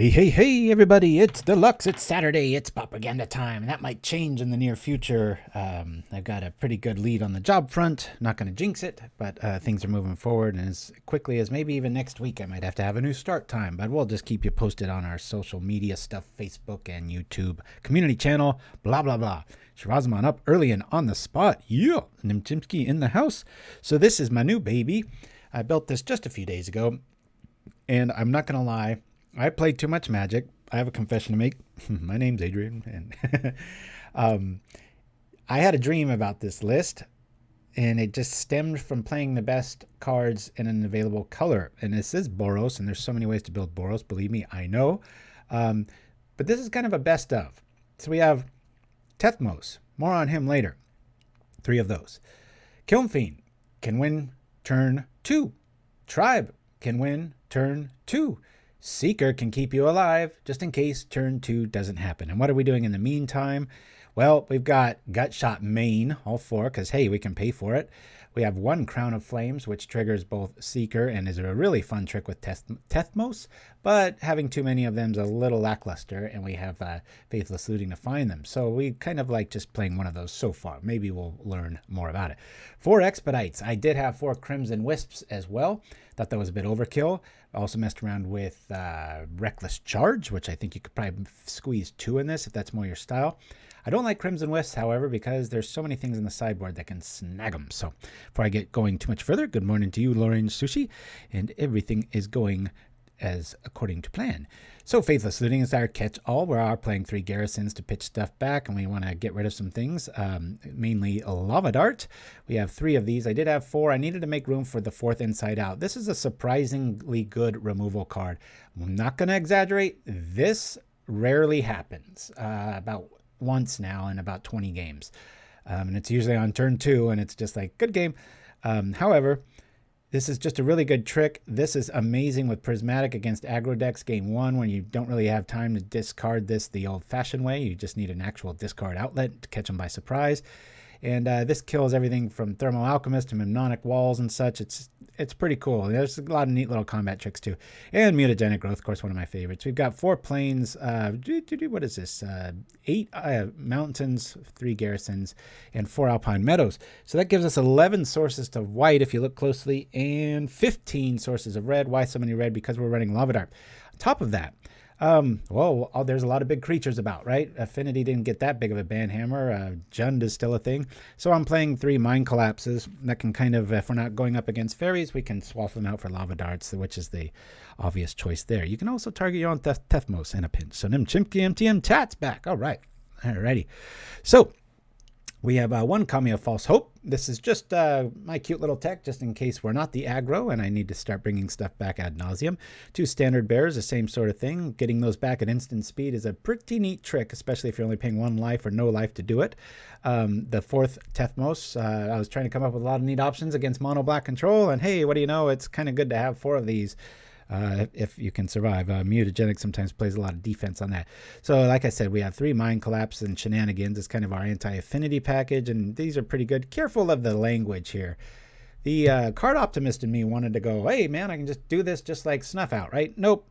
Hey, everybody, it's Deluxe, it's Saturday, it's propaganda time, and that might change in the near future. I've got a pretty good lead on the job front, not going to jinx it, but things are moving forward, and as quickly as maybe even next week, I might have to have a new start time, but we'll just keep you posted on our social media stuff, Facebook and YouTube, community channel, blah, blah, blah. Shirazman up early and on the spot, yeah, Nim Chimpskey in the house. So this is my new baby. I built this just a few days ago, and I'm not going to lie, I played too much Magic. I have a confession to make. My name's Adrian. And I had a dream about this list, and it just stemmed from playing the best cards in an available color. And this is Boros, and there's so many ways to build Boros. Believe me, I know. But this is kind of a best of. So we have Tethmos. More on him later. 3 of those. Kiln Fiend can win turn 2. Tribe can win turn 2. Seeker can keep you alive just in case turn 2 doesn't happen. And what are we doing in the meantime? Well, we've got Gutshot Main, all 4, because, hey, we can pay for it. We have 1 Crown of Flames, which triggers both Seeker and is a really fun trick with Tethmos, but having too many of them is a little lackluster, and we have Faithless Looting to find them. So we kind of like just playing one of those so far. Maybe we'll learn more about it. 4 Expedites. I did have 4 Crimson Wisps as well. Thought that was a bit overkill. I also messed around with Reckless Charge, which I think you could probably squeeze 2 in this if that's more your style. I don't like Crimson Wisps, however, because there's so many things in the sideboard that can snag them. So before I get going too much further, good morning to you, Lauren Sushi, and everything is going as according to plan. So Faithless Looting is our catch-all. We are playing 3 garrisons to pitch stuff back, and we want to get rid of some things, mainly Lava Dart. We have 3 of these. I did have 4. I needed to make room for the 4th Inside Out. This is a surprisingly good removal card. I'm not going to exaggerate. This rarely happens. About once now in about 20 games. And it's usually on turn 2, and it's just like, good game. However, this is just a really good trick. This is amazing with Prismatic against aggro decks game 1 when you don't really have time to discard this the old-fashioned way. You just need an actual discard outlet to catch them by surprise. And this kills everything from Thermal Alchemist to Mnemonic Walls and such. It's pretty cool. There's a lot of neat little combat tricks too. And Mutagenic Growth, of course, one of my favorites. We've got 4 plains. What is this? 8 mountains, 3 garrisons, and 4 Alpine Meadows. So that gives us 11 sources to white if you look closely, and 15 sources of red. Why so many red? Because we're running Lava Dart. On top of that, there's a lot of big creatures about, right? Affinity didn't get that big of a banhammer. Jund is still a thing. So I'm playing 3 Mind Collapses that can kind of, if we're not going up against fairies, we can swap them out for Lava Darts, which is the obvious choice there. You can also target your own Tethmos in a pinch. So Nim Chimpskey, Mtmentat's back. All right. Alrighty. So we have 1 Kami of False Hope. This is just my cute little tech, just in case we're not the aggro and I need to start bringing stuff back ad nauseum. 2 Standard Bears, the same sort of thing. Getting those back at instant speed is a pretty neat trick, especially if you're only paying 1 life or no life to do it. The 4th Tethmos, I was trying to come up with a lot of neat options against mono black control, and hey, what do you know? It's kind of good to have 4 of these. If you can survive. Mutagenic sometimes plays a lot of defense on that. So like I said, we have 3 Mind Collapse and Shenanigans. It's kind of our anti-affinity package, and these are pretty good. Careful of the language here. The card optimist in me wanted to go, hey man, I can just do this just like Snuff Out, right? Nope.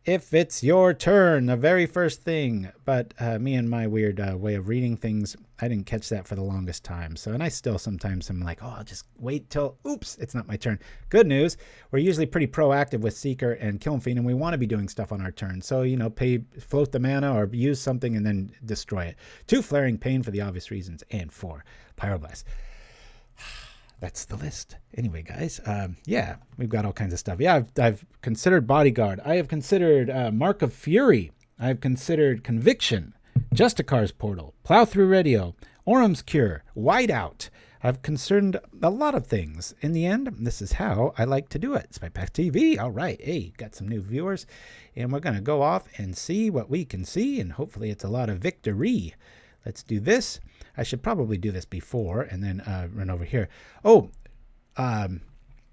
If it's your turn, the very first thing. But me and my weird way of reading things, I didn't catch that for the longest time. So, and I still sometimes am like, oh, I'll just wait till, oops, it's not my turn. Good news, we're usually pretty proactive with Seeker and Kiln Fiend, and we want to be doing stuff on our turn. So, float the mana or use something and then destroy it. 2 Flaring Pain for the obvious reasons, and 4 Pyroblast. That's the list. Anyway, guys, we've got all kinds of stuff. Yeah, I've considered Bodyguard. I have considered Mark of Fury. I've considered Conviction, Justicar's Portal, Plow Through Radio, Orum's Cure, Whiteout. I've considered a lot of things. In the end, this is how I like to do it. Spikeback TV. All right. Hey, got some new viewers. And we're going to go off and see what we can see. And hopefully it's a lot of victory. Let's do this. I should probably do this before and then run over here. Oh,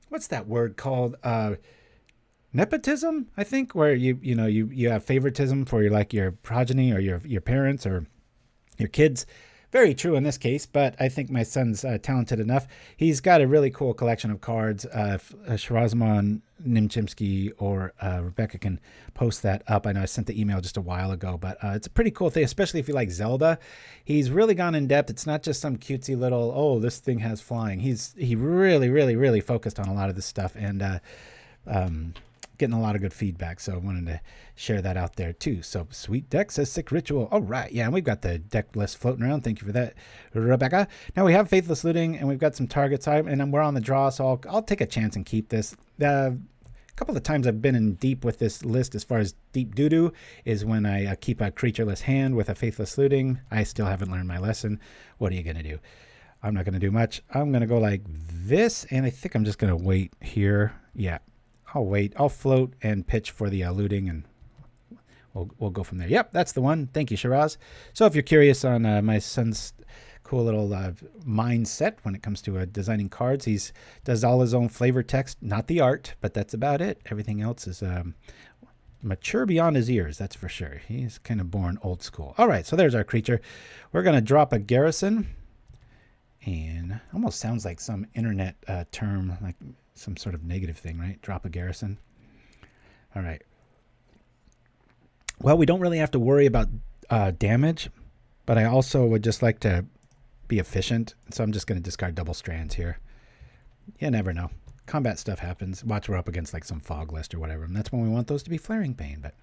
what's that word called? Nepotism, I think, where you have favoritism for your progeny or your parents or your kids. very true in this case, but I think my son's talented enough. He's got a really cool collection of cards. Shirazma, Nim Chimpskey, or Rebecca can post that up. I know I sent the email just a while ago, but it's a pretty cool thing, especially if you like Zelda. He's really gone in depth. It's not just some cutesy little, oh, this thing has flying. He really focused on a lot of this stuff, and getting a lot of good feedback, so I wanted to share that out there too. So sweet deck, says Sick Ritual. All right, yeah, and we've got the deck list floating around. Thank you for that, Rebecca. Now we have Faithless Looting, and we've got some targets, and we're on the draw, so I'll take a chance and keep this. A couple of times I've been in deep with this list as far as deep doo-doo is when I keep a creatureless hand with a Faithless Looting. I still haven't learned my lesson. What are you going to do? I'm not going to do much. I'm going to go like this, and I think I'm just going to wait here. Yeah. I'll wait. I'll float and pitch for the looting, and we'll go from there. Yep, that's the one. Thank you, Shiraz. So if you're curious on my son's cool little mindset when it comes to designing cards, he does all his own flavor text, not the art, but that's about it. Everything else is mature beyond his ears, that's for sure. He's kind of born old school. All right, so there's our creature. We're going to drop a garrison, and almost sounds like some internet term, like some sort of negative thing, right? Drop a garrison. All right. Well, we don't really have to worry about damage, but I also would just like to be efficient. So I'm just going to discard double strands here. You never know. Combat stuff happens. Watch, we're up against like some fog list or whatever, and that's when we want those to be flaring pain. But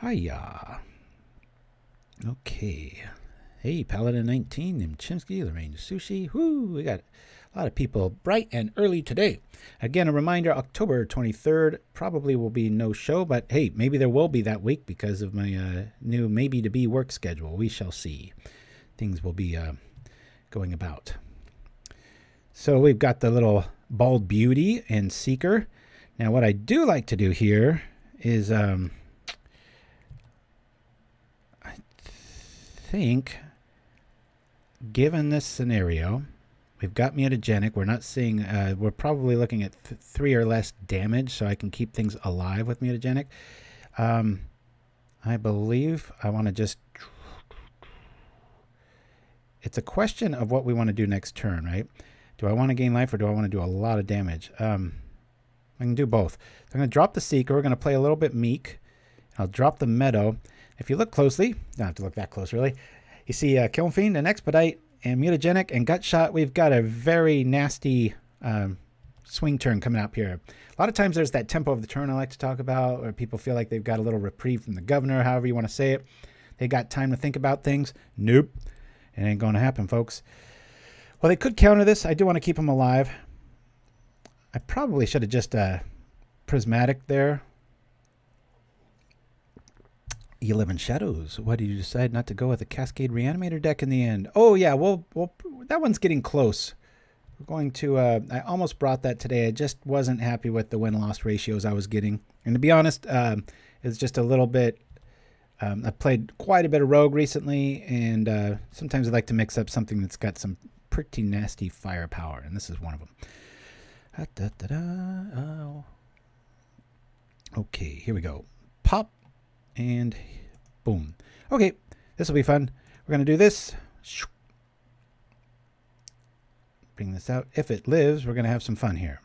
hiya. Okay. Hey, Paladin 19, Nim Chimpskey, Lorraine Soshi. Whoo, we got a lot of people bright and early today. Again, a reminder, October 23rd probably will be no show, but hey, maybe there will be that week because of my new maybe to be work schedule. We shall see. Things will be going about. So we've got the little Bald Beauty and Seeker. Now what I do like to do here is I think, given this scenario, we've got Mutagenic. We're not seeing, we're probably looking at 3 or less damage, so I can keep things alive with Mutagenic. I believe I want to just, it's a question of what we want to do next turn, right? Do I want to gain life or do I want to do a lot of damage? I can do both. So I'm going to drop the Seeker. We're going to play a little bit meek. I'll drop the Meadow. If you look closely, don't have to look that close really. You see Kiln Fiend and Expedite and Mutagenic and Gut Shot. We've got a very nasty swing turn coming up here. A lot of times there's that tempo of the turn I like to talk about, where people feel like they've got a little reprieve from the governor, however you want to say it. They got time to think about things. Nope. It ain't going to happen, folks. Well, they could counter this. I do want to keep them alive. I probably should have just Prismatic there. You live in shadows. Why did you decide not to go with a Cascade Reanimator deck in the end? Oh, yeah, well, that one's getting close. We're going to, I almost brought that today. I just wasn't happy with the win-loss ratios I was getting. And to be honest, it's just a little bit, I played quite a bit of Rogue recently, and sometimes I like to mix up something that's got some pretty nasty firepower, and this is one of them. Oh. Okay, here we go. Pop. And boom. Okay, this will be fun. We're going to do this. Bring this out. If it lives, we're going to have some fun here.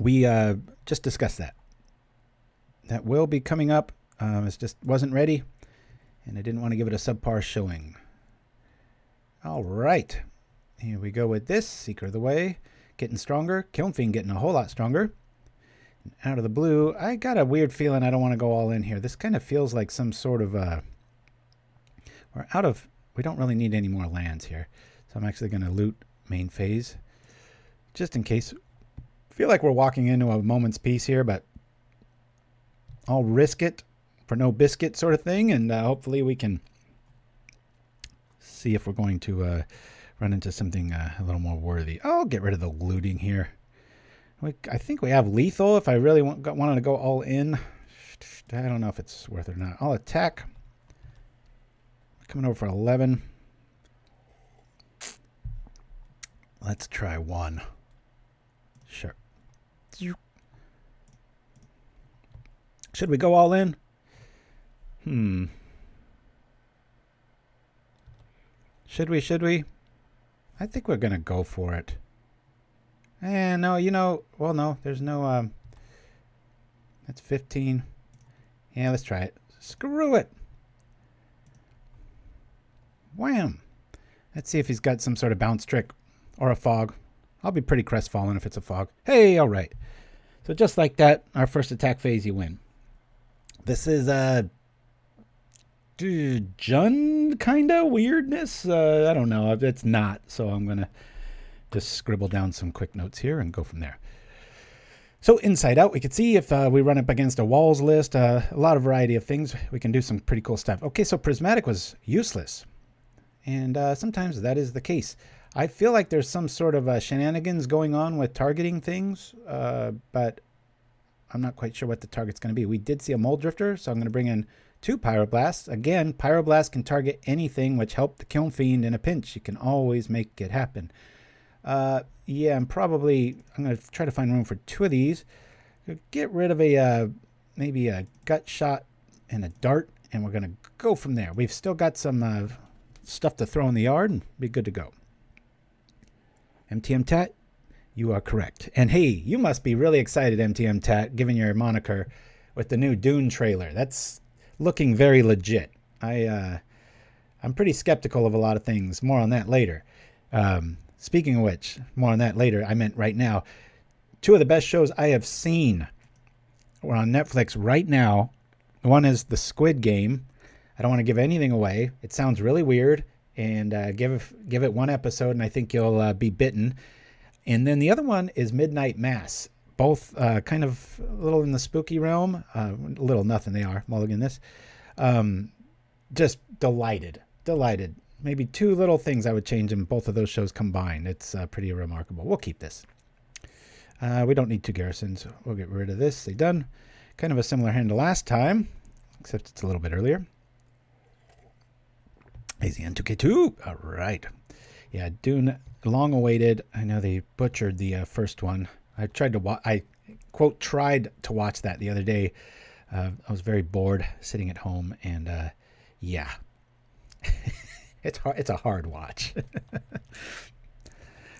We just discussed that. That will be coming up. It just wasn't ready, and I didn't want to give it a subpar showing. All right. Here we go with this. Seeker of the Way. Getting stronger. Kiln Fiend getting a whole lot stronger. Out of the blue, I got a weird feeling I don't want to go all in here. This kind of feels like some sort of we don't really need any more lands here. So I'm actually going to loot main phase just in case. I feel like we're walking into a moment's peace here, but I'll risk it for no biscuit sort of thing, and hopefully we can see if we're going to run into something a little more worthy. I'll get rid of the looting here. I think we have lethal if I really wanted to go all in. I don't know if it's worth it or not. I'll attack. Coming over for 11. Let's try 1. Sure. Should we go all in? Should we? I think we're going to go for it. No, well, no, there's no, that's 15. Yeah, let's try it. Screw it. Wham. Let's see if he's got some sort of bounce trick or a fog. I'll be pretty crestfallen if it's a fog. Hey, all right. So just like that, our first attack phase, you win. This is Jund kind of weirdness. I don't know. It's not. So I'm going to just scribble down some quick notes here and go from there. So inside out, we can see if we run up against a walls list, a lot of variety of things, we can do some pretty cool stuff. Okay, so Prismatic was useless. And sometimes that is the case. I feel like there's some sort of shenanigans going on with targeting things, but I'm not quite sure what the target's going to be. We did see a Mole Drifter, so I'm going to bring in 2 Pyroblasts. Again, Pyroblast can target anything, which helped the Kiln Fiend in a pinch. You can always make it happen. Yeah, I'm going to try to find room for 2 of these. Get rid of maybe a gut shot and a dart, and we're going to go from there. We've still got some stuff to throw in the yard and be good to go. Mtmentat, you are correct. And hey, you must be really excited, Mtmentat, given your moniker with the new Dune trailer. That's looking very legit. I'm pretty skeptical of a lot of things. More on that later. Speaking of which, more on that later. I meant right now. 2 of the best shows I have seen are on Netflix right now. One is The Squid Game. I don't want to give anything away. It sounds really weird. And give it 1 episode, and I think you'll be bitten. And then the other one is Midnight Mass. Both kind of a little in the spooky realm. Little nothing they are. Mulligan this. Just delighted. Maybe 2 little things I would change in both of those shows combined. It's pretty remarkable. We'll keep this. We don't need 2 garrisons. We'll get rid of this. They're done. Kind of a similar hand to last time, except it's a little bit earlier. AZN2K2. All right. Yeah, Dune, long awaited. I know they butchered the first one. I tried to watch. I quote tried to watch that the other day. I was very bored sitting at home, and yeah, it's a hard watch.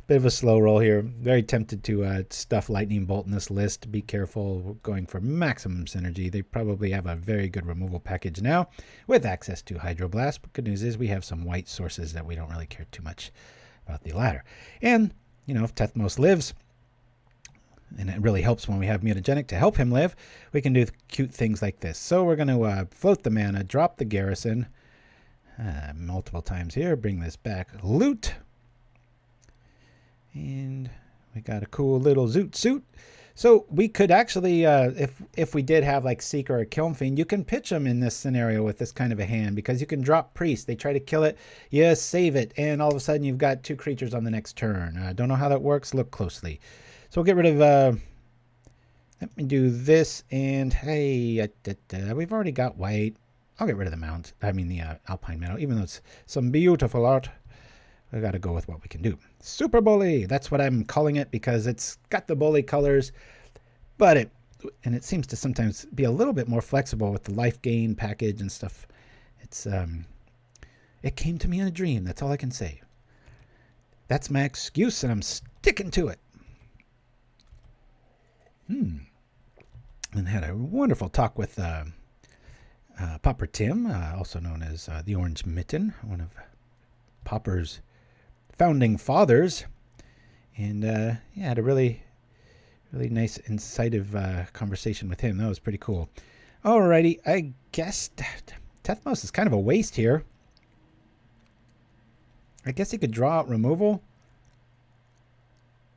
Bit of a slow roll here. Very tempted to stuff Lightning Bolt in this list. Be careful. We're going for maximum synergy. They probably have a very good removal package now with access to Hydroblast. But good news is we have some white sources that we don't really care too much about the latter. And, if Tethmos lives, and it really helps when we have Mutagenic to help him live, we can do cute things like this. So we're going to float the mana, drop the garrison multiple times here, bring this back, loot. And we got a cool little zoot suit. So we could actually, if we did have like Seeker or Kiln Fiend, you can pitch them in this scenario with this kind of a hand, because you can drop Priest. They try to kill it, you save it, and all of a sudden you've got 2 creatures on the next turn. Don't know how that works. Look closely. So we'll get rid of, let me do this, and hey, we've already got white. I'll get rid of the Alpine Meadow, even though it's some beautiful art. I got to go with what we can do. Super Bully. That's what I'm calling it, because it's got the bully colors, but it seems to sometimes be a little bit more flexible with the life gain package and stuff. It's it came to me in a dream. That's all I can say. That's my excuse, and I'm sticking to it. And had a wonderful talk with Pauper Tim, also known as the Orange Mitten, one of Pauper's founding fathers, and yeah, had a really nice, incisive conversation with him. That was pretty cool. Alrighty, I guess Tethmos is kind of a waste here. I guess he could draw out removal,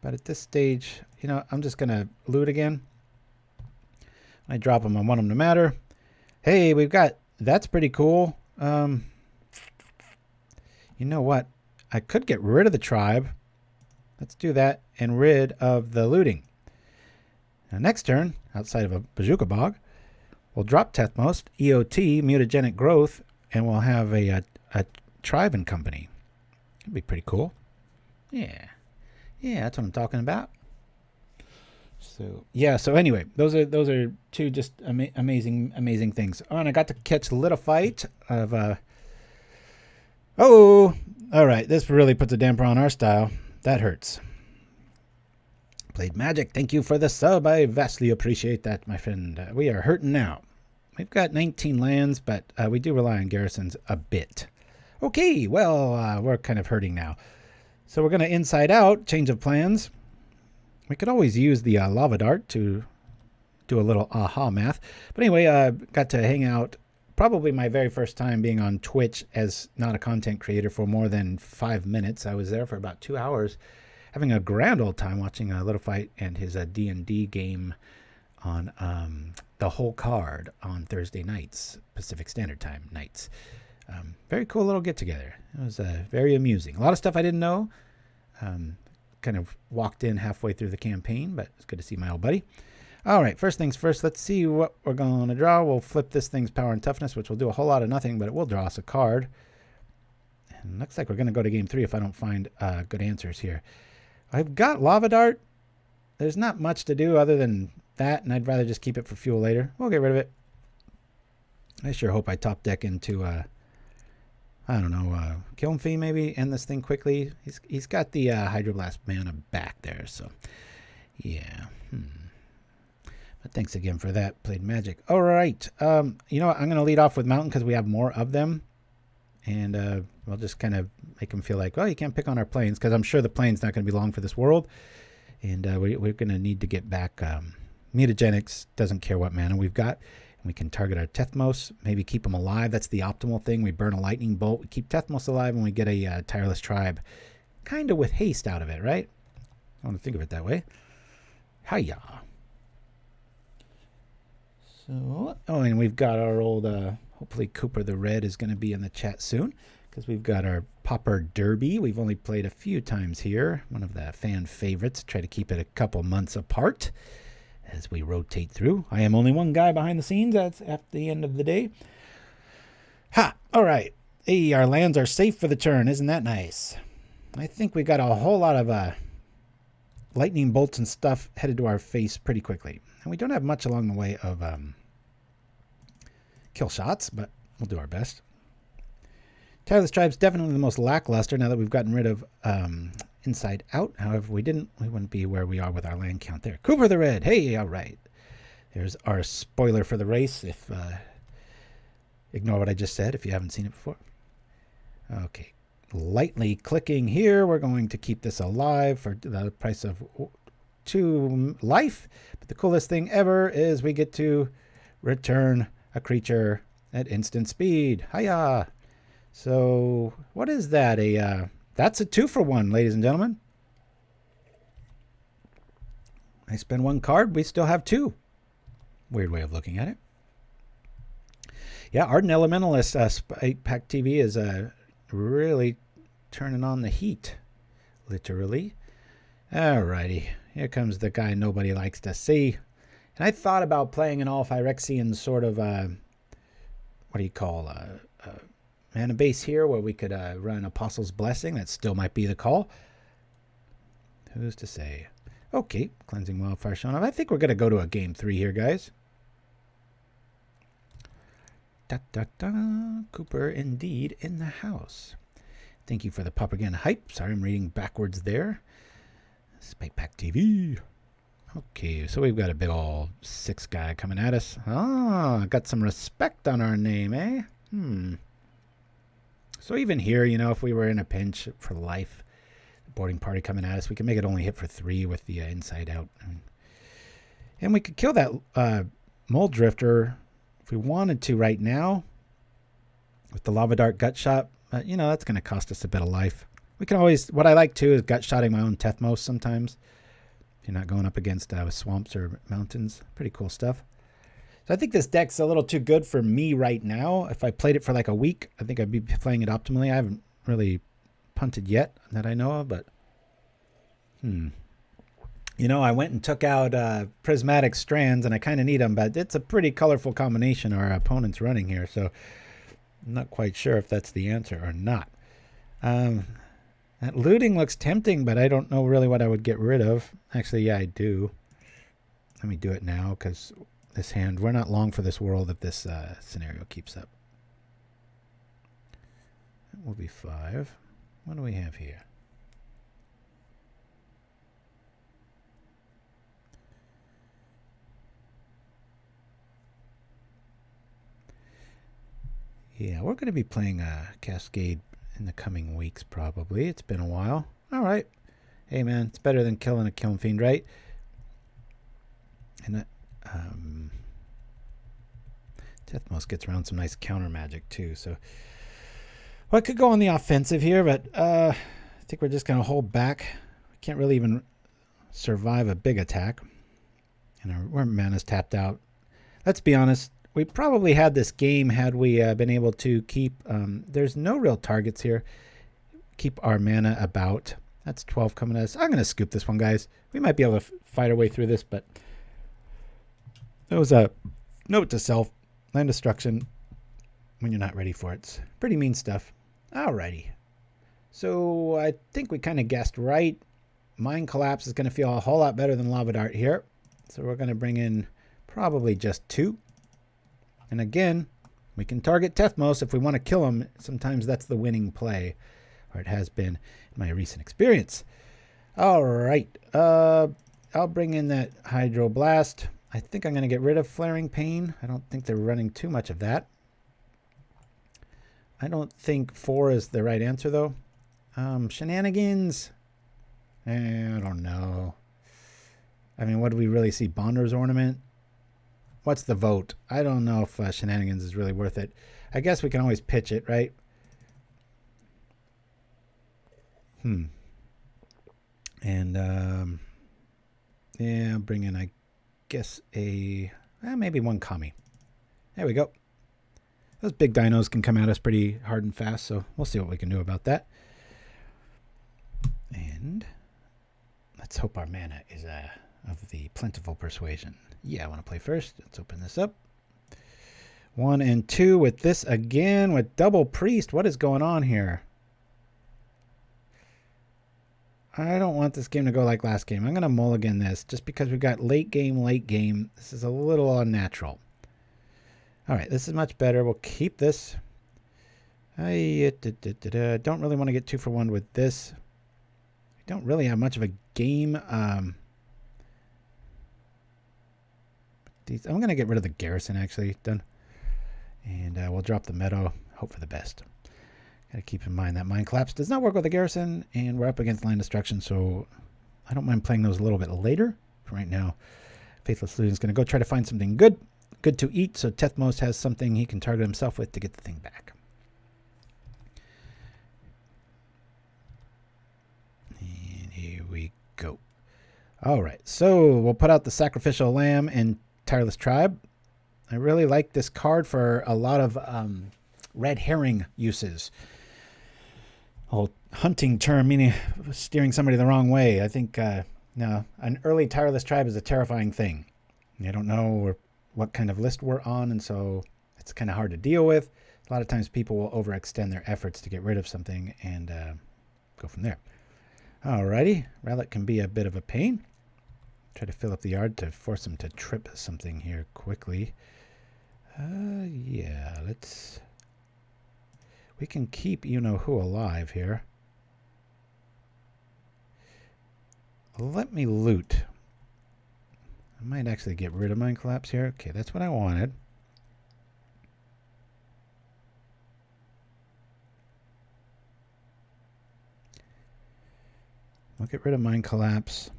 but at this stage, I'm just gonna loot again. I drop him. I want him to matter. Hey, that's pretty cool. You know what? I could get rid of the tribe. Let's do that and rid of the looting. Now, next turn, outside of a Bazooka Bog, we'll drop Tethmos, EOT, Mutagenic Growth, and we'll have a tribe and company. That'd be pretty cool. Yeah, that's what I'm talking about. So yeah. So anyway, those are two just amazing things. Oh, and I got to catch a little fight of oh, all right. This really puts a damper on our style. That hurts. Played Magic. Thank you for the sub. I vastly appreciate that, my friend. We are hurting now. We've got 19 lands, but we do rely on garrisons a bit. Okay, well, we're kind of hurting now. So we're going to inside out, change of plans. We could always use the lava dart to do a little aha math. But anyway, got to hang out probably my very first time being on Twitch as not a content creator for more than 5 minutes. I was there for about 2 hours having a grand old time watching Little Fight and his D&D game on the whole card on Thursday nights, Pacific Standard Time nights. Very cool little get-together. It was very amusing. A lot of stuff I didn't know. Kind of walked in halfway through the campaign, but it's good to see my old buddy. All right, first things first, let's see what we're going to draw. We'll flip this thing's power and toughness, which will do a whole lot of nothing, but it will draw us a card. And looks like we're going to go to game 3 if I don't find good answers here. I've got Lava Dart. There's not much to do other than that, and I'd rather just keep it for fuel later. We'll get rid of it. I sure hope I top deck into, I don't know, Kiln Fiend maybe, end this thing quickly. He's got the Hydroblast mana back there, so yeah. But thanks again for that. Played Magic. All right. You know what? I'm going to lead off with Mountain because we have more of them. And we'll just kind of make them feel like, oh, you can't pick on our planes, because I'm sure the plane's not going to be long for this world. And we're going to need to get back. Mutagenics doesn't care what mana we've got. And we can target our Tethmos, maybe keep them alive. That's the optimal thing. We burn a lightning bolt. We keep Tethmos alive, and we get a Tireless Tribe. Kind of with haste out of it, right? I want to think of it that way. Hiya. So, oh, and we've got our old, hopefully Cooper the Red is going to be in the chat soon, because we've got our Pauper Derby. We've only played a few times here. One of the fan favorites. Try to keep it a couple months apart as we rotate through. I am only one guy behind the scenes. That's at the end of the day. Ha! All right. Hey, our lands are safe for the turn. Isn't that nice? I think we got a whole lot of lightning bolts and stuff headed to our face pretty quickly. And we don't have much along the way of kill shots, but we'll do our best. Tireless Tribe's definitely the most lackluster now that we've gotten rid of Inside Out. However, we wouldn't be where we are with our land count there. Cooper the Red. Hey, all right. There's our spoiler for the race. If ignore what I just said if you haven't seen it before. Okay. Lightly clicking here. We're going to keep this alive for the price of 2 life. But the coolest thing ever is we get to return a creature at instant speed. Hiya! So what is that? That's a 2-for-1, ladies and gentlemen. I spend 1 card, we still have 2. Weird way of looking at it. Yeah, Ardent Elementalist Spike Pack TV is really turning on the heat, literally. Alrighty, here comes the guy nobody likes to see. And I thought about playing an all-Phyrexian sort of, what do you call, mana base here where we could run Apostle's Blessing. That still might be the call. Who's to say? Okay, Cleansing Wildfire showing up. I think we're going to go to a game 3 here, guys. Cooper indeed in the house. Thank you for the propaganda hype. Sorry, I'm reading backwards there. Spike Pack TV. Okay, so we've got a big old 6 guy coming at us. Ah, got some respect on our name, eh? So even here, you know, if we were in a pinch for life, the boarding party coming at us, we can make it only hit for 3 with the Inside Out. And we could kill that Mold Drifter if we wanted to right now with the Lava Dart Gut Shot. But, you know, that's going to cost us a bit of life. We can always, what I like too is gut shotting my own Tethmos sometimes. If you're not going up against swamps or mountains. Pretty cool stuff. So I think this deck's a little too good for me right now. If I played it for like a week, I think I'd be playing it optimally. I haven't really punted yet that I know of, but you know, I went and took out Prismatic Strands, and I kind of need them, but it's a pretty colorful combination our opponent's running here, so I'm not quite sure if that's the answer or not. That looting looks tempting, but I don't know really what I would get rid of. Actually, yeah, I do. Let me do it now because this hand, we're not long for this world if this scenario keeps up. That will be 5. What do we have here? Yeah, we're going to be playing Cascade in the coming weeks probably. It's been a while. All right. Hey, man, it's better than killing a Kiln Fiend, right? And Tethmos gets around some nice counter magic too. So well, I could go on the offensive here, but I think we're just going to hold back. We can't really even survive a big attack. And our mana's tapped out. Let's be honest. We probably had this game had we been able to keep... there's no real targets here. Keep our mana about. That's 12 coming at us. I'm going to scoop this one, guys. We might be able to fight our way through this, but... That was a note to self. Land destruction when you're not ready for it. It's pretty mean stuff. Alrighty. So I think we kind of guessed right. Mind Collapse is going to feel a whole lot better than Lava Dart here. So we're going to bring in probably just 2. And again, we can target Tethmos if we want to kill him. Sometimes that's the winning play, or it has been in my recent experience. All right. I'll bring in that Hydro Blast. I think I'm going to get rid of Flaring Pain. I don't think they're running too much of that. I don't think 4 is the right answer, though. Shenanigans. I don't know. I mean, what do we really see? Bonder's Ornament? What's the vote? I don't know if Shenanigans is really worth it. I guess we can always pitch it, right? And, yeah, I'll bring in, I guess, maybe 1 Kami. There we go. Those big dinos can come at us pretty hard and fast, so we'll see what we can do about that. And let's hope our mana is of the Plentiful Persuasion. Yeah, I want to play first. Let's open this up. 1 and 2 with this again with Double Priest. What is going on here? I don't want this game to go like last game. I'm going to mulligan this just because we've got late game. This is a little unnatural. All right, this is much better. We'll keep this. I don't really want to get 2 for 1 with this. We don't really have much of a game. I'm going to get rid of the Garrison, actually. Done. And we'll drop the Meadow. Hope for the best. Got to keep in mind that Mind Collapse does not work with the Garrison, and we're up against Land Destruction, so I don't mind playing those a little bit later. For right now, Faithless Looting is going to go try to find something good to eat, so Tethmos has something he can target himself with to get the thing back. And here we go. All right, so we'll put out the Sacrificial Lamb and Tireless Tribe. I really like this card for a lot of red herring uses. Whole hunting term, meaning steering somebody the wrong way. I think now an early Tireless Tribe is a terrifying thing. You don't know what kind of list we're on, and so it's kind of hard to deal with. A lot of times people will overextend their efforts to get rid of something and go from there. Alrighty, Relic can be a bit of a pain. Try to fill up the yard to force him to trip something here quickly. Yeah, we can keep you-know-who alive here. Let me loot. I might actually get rid of Mind Collapse here. Okay, that's what I wanted. I'll get rid of Mind Collapse.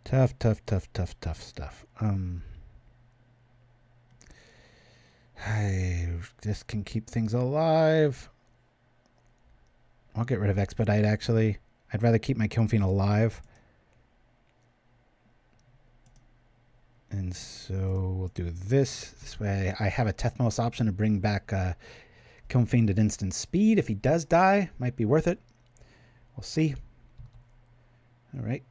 Tough stuff. I just can keep things alive. I'll get rid of Expedite, actually. I'd rather keep my Kiln Fiend alive. And so we'll do this. This way I have a Tethmos option to bring back Kiln Fiend at instant speed. If he does die, might be worth it. We'll see. All right.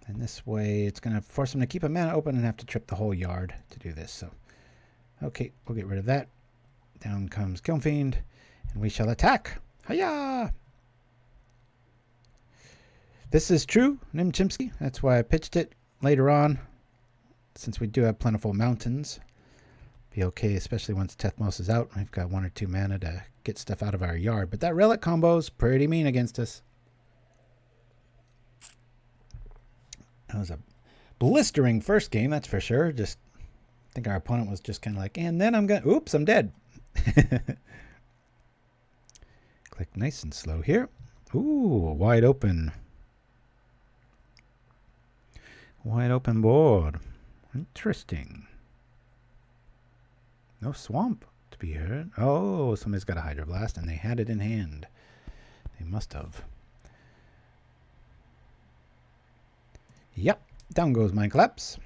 And this way it's going to force him to keep a mana open and have to trip the whole yard to do this. So, okay, we'll get rid of that. Down comes Kiln Fiend, and we shall attack. Hiya! This is true, Nim Chimpskey. That's why I pitched it later on, since we do have plentiful mountains. Be okay, especially once Tethmos is out. We've got 1 or 2 mana to get stuff out of our yard. But that relic combo is pretty mean against us. That was a blistering first game, that's for sure. Just, I think our opponent was just kind of like, and then I'm going to, oops, I'm dead. Click nice and slow here. Ooh, wide open. Wide open board. Interesting. No swamp to be heard. Oh, somebody's got a Hydroblast, and they had it in hand. They must have. Yep, down goes Mind Collapse.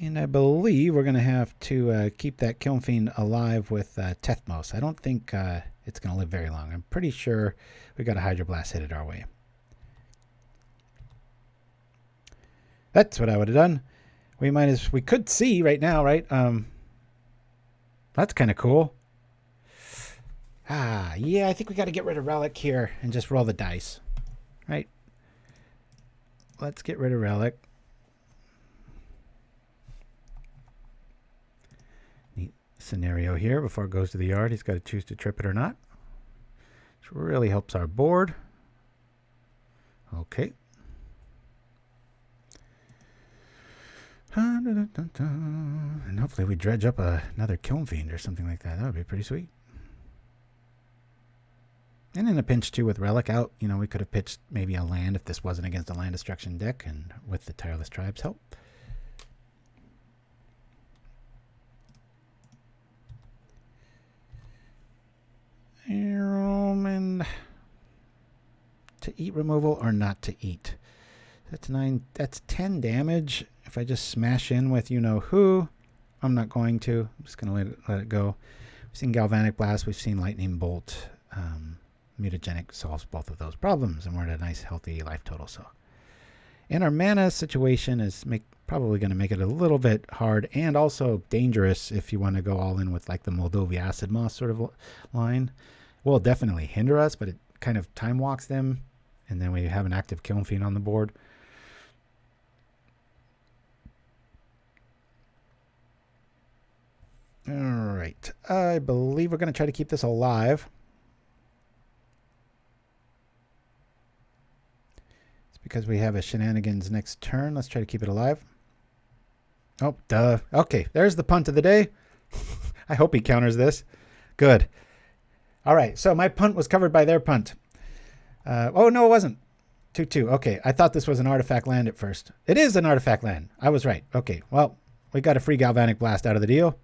And I believe we're going to have to keep that Kiln Fiend alive with Tethmos. I don't think it's going to live very long. I'm pretty sure we got a Hydroblast headed our way. That's what I would have done. We could see right now, right? That's kind of cool. Yeah, I think we got to get rid of Relic here and just roll the dice. Right? Let's get rid of Relic. Neat scenario here. Before it goes to the yard, he's got to choose to trip it or not. Which really helps our board. Okay. And hopefully we dredge up another Kiln Fiend or something like that. That would be pretty sweet. And in a pinch too with Relic out, you know, we could have pitched maybe a land if this wasn't against a land destruction deck, and with the Tireless Tribe's help. And to eat removal or not to eat. That's 9. That's 10 damage. If I just smash in with you know who, I'm not going to. I'm just going to let it go. We've seen Galvanic Blast. We've seen Lightning Bolt. Mutagenic solves both of those problems, and we're at a nice, healthy life total. So, and our mana situation is probably going to make it a little bit hard and also dangerous if you want to go all in with like the Moldova Acid Moss sort of line. Will definitely hinder us, but it kind of time walks them, and then we have an active Kiln Fiend on the board. All right, I believe we're going to try to keep this alive. Because we have a Shenanigans next turn. Let's try to keep it alive. Oh, duh. Okay, there's the punt of the day. I hope he counters this. Good. All right, so my punt was covered by their punt. Oh, no, it wasn't. 2-2. Okay, I thought this was an artifact land at first. It is an artifact land. I was right. Okay, well, we got a free Galvanic Blast out of the deal.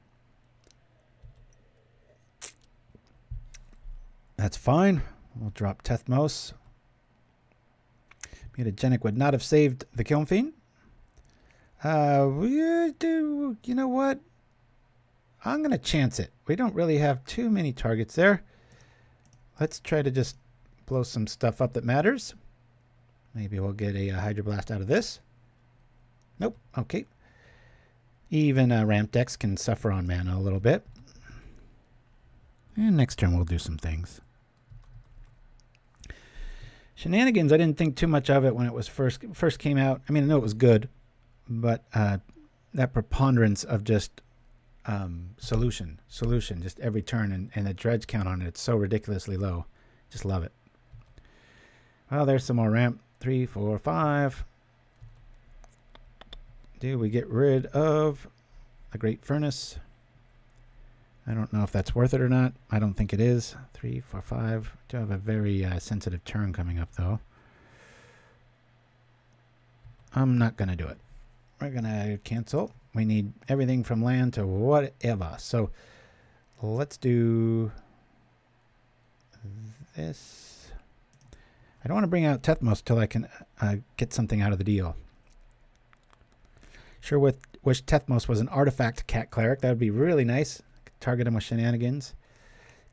That's fine. We'll drop Tethmos. Mutagenic would not have saved the Kiln Fiend. We do, you know what? I'm going to chance it. We don't really have too many targets there. Let's try to just blow some stuff up that matters. Maybe we'll get a Hydroblast out of this. Nope. Okay. Even ramp decks can suffer on mana a little bit. And next turn we'll do some things. Shenanigans, I didn't think too much of it when it was first came out. I mean, I know it was good, but that preponderance of just solution, just every turn, and the dredge count on it, it's so ridiculously low. Just love it. Well, there's some more ramp. 3, 4, 5. Do we get rid of the Great Furnace? I don't know if that's worth it or not. I don't think it is. 3, 4, 5. Do have a very sensitive turn coming up, though. I'm not going to do it. We're going to cancel. We need everything from land to whatever. So let's do this. I don't want to bring out Tethmos till I can get something out of the deal. Sure wish Tethmos was an artifact cat cleric. That would be really nice. Target him with Shenanigans,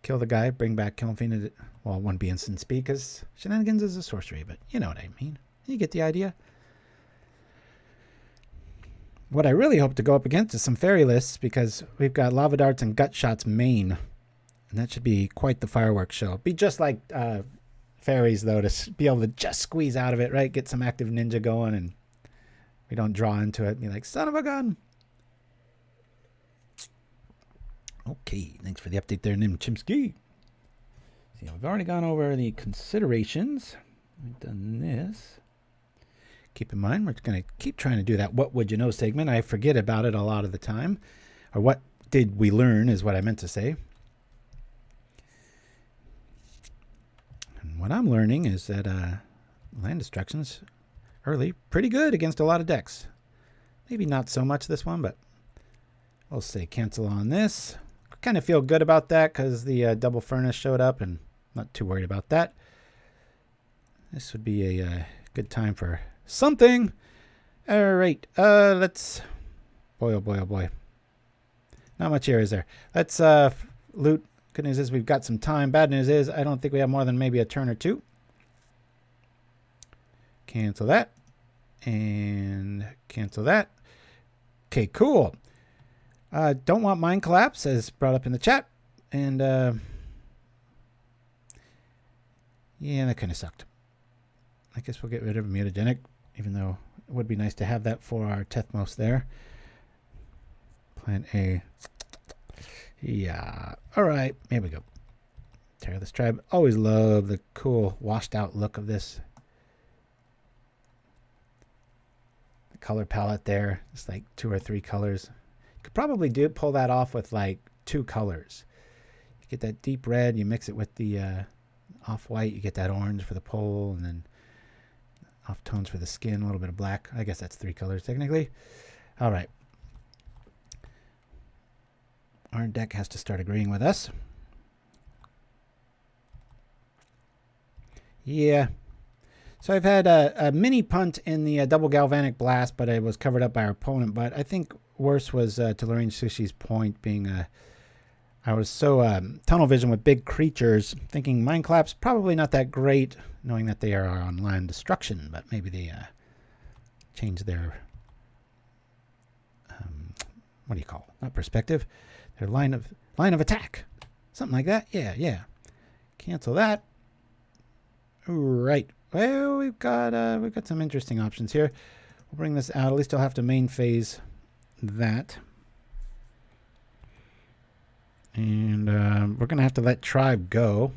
kill the guy, bring back Kiln Fiend. Well, it wouldn't be instant speed because Shenanigans is a sorcery, but you know what I mean. You get the idea. What I really hope to go up against is some fairy lists, because we've got Lava Darts and Gut Shots main, and that should be quite the fireworks show. Be just like fairies, though, to be able to just squeeze out of it, right? Get some active ninja going, and we don't draw into it and be like, son of a gun. Okay, thanks for the update there, Nim Chimpskey. See, we've already gone over the considerations. We've done this. Keep in mind, we're going to keep trying to do that what would you know segment. I forget about it a lot of the time. Or what did we learn is what I meant to say. And what I'm learning is that land destruction's early pretty good against a lot of decks. Maybe not so much this one, but we'll say cancel on this. Kind of feel good about that because the double furnace showed up, and not too worried about that. This would be a good time for something. All right, let's. Boy, oh boy, oh boy. Not much here, is there? Let's loot. Good news is we've got some time. Bad news is I don't think we have more than maybe a turn or two. Cancel that. And cancel that. Okay, cool. Don't want mine collapse, as brought up in the chat. And yeah, that kind of sucked. I guess we'll get rid of Mutagenic, even though it would be nice to have that for our Tethmos there. Plan A. Yeah. All right. Here we go. Tireless Tribe. Always love the cool washed out look of this. The color palette there. It's like 2 or 3 colors. You could probably pull that off with like 2 colors. You get that deep red. You mix it with the off-white. You get that orange for the pole, and then off tones for the skin. A little bit of black. I guess that's 3 colors technically. All right. Our deck has to start agreeing with us. Yeah. So I've had a mini punt in the double galvanic blast, but it was covered up by our opponent. But I think worse was to Lorraine Sushi's point being I was so tunnel vision with big creatures, thinking Mind Collapse probably not that great, knowing that they are on land destruction, but maybe they change their what do you call it? Not perspective. Their line of attack, something like that. Yeah. Cancel that. Right. Well, we've got some interesting options here. We'll bring this out. At least I'll have to main phase that, and we're gonna have to let Tribe go.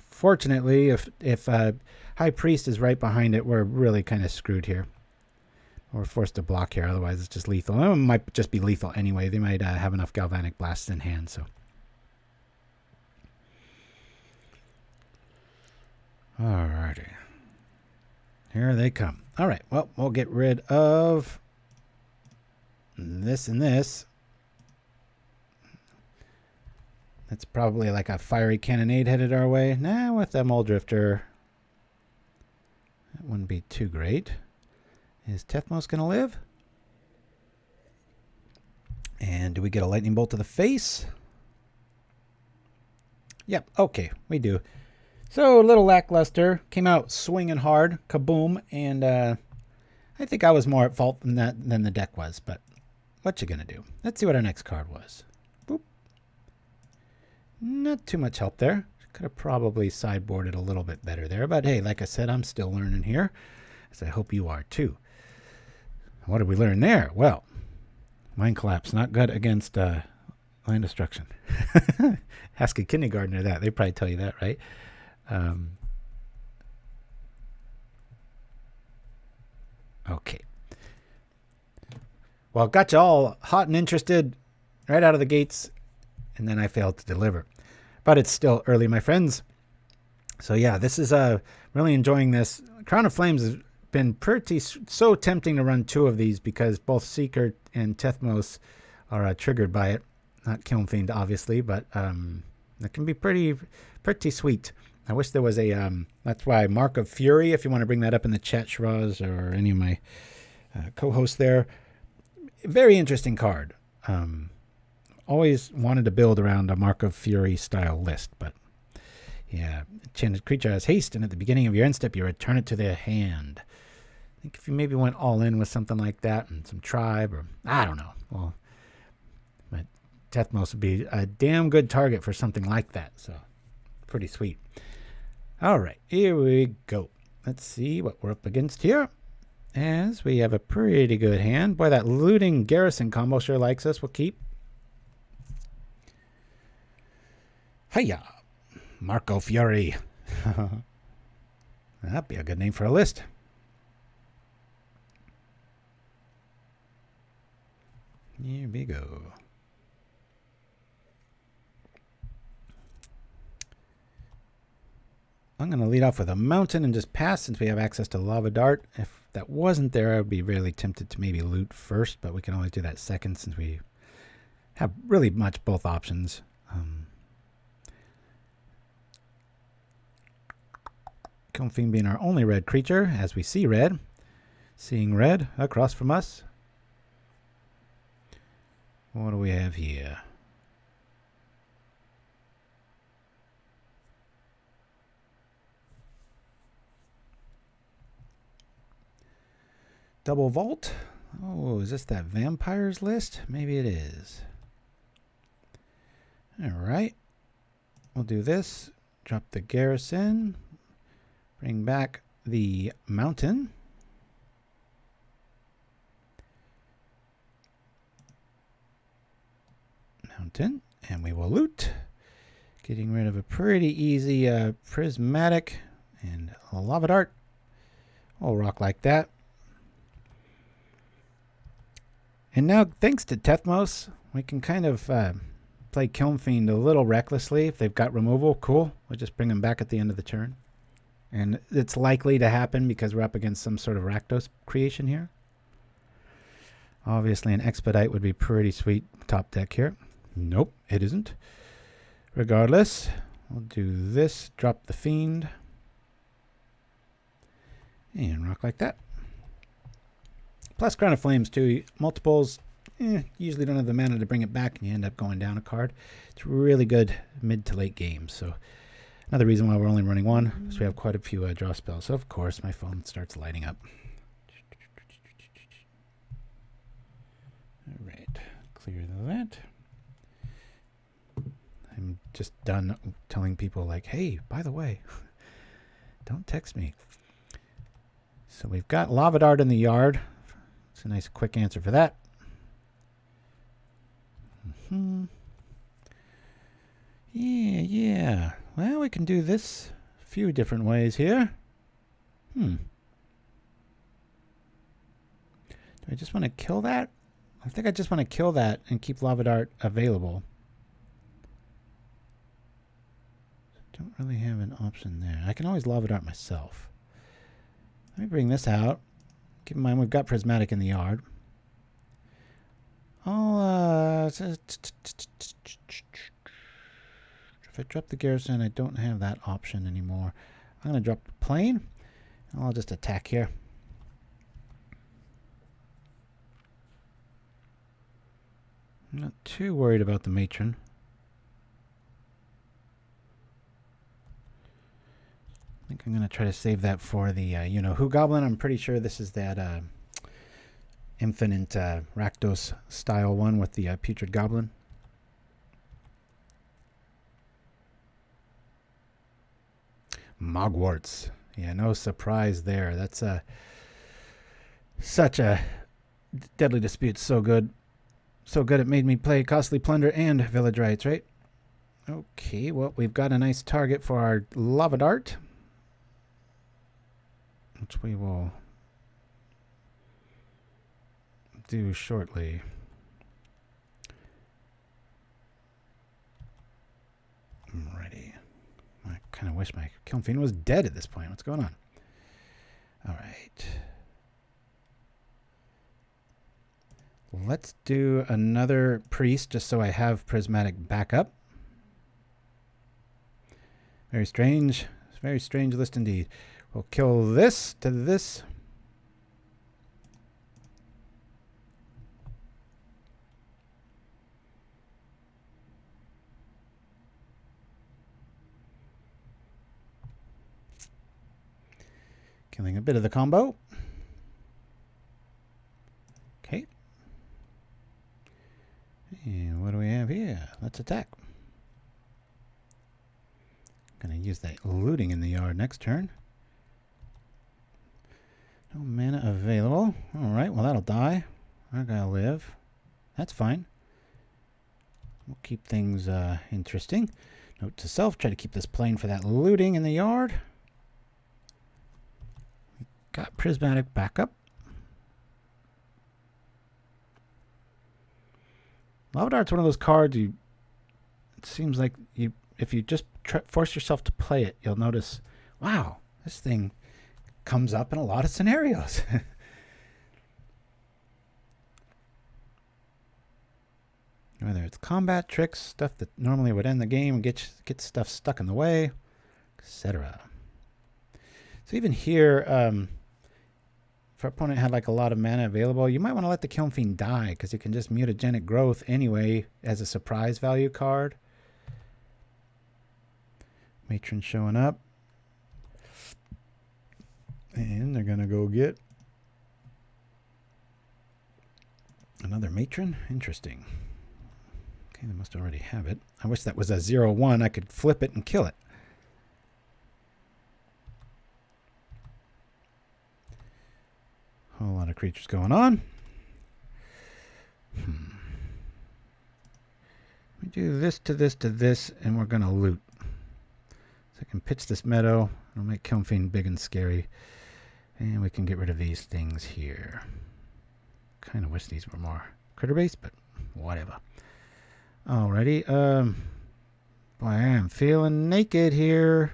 Fortunately, if High Priest is right behind it, we're really kind of screwed here. We're forced to block here, otherwise it's just lethal. It might just be lethal anyway. They might have enough galvanic blasts in hand. So, alrighty, here they come. All right, well, we'll get rid of this and this. That's probably like a fiery cannonade headed our way. Nah, with a Mole Drifter, that wouldn't be too great. Is Tethmos going to live? And do we get a lightning bolt to the face? Yep, okay, we do. So a little lackluster. Came out swinging hard. Kaboom. And I think I was more at fault than the deck was. But what you going to do? Let's see what our next card was. Boop. Not too much help there. Could have probably sideboarded a little bit better there. But hey, like I said, I'm still learning here. As I hope you are too. What did we learn there? Well, Mind Collapse, not good against land destruction. Ask a kindergartner that. They probably tell you that, right? Okay. Well, got you all hot and interested right out of the gates, and then I failed to deliver. But it's still early, my friends. So yeah, this is really enjoying this. Crown of Flames has been so tempting to run 2 of these because both Seeker and Tethmos are triggered by it. Not Kiln Fiend, obviously, but it can be pretty sweet. I wish there was a that's why Mark of Fury, if you want to bring that up in the chat, Shiraz, or any of my co-hosts there. Very interesting card. Always wanted to build around a Mark of Fury style list, but yeah, enchanted creature has haste, and at the beginning of your end step, you return it to their hand. I think if you maybe went all in with something like that and some Tribe, or I don't know, well, but Tethmos would be a damn good target for something like that. So pretty sweet. All right, here we go. Let's see what we're up against here. As we have a pretty good hand. Boy, that looting garrison combo sure likes us. We'll keep. Hiya, Marco Fury. That'd be a good name for a list. Here we go. I'm going to lead off with a mountain and just pass since we have access to Lava Dart. If that wasn't there, I would be really tempted to maybe loot first, but we can always do that second since we have really much both options. Kiln Fiend being our only red creature, as we see red. Seeing red across from us. What do we have here? Double Vault. Oh, is this that vampires list? Maybe it is. All right. We'll do this. Drop the garrison. Bring back the mountain. And we will loot. Getting rid of a pretty easy prismatic and a lava dart. We'll rock like that. And now, thanks to Tethmos, we can kind of play Kiln Fiend a little recklessly. If they've got removal, cool. We'll just bring them back at the end of the turn. And it's likely to happen because we're up against some sort of Rakdos creation here. Obviously, an Expedite would be pretty sweet top deck here. Nope, it isn't. Regardless, we'll do this. Drop the Fiend. And rock like that. Plus Crown of Flames too. Multiples, usually don't have the mana to bring it back and you end up going down a card. It's really good mid to late games. So another reason why we're only running one is we have quite a few draw spells. So of course my phone starts lighting up. All right, clear that. I'm just done telling people like, hey, by the way, don't text me. So we've got Lava Dart in the yard. It's a nice quick answer for that. Yeah. Well, we can do this a few different ways here. Do I just want to kill that? I think I just want to kill that and keep Lava Dart available. Don't really have an option there. I can always Lava Dart myself. Let me bring this out. Keep in mind we've got Prismatic in the yard. If I drop the garrison, I don't have that option anymore. I'm going to drop the plane. I'll just attack here. I'm not too worried about the matron. I think I'm going to try to save that for the you-know-who goblin. I'm pretty sure this is that infinite Rakdos style one with the putrid goblin. Mogwarts. Yeah, no surprise there. That's such a deadly dispute. So good. So good it made me play Costly Plunder and Village Rites, right? Okay, well, we've got a nice target for our Lava Dart, which we will do shortly. Alrighty. I kind of wish my Kiln Fiend was dead at this point. What's going on? Alright. Let's do another priest just so I have prismatic backup. Very strange. It's a very strange list indeed. We'll kill this to this. Killing a bit of the combo. Okay. And what do we have here? Let's attack. Gonna use that looting in the yard next turn. No mana available. Alright, well that'll die. I gotta live. That's fine. We'll keep things interesting. Note to self, try to keep this plain for that looting in the yard. Got Prismatic backup. Lavadart's one of those cards it seems like if you just force yourself to play it, you'll notice, wow, this thing comes up in a lot of scenarios. Whether it's combat tricks, stuff that normally would end the game and get stuff stuck in the way, etc. So even here, if our opponent had like a lot of mana available, you might want to let the Kiln Fiend die because you can just Mutagenic Growth anyway as a surprise value card. Matron showing up. And they're going to go get another Matron. Interesting. Okay, they must already have it. I wish that was a 0/1. I could flip it and kill it. Whole lot of creatures going on. We do this to this to this, and we're going to loot. So I can pitch this meadow. It'll make Kiln Fiend big and scary. And we can get rid of these things here. Kind of wish these were more critter-based, but whatever. Alrighty. Boy, I am feeling naked here.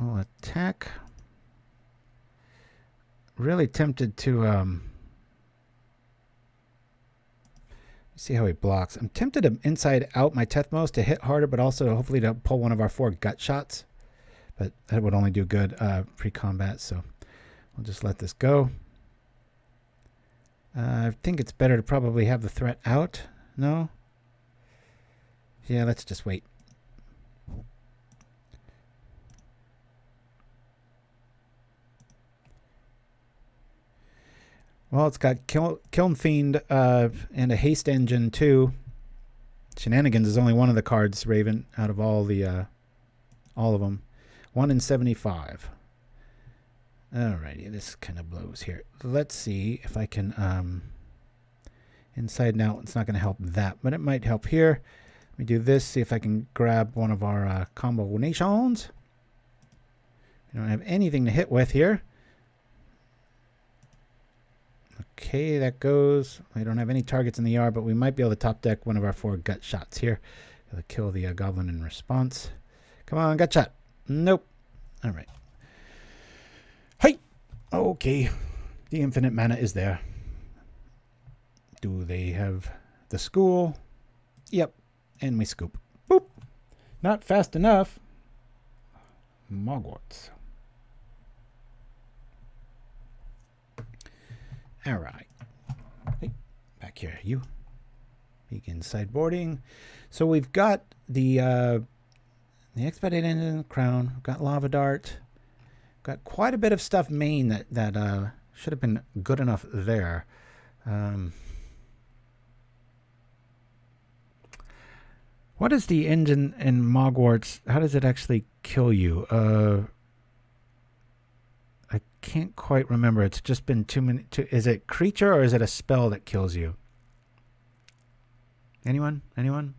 We'll attack. Really tempted to see how he blocks. I'm tempted to inside out my Tethmos to hit harder, but also hopefully to pull one of our 4 gut shots. But that would only do good pre-combat, so we'll just let this go. I think it's better to probably have the threat out. No? Yeah, let's just wait. Well, it's got Kiln Fiend and a haste engine too. Shenanigans is only one of the cards, Raven, out of all of them. 1 in 75. Alrighty, this kind of blows here. Let's see if I can inside and out. It's not going to help that, but it might help here. Let me do this, see if I can grab one of our combinations. We don't have anything to hit with here. Okay, that goes. We don't have any targets in the yard, but we might be able to top deck one of our 4 gut shots here. It'll kill the goblin in response. Come on, gut shot. Nope. All right. Hey. Okay. The infinite mana is there. Do they have the school? Yep. And we scoop. Boop. Not fast enough. Mogwarts. All right. Hey, back here, you. Begin sideboarding. So we've got the Expedite in the crown. We've got Lava Dart. Got quite a bit of stuff main that should have been good enough there. What is the engine in Mogwarts? How does it actually kill you? I can't quite remember. It's just been too many. Is it creature or is it a spell that kills you? Anyone? Anyone?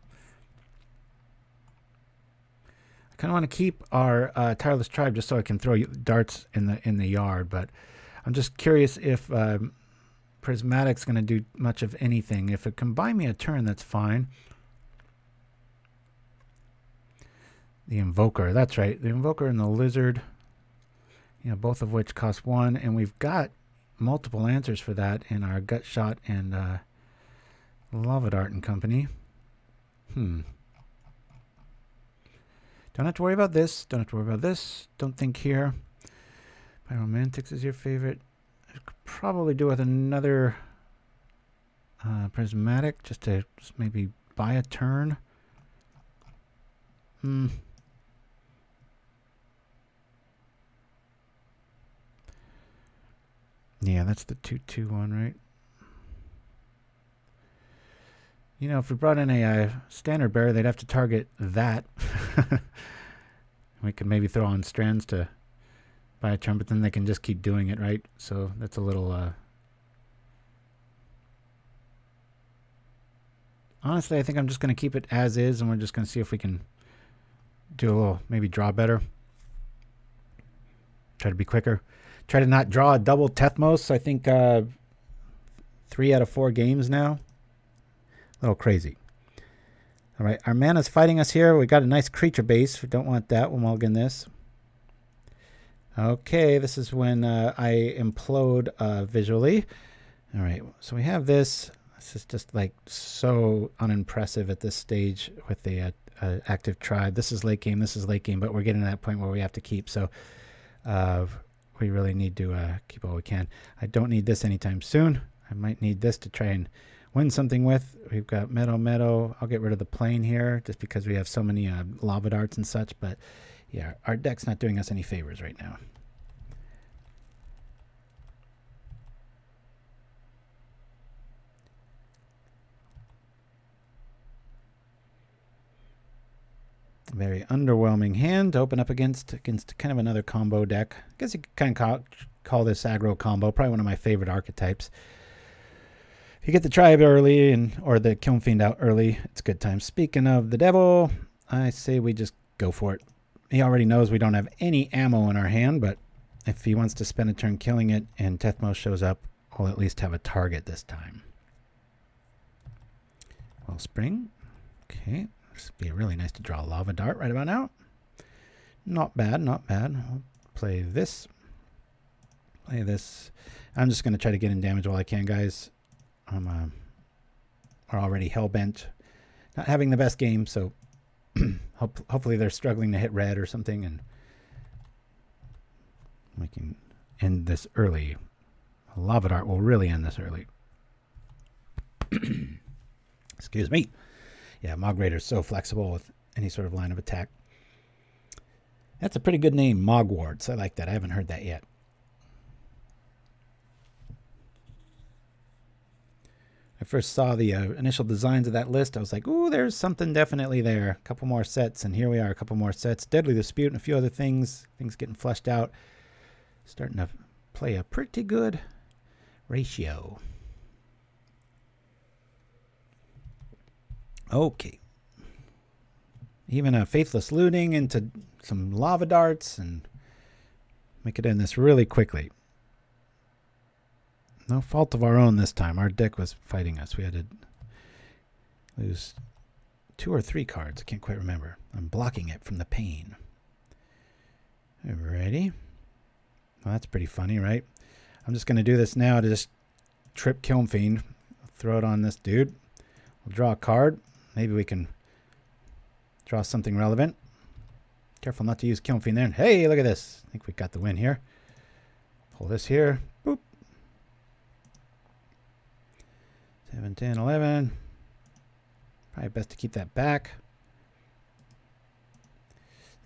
I kind of want to keep our Tireless Tribe just so I can throw darts in the yard, but I'm just curious if Prismatic's going to do much of anything. If it can buy me a turn, that's fine. The Invoker, that's right. The Invoker and the Lizard. You know, both of which cost 1, and we've got multiple answers for that in our Gut Shot and Lava Dart and company. Don't have to worry about this. Don't have to worry about this. Don't think here. Pyromantics is your favorite. I could probably do with another Prismatic just to maybe buy a turn. Yeah, that's the 2/2 one, right? You know, if we brought in a standard bearer, they'd have to target that. We could maybe throw on strands to buy a turn, but then they can just keep doing it, right? So that's a little... Honestly, I think I'm just going to keep it as is, and we're just going to see if we can do a little, maybe draw better. Try to be quicker. Try to not draw a double Tethmos. I think 3 out of 4 games now. A little crazy. All right, our mana's fighting us here. We got a nice creature base. We don't want that. We'll mulligan this. Okay, this is when I implode visually. All right, so we have this. This is just like so unimpressive at this stage with the active tribe. This is late game. This is late game, but we're getting to that point where we have to keep. So we really need to keep all we can. I don't need this anytime soon. I might need this to try and win something with. We've got meadow. I'll get rid of the plane here just because we have so many lava darts and such. But yeah, our deck's not doing us any favors right now. Very underwhelming hand to open up against kind of another combo deck. I guess you could kind of call this aggro combo. Probably one of my favorite archetypes. If you get the tribe early or the Kiln Fiend out early, it's a good time. Speaking of the devil, I say we just go for it. He already knows we don't have any ammo in our hand, but if he wants to spend a turn killing it and Tethmos shows up, we'll at least have a target this time. Wellspring. Okay. This would be really nice to draw a lava dart right about now. Not bad, not bad. I'll play this. Play this. I'm just going to try to get in damage while I can, guys. We're already hell-bent. Not having the best game, so hopefully they're struggling to hit red or something, and we can end this early. A lava dart will really end this early. Excuse me. Yeah, Mog Raider's so flexible with any sort of line of attack. That's a pretty good name, Mogwarts. I like that. I haven't heard that yet. I first saw the initial designs of that list. I was like, ooh, there's something definitely there. A couple more sets, and here we are, a couple more sets. Deadly Dispute and a few other things. Things getting fleshed out. Starting to play a pretty good ratio. Okay. Even a Faithless Looting into some lava darts and make it in this really quickly. No fault of our own this time. Our deck was fighting us. We had to lose 2 or 3 cards. I can't quite remember. I'm blocking it from the pain. Alrighty. Well, that's pretty funny, right? I'm just going to do this now to just trip Kiln Fiend. Throw it on this dude. We'll draw a card. Maybe we can draw something relevant. Careful not to use Kiln Fiend there. Hey, look at this. I think we got the win here. Pull this here. Boop. 7, 10, 11. Probably best to keep that back.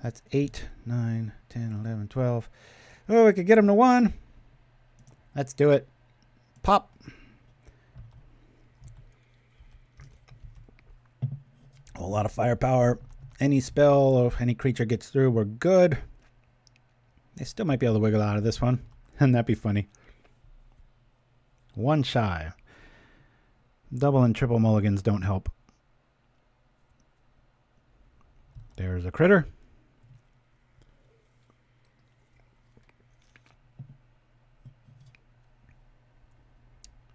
That's 8, 9, 10, 11, 12. Oh, we could get him to 1. Let's do it. Pop. A lot of firepower. Any spell or any creature gets through, we're good. They still might be able to wiggle out of this one. And that'd be funny. 1 shy. Double and triple mulligans don't help. There's a critter.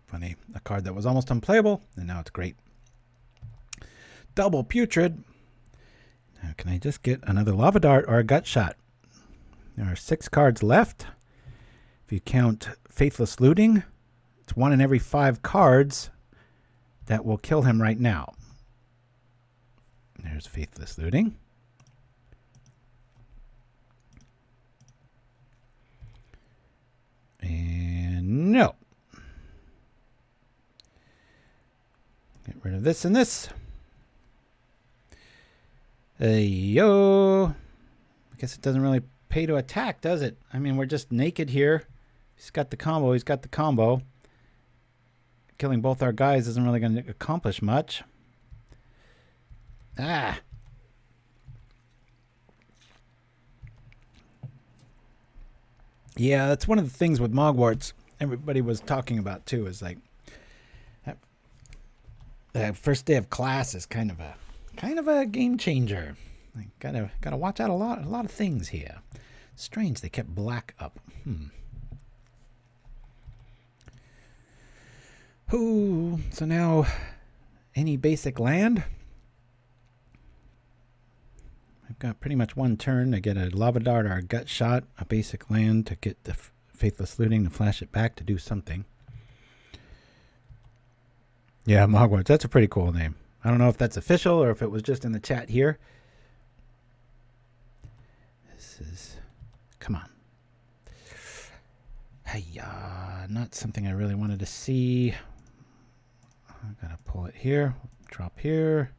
Funny. A card that was almost unplayable, and now it's great. Double Putrid. Now, can I just get another lava dart or a gut shot? There are 6 cards left. If you count Faithless Looting, it's 1 in every 5 cards that will kill him right now. There's Faithless Looting. And no. Get rid of this and this. Yo. I guess it doesn't really pay to attack, does it? I mean, we're just naked here. He's got the combo. He's got the combo. Killing both our guys isn't really going to accomplish much. Ah. Yeah, that's one of the things with Mogwarts everybody was talking about too, is like that first day of class is kind of a game changer. Like, gotta watch out a lot of things here. Strange they kept black up. Ooh, so now any basic land? I've got pretty much one turn to get a lava dart or a gut shot, a basic land to get the Faithless Looting to flash it back to do something. Yeah, Mogwarts, that's a pretty cool name. I don't know if that's official or if it was just in the chat here. This is, come on. Hiya, not something I really wanted to see. I'm gonna pull it here, drop here.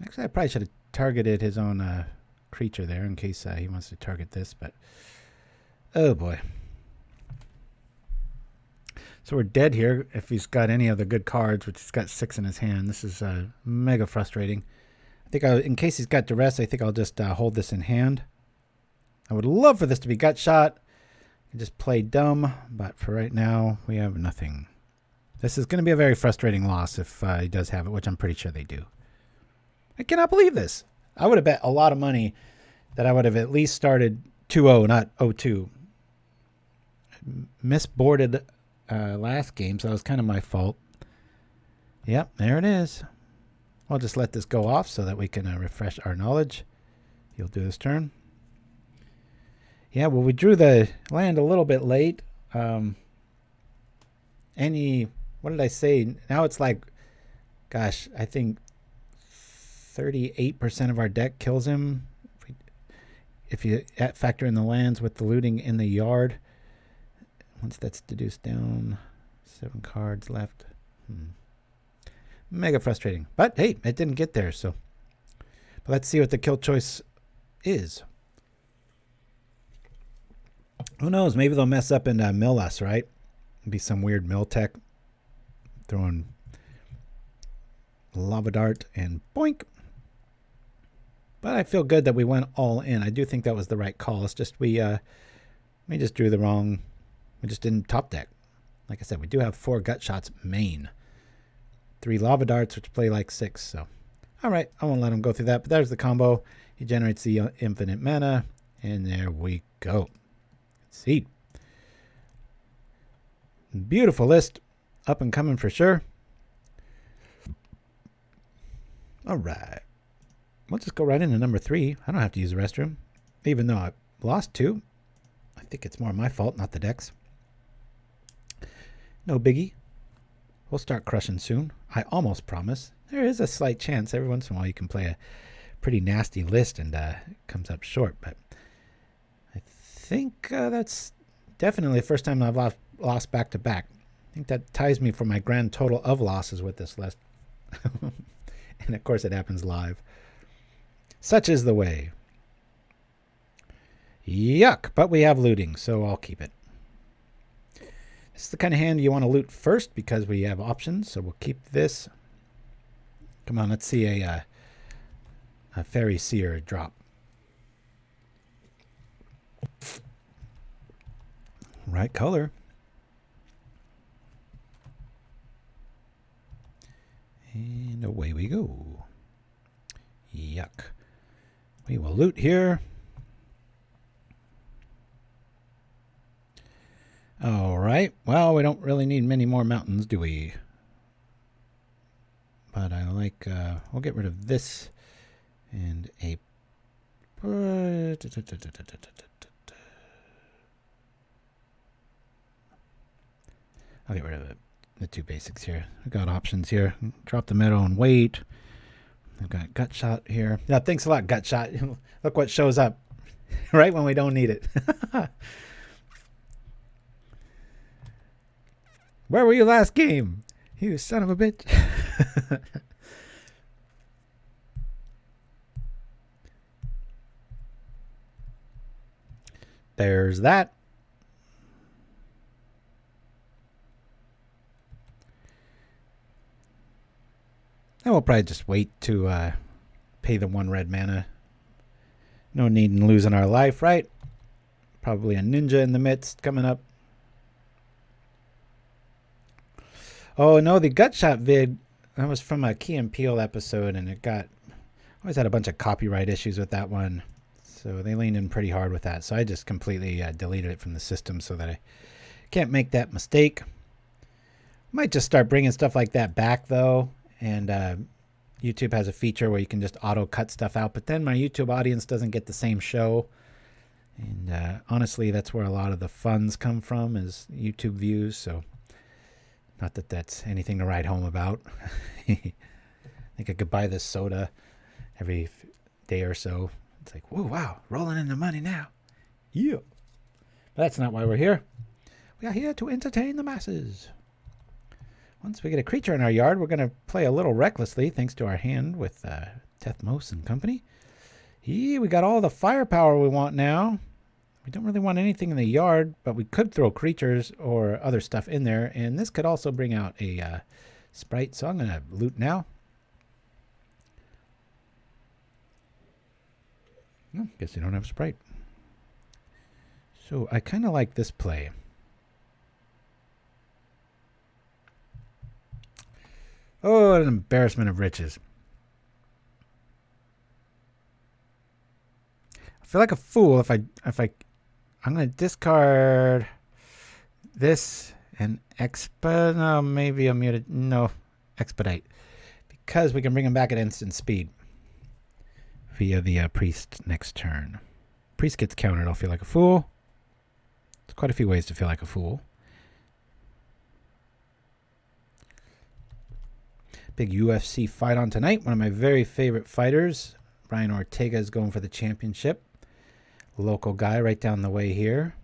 Actually, I probably should have targeted his own creature there in case he wants to target this, but oh boy. So we're dead here if he's got any of the good cards, which he's got 6 in his hand. This is mega frustrating. I think in case he's got duress, I think I'll just hold this in hand. I would love for this to be gut shot and just play dumb, but for right now, we have nothing. This is going to be a very frustrating loss if he does have it, which I'm pretty sure they do. I cannot believe this. I would have bet a lot of money that I would have at least started 2-0, not 0-2. Misboarded last game, so that was kind of my fault. Yep, there it is. I'll just let this go off so that we can refresh our knowledge. He'll do this turn. Yeah, well, we drew the land a little bit late. What did I say? Now it's like, gosh, I think 38% of our deck kills him. If you factor in the lands with the looting in the yard. Once that's deduced down, 7 cards left. Mega frustrating. But hey, it didn't get there, so. But let's see what the kill choice is. Who knows? Maybe they'll mess up and mill us, right? It'll be some weird mill tech. Throwing lava dart and boink. But I feel good that we went all in. I do think that was the right call. It's just we just drew the wrong. We just didn't top deck. Like I said, we do have 4 gut shots main. 3 lava darts, which play like 6. So, all right, I won't let him go through that. But there's the combo. He generates the infinite mana, and there we go. See, beautiful list, up and coming for sure. All right, we'll just go right into number 3. I don't have to use the restroom, even though I lost 2. I think it's more my fault, not the deck's. No biggie. We'll start crushing soon. I almost promise. There is a slight chance every once in a while you can play a pretty nasty list and it comes up short, but I think that's definitely the first time I've lost back to back. I think that ties me for my grand total of losses with this list. And of course it happens live. Such is the way. Yuck, but we have looting, so I'll keep it. This is the kind of hand you want to loot first because we have options, so we'll keep this. Come on, let's see a Fairy Seer drop. Right color. And away we go. Yuck. We will loot here. All right. Well, we don't really need many more mountains, do we? But I like, we'll get rid of this and a... I'll get rid of the 2 basics here. I've got options here. Drop the meadow and wait. I've got gut shot here. Yeah, thanks a lot, gut shot. Look what shows up right when we don't need it. Where were you last game? You son of a bitch. There's that. And we'll probably just wait to pay the 1 red mana. No need in losing our life, right? Probably a ninja in the midst coming up. Oh no, the Gutshot vid, that was from a Key and Peele episode, and it got, always had a bunch of copyright issues with that one. So they leaned in pretty hard with that. So I just completely deleted it from the system so that I can't make that mistake. Might just start bringing stuff like that back though. And YouTube has a feature where you can just auto cut stuff out. But then my YouTube audience doesn't get the same show. And honestly, that's where a lot of the funds come from, is YouTube views. So not that that's anything to write home about. I think I could buy this soda every day or so. It's like, whoa, wow, rolling in the money now. Yeah. But that's not why we're here. We are here to entertain the masses. Once we get a creature in our yard, we're going to play a little recklessly, thanks to our hand with Tethmos and company. Yeah, we got all the firepower we want now. We don't really want anything in the yard, but we could throw creatures or other stuff in there. And this could also bring out a sprite. So I'm going to loot now. Oh, guess you don't have sprite. So I kind of like this play. Oh, an embarrassment of riches. I feel like a fool if I'm going to discard this and maybe a muted, no, Expedite, because we can bring him back at instant speed via the priest next turn. Priest gets countered, I'll feel like a fool. There's quite a few ways to feel like a fool. Big UFC fight on tonight. One of my very favorite fighters, Brian Ortega, is going for the championship. Local guy right down the way here.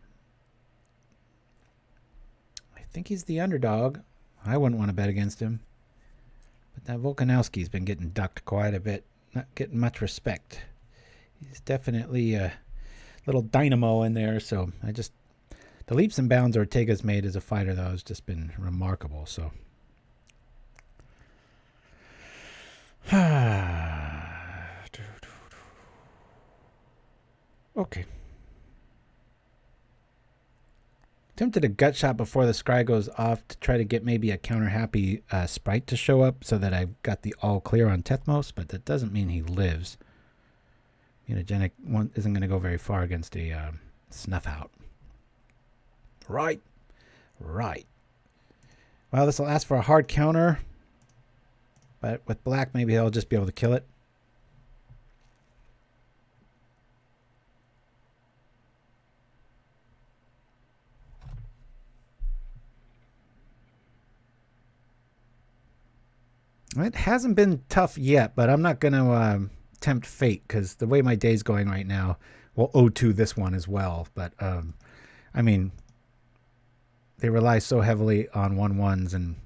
I think he's the underdog. I wouldn't want to bet against him. But that Volkanovski's been getting ducked quite a bit. Not getting much respect. He's definitely a little dynamo in there. So the leaps and bounds Ortega's made as a fighter, though, has just been remarkable. So. Okay. Tempted a gut shot before the scry goes off to try to get maybe a counter happy sprite to show up so that I got the all clear on Tethmos, but that doesn't mean he lives. Mutagenic one isn't going to go very far against a snuff out. Right. Well, this will ask for a hard counter. But with black, maybe he'll just be able to kill it. It hasn't been tough yet, but I'm not going to tempt fate because the way my day's going right now will O2 this one as well. But, I mean, they rely so heavily on 1/1s and...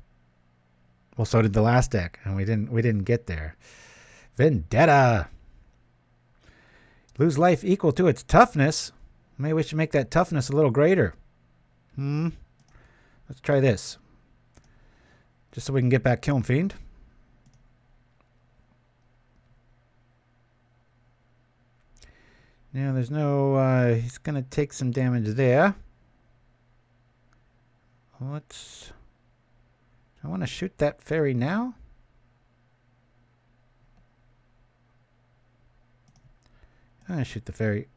Well, so did the last deck, and we didn't get there. Vendetta. Lose life equal to its toughness. Maybe we should make that toughness a little greater. Let's try this. Just so we can get back Kiln Fiend. Now there's no... he's going to take some damage there. Let's... I want to shoot that fairy now. I'm going to shoot the fairy.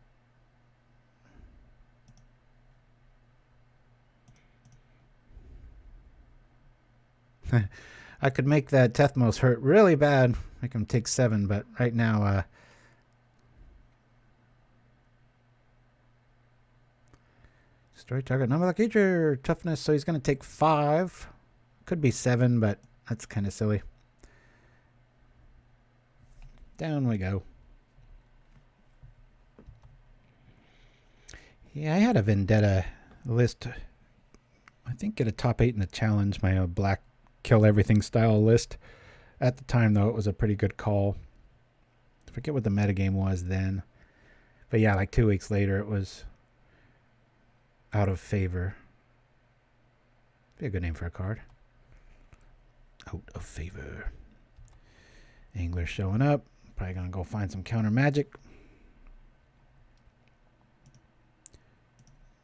I could make that Tethmos hurt really bad. Make him take 7, but right now... destroy target number of the creature. Toughness, so he's going to take 5. Could be 7, but that's kind of silly. Down we go. Yeah, I had a Vendetta list. I think get a top 8 in the challenge, my black kill everything style list. At the time, though, it was a pretty good call. I forget what the metagame was then. But yeah, like 2 weeks later, it was out of favor. Be a good name for a card. Out of favor. Angler showing up. Probably going to go find some counter magic.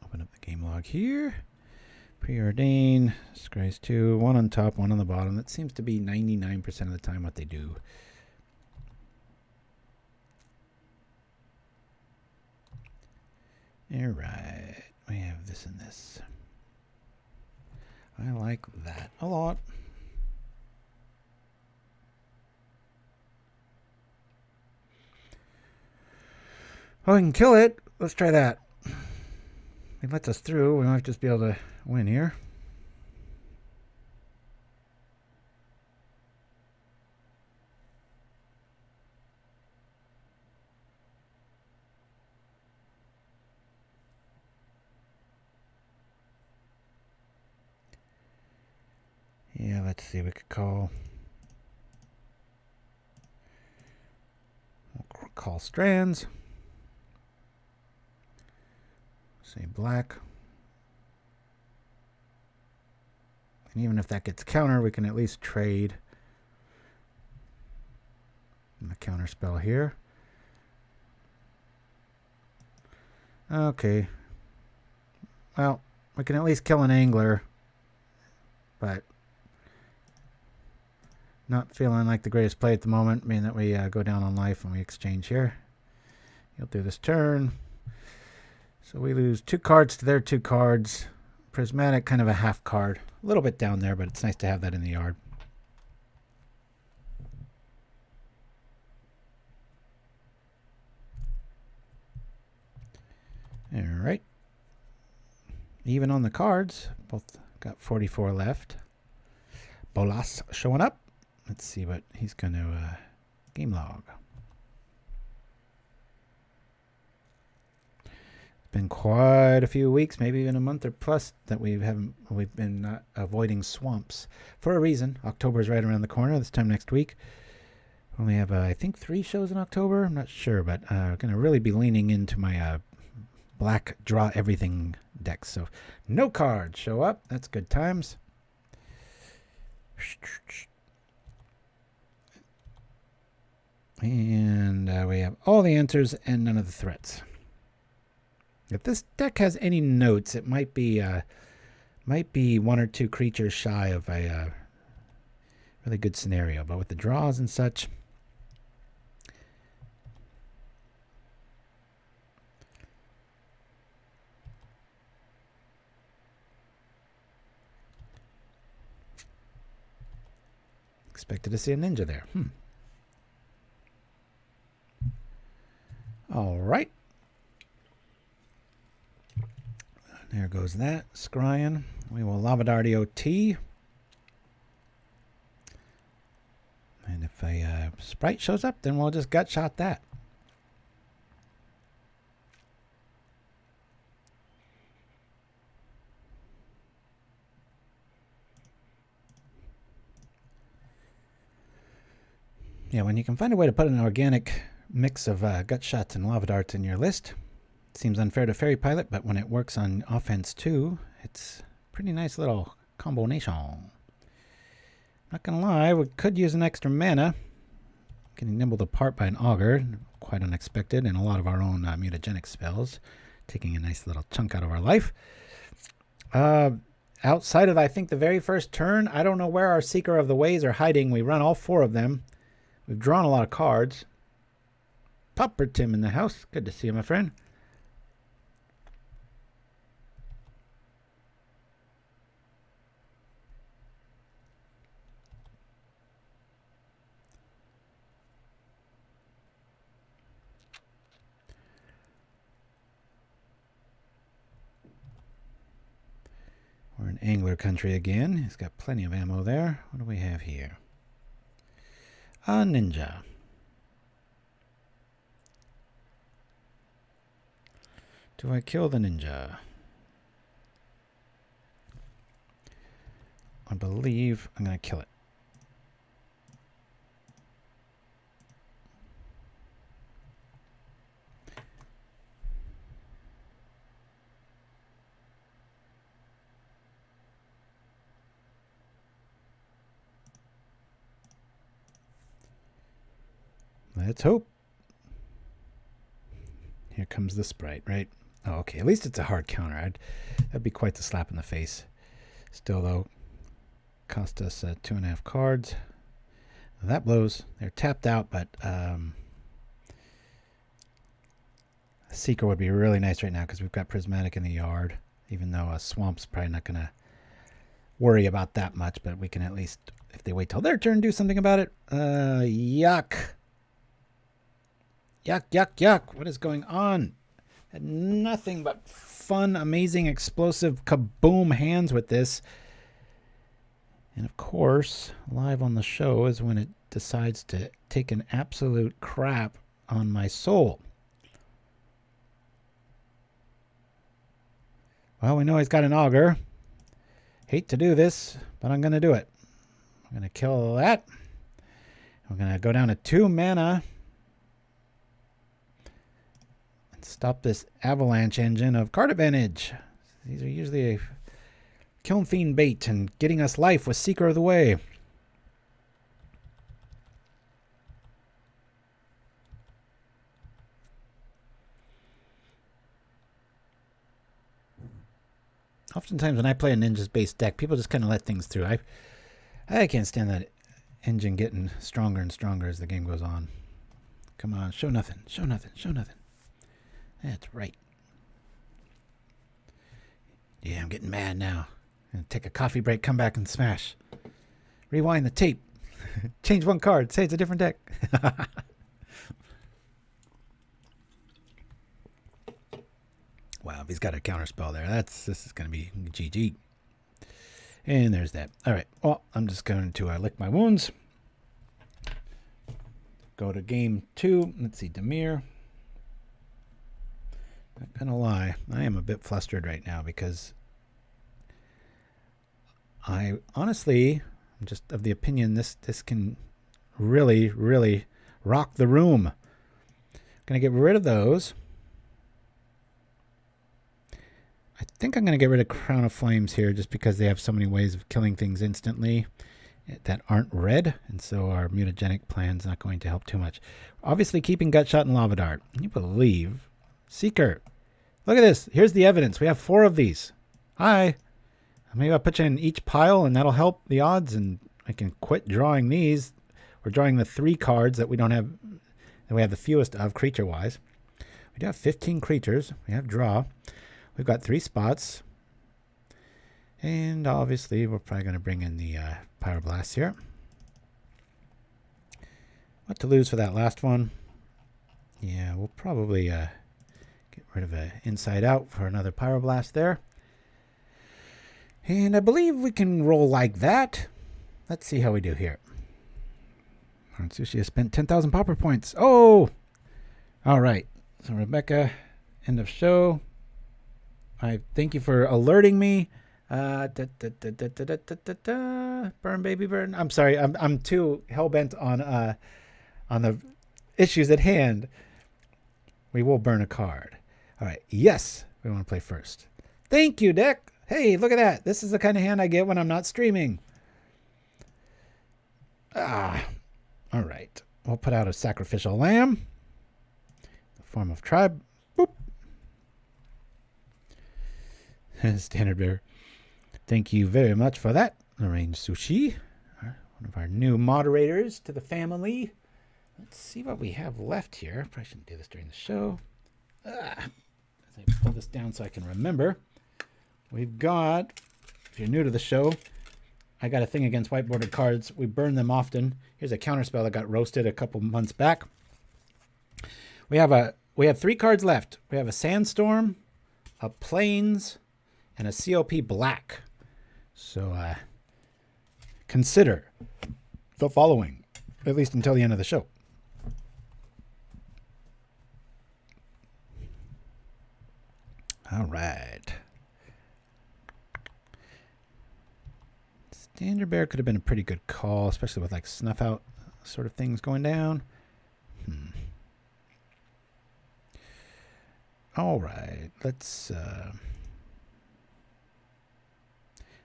Open up the game log here. Preordain, Scries 2, one on top, one on the bottom. That seems to be 99% of the time what they do. Alright, we have this and this. I like that a lot. Oh, we can kill it. Let's try that. It lets us through. We might just be able to win here. Yeah, let's see. We could call strands. Say black. And even if that gets counter, we can at least trade the counter spell here. Okay. Well, we can at least kill an angler, but not feeling like the greatest play at the moment, meaning that we go down on life and we exchange here. He'll do this turn. So we lose 2 cards to their 2 cards. Prismatic, kind of a half card. A little bit down there, but it's nice to have that in the yard. All right. Even on the cards, both got 44 left. Bolas showing up. Let's see what he's going to game log. Been quite a few weeks, maybe even a month or plus, that we've been avoiding swamps for a reason. October is right around the corner. This time next week, we only have I think 3 shows in October. I'm not sure, but I'm going to really be leaning into my black draw everything decks. So no cards show up. That's good times. And we have all the answers and none of the threats. If this deck has any notes, it might be 1 or 2 creatures shy of a really good scenario. But with the draws and such, expected to see a ninja there. All right. There goes that. Scryin. We will Lavadar the OT. And if a sprite shows up, then we'll just gut shot that. Yeah, when you can find a way to put an organic mix of gut shots and lava darts in your list, it seems unfair to Fairy Pilot, but when it works on offense too, it's a pretty nice little combination. Not gonna lie, we could use an extra mana. Getting nibbled apart by an augur, quite unexpected, and a lot of our own mutagenic spells, taking a nice little chunk out of our life. Outside of, I think, the very first turn, I don't know where our Seeker of the Ways are hiding. We run all 4 of them. We've drawn a lot of cards. Pauper Tim in the house. Good to see you, my friend. We're in angler country again. He's got plenty of ammo there. What do we have here? A ninja. Do I kill the ninja? I believe I'm going to kill it. Let's hope. Here comes the sprite, right? Oh, okay. At least it's a hard counter. That'd be quite the slap in the face. Still, though, cost us 2.5 cards. That blows. They're tapped out, but a Seeker would be really nice right now because we've got Prismatic in the yard, even though a Swamp's probably not going to worry about that much, but we can at least, if they wait till their turn, do something about it. Yuck. Yuck, yuck, yuck. What is going on? Had nothing but fun, amazing, explosive kaboom hands with this. And of course, live on the show is when it decides to take an absolute crap on my soul. Well, we know he's got an auger. Hate to do this, but I'm going to do it. I'm going to kill that. I'm going to go down to 2 mana. And stop this avalanche engine of card advantage. These are usually a Kiln Fiend bait and getting us life with Seeker of the Way. Oftentimes when I play a Ninjas-based deck, people just kind of let things through. I can't stand that engine getting stronger and stronger as the game goes on. Come on, show nothing, show nothing, show nothing. That's right. Yeah, I'm getting mad now. I'm going to take a coffee break, come back and smash. Rewind the tape. Change 1 card, say it's a different deck. Wow, if he's got a counter spell there, this is going to be GG. And there's that. All right, well, I'm just going to lick my wounds. Go to game 2. Let's see, Demir. Not going to lie, I am a bit flustered right now because I honestly am just of the opinion this can really, really rock the room. Going to get rid of those. I think I'm going to get rid of Crown of Flames here just because they have so many ways of killing things instantly that aren't red, and so our mutagenic plan's not going to help too much. Obviously keeping Gutshot and Lava Dart. Can you believe? Seeker. Look at this. Here's the evidence. We have 4 of these. Hi. Maybe I'll put you in each pile and that'll help the odds, and I can quit drawing these. We're drawing the 3 cards that we don't have, that we have the fewest of creature-wise. We do have 15 creatures. We have draw. We've got 3 spots. And obviously, we're probably going to bring in the Pyroblast here. What to lose for that last one? Yeah, we'll probably get rid of an Inside Out for another Pyroblast there. And I believe we can roll like that. Let's see how we do here. Sushi has spent 10,000 Pauper points. Oh! All right. So, Rebecca, end of show. I thank you for alerting me. Burn, baby, burn. I'm sorry. I'm too hell-bent on the issues at hand. We will burn a card. All right. Yes, we want to play first. Thank you, Deck. Hey, look at that. This is the kind of hand I get when I'm not streaming. All right. We'll put out a Sacrificial Lamb. The form of Tribe. Boop. Standard Bearer. Thank you very much for that. Arrange Sushi, one of our new moderators to the family. Let's see what we have left here. Probably shouldn't do this during the show. As I pull this down so I can remember. We've got, if you're new to the show, I got a thing against whiteboarded cards. We burn them often. Here's a counterspell that got roasted a couple months back. We have 3 cards left. We have a Sandstorm, a Plains, and a COP Black. So consider the following, at least until the end of the show. All right. Standard Bear could have been a pretty good call, especially with like snuff out sort of things going down. All right, let's...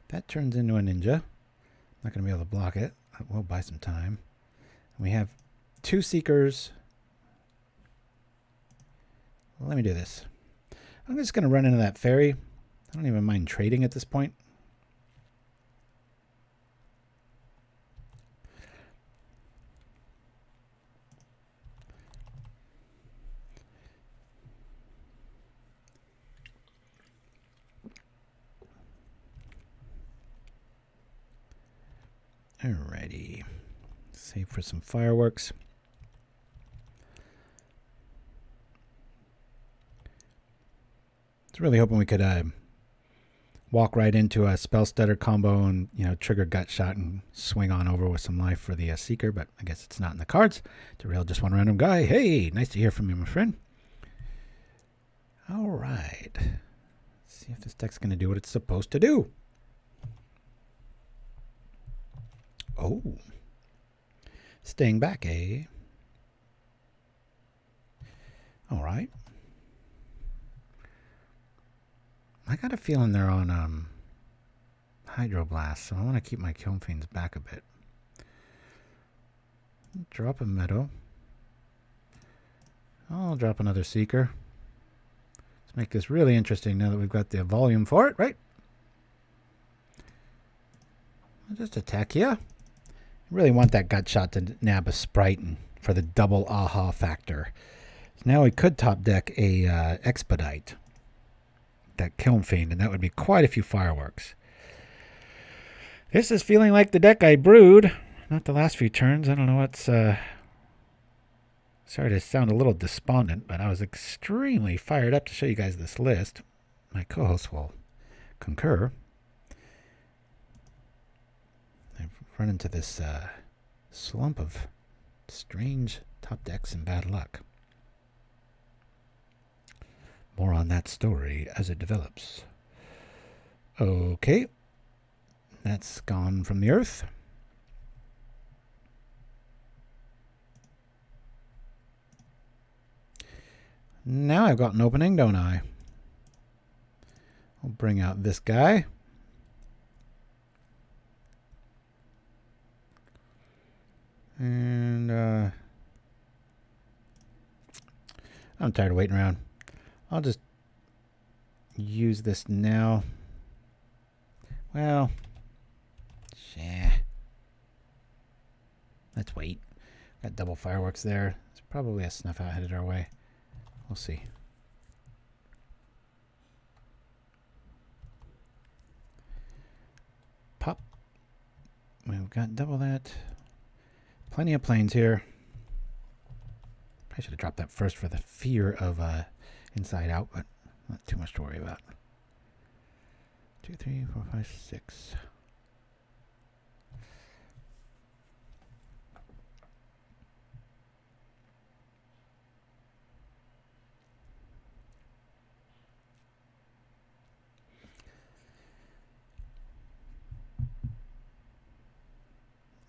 that turns into a ninja. Not going to be able to block it. We'll buy some time. We have 2 Seekers Let me do this. I'm just going to run into that fairy. I don't even mind trading at this point. Alrighty. Save for some fireworks. I was really hoping we could walk right into a spell stutter combo and, you know, trigger gut shot and swing on over with some life for the seeker, but I guess it's not in the cards. Tirel, just one random guy. Hey, nice to hear from you, my friend. All right. Let's see if this deck's going to do what it's supposed to do. Oh. Staying back, eh? All right. I got a feeling they're on Hydroblast, so I want to keep my Kiln Fiends back a bit. Drop a Meadow. I'll drop another Seeker. Let's make this really interesting now that we've got the volume for it, right? I'll just attack you. I really want that gut shot to nab a Sprite and for the double aha factor. So now we could top deck a Expedite. That Kiln Fiend, and that would be quite a few fireworks. This is feeling like the deck I brewed. Not the last few turns. I don't know what's... sorry to sound a little despondent, but I was extremely fired up to show you guys this list. My co-host will concur. I've run into this slump of strange top decks and bad luck. More on that story as it develops. Okay. That's gone from the earth. Now I've got an opening, don't I? I'll bring out this guy. And I'm tired of waiting around. I'll just use this now. Well, let's wait. Got double fireworks there. There's probably a snuff out headed our way. We'll see. Pop. We've got double that. Plenty of planes here. I should have dropped that first for the fear of inside out, but not too much to worry about. 2, 3, 4, 5, 6.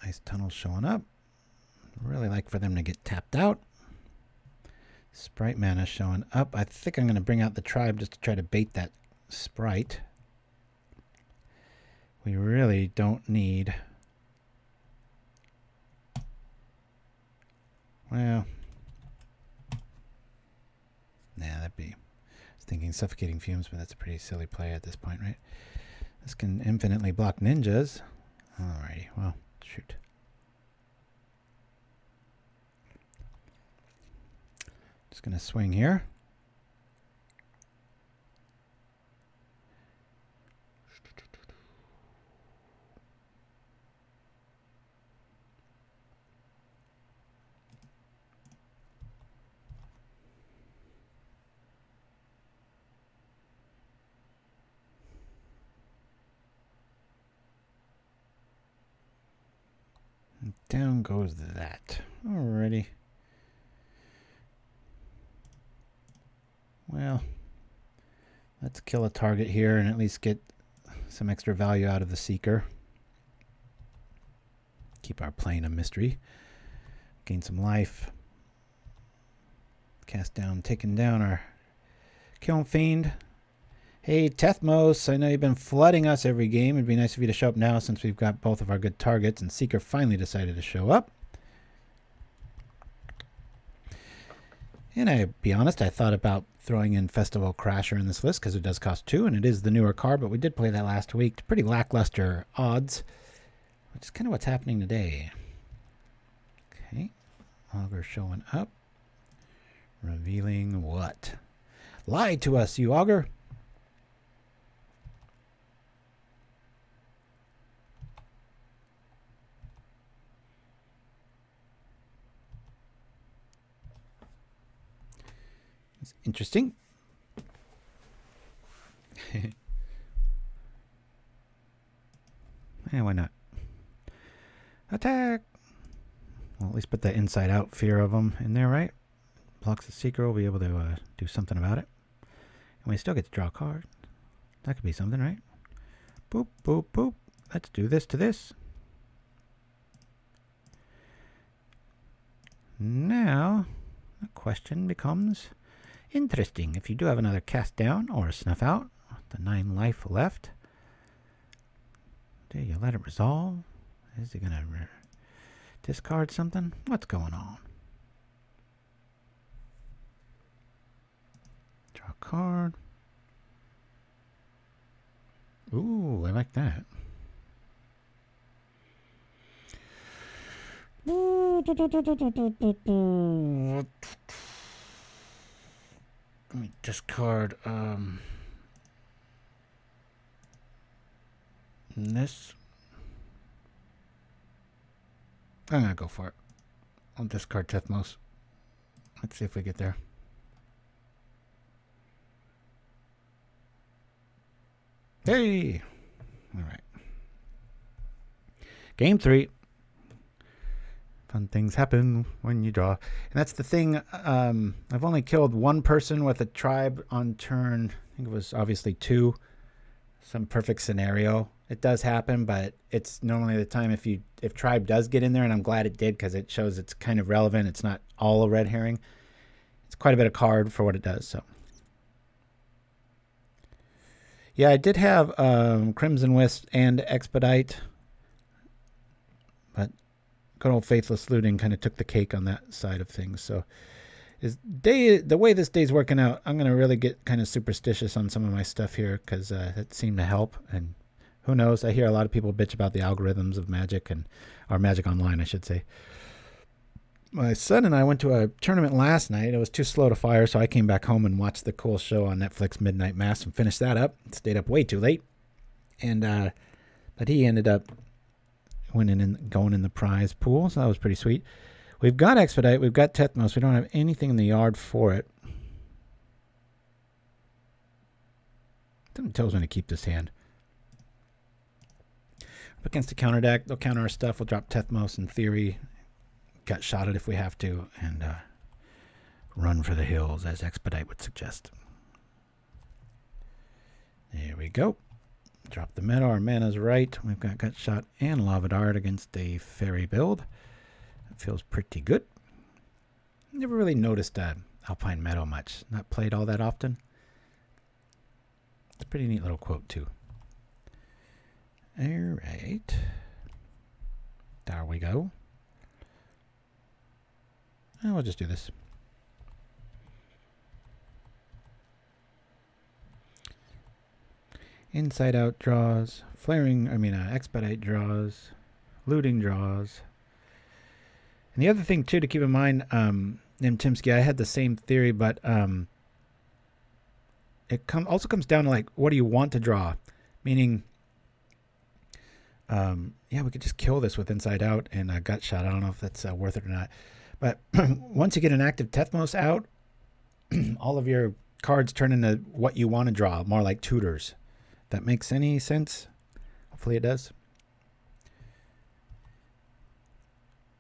Ice tunnels showing up. Really like for them to get tapped out. Sprite mana showing up. I think I'm going to bring out the tribe just to try to bait that Sprite. We really don't need... Well... Nah, that'd be... I was thinking Suffocating Fumes, but that's a pretty silly play at this point, right? This can infinitely block ninjas. Alrighty, well, shoot. Just going to swing here. And down goes that. Alrighty. Well, let's kill a target here and at least get some extra value out of the Seeker. Keep our plane a mystery. Gain some life. Cast down, taking down our Kiln Fiend. Hey, Tethmos, I know you've been flooding us every game. It'd be nice of you to show up now since we've got both of our good targets, and Seeker finally decided to show up. And I be honest, I thought about throwing in Festival Crasher in this list because it does cost 2 and it is the newer card, but we did play that last week. Pretty lackluster odds, which is kind of what's happening today. Okay, Augur showing up. Revealing what? Lie to us, you Augur. It's interesting. Yeah, why not? Attack! Well, at least put that inside out fear of them in there, right? Blocks the Seeker, we'll be able to do something about it. And we still get to draw a card. That could be something, right? Boop, boop, boop. Let's do this to this. Now, the question becomes interesting. If you do have another cast down or a snuff out, the 9 life left, do you let it resolve? Is he going to discard something? What's going on? Draw a card. Ooh, I like that. Let me discard this. I'm gonna go for it. I'll discard Tethmos. Let's see if we get there. Hey! Alright. Game 3. Fun things happen when you draw. And that's the thing. I've only killed one person with a tribe on turn. I think it was obviously 2. Some perfect scenario. It does happen, but it's normally the time if tribe does get in there, and I'm glad it did because it shows it's kind of relevant. It's not all a red herring. It's quite a bit of card for what it does. So yeah, I did have Crimson Wisp and Expedite, but good old Faithless Looting kind of took the cake on that side of things. So the way this day's working out, I'm going to really get kind of superstitious on some of my stuff here because it seemed to help. And who knows? I hear a lot of people bitch about the algorithms of Magic, or Magic Online, I should say. My son and I went to a tournament last night. It was too slow to fire, so I came back home and watched the cool show on Netflix, Midnight Mass, and finished that up. Stayed up way too late. And but he ended up winning and going in the prize pool, so that was pretty sweet. We've got Expedite, we've got Tethmos. We don't have anything in the yard for it. Something tells me to keep this hand. Up against the counter deck, they'll counter our stuff. We'll drop Tethmos in theory. Gut shot it if we have to, and run for the hills, as Expedite would suggest. There we go. Drop the meadow. Our mana's right. We've got Gut Shot and Lava Dart against a fairy build. That feels pretty good. Never really noticed Alpine Meadow much. Not played all that often. It's a pretty neat little quote, too. All right. There we go. And we'll just do this. Inside out draws, Expedite draws, looting draws. And the other thing too to keep in mind, Nim Chimpskey, I had the same theory, but it also comes down to like, what do you want to draw? Meaning, yeah, we could just kill this with inside out and a gut shot. I don't know if that's worth it or not. But once you get an active Tethmos out, all of your cards turn into what you want to draw, more like tutors. That makes any sense? Hopefully it does.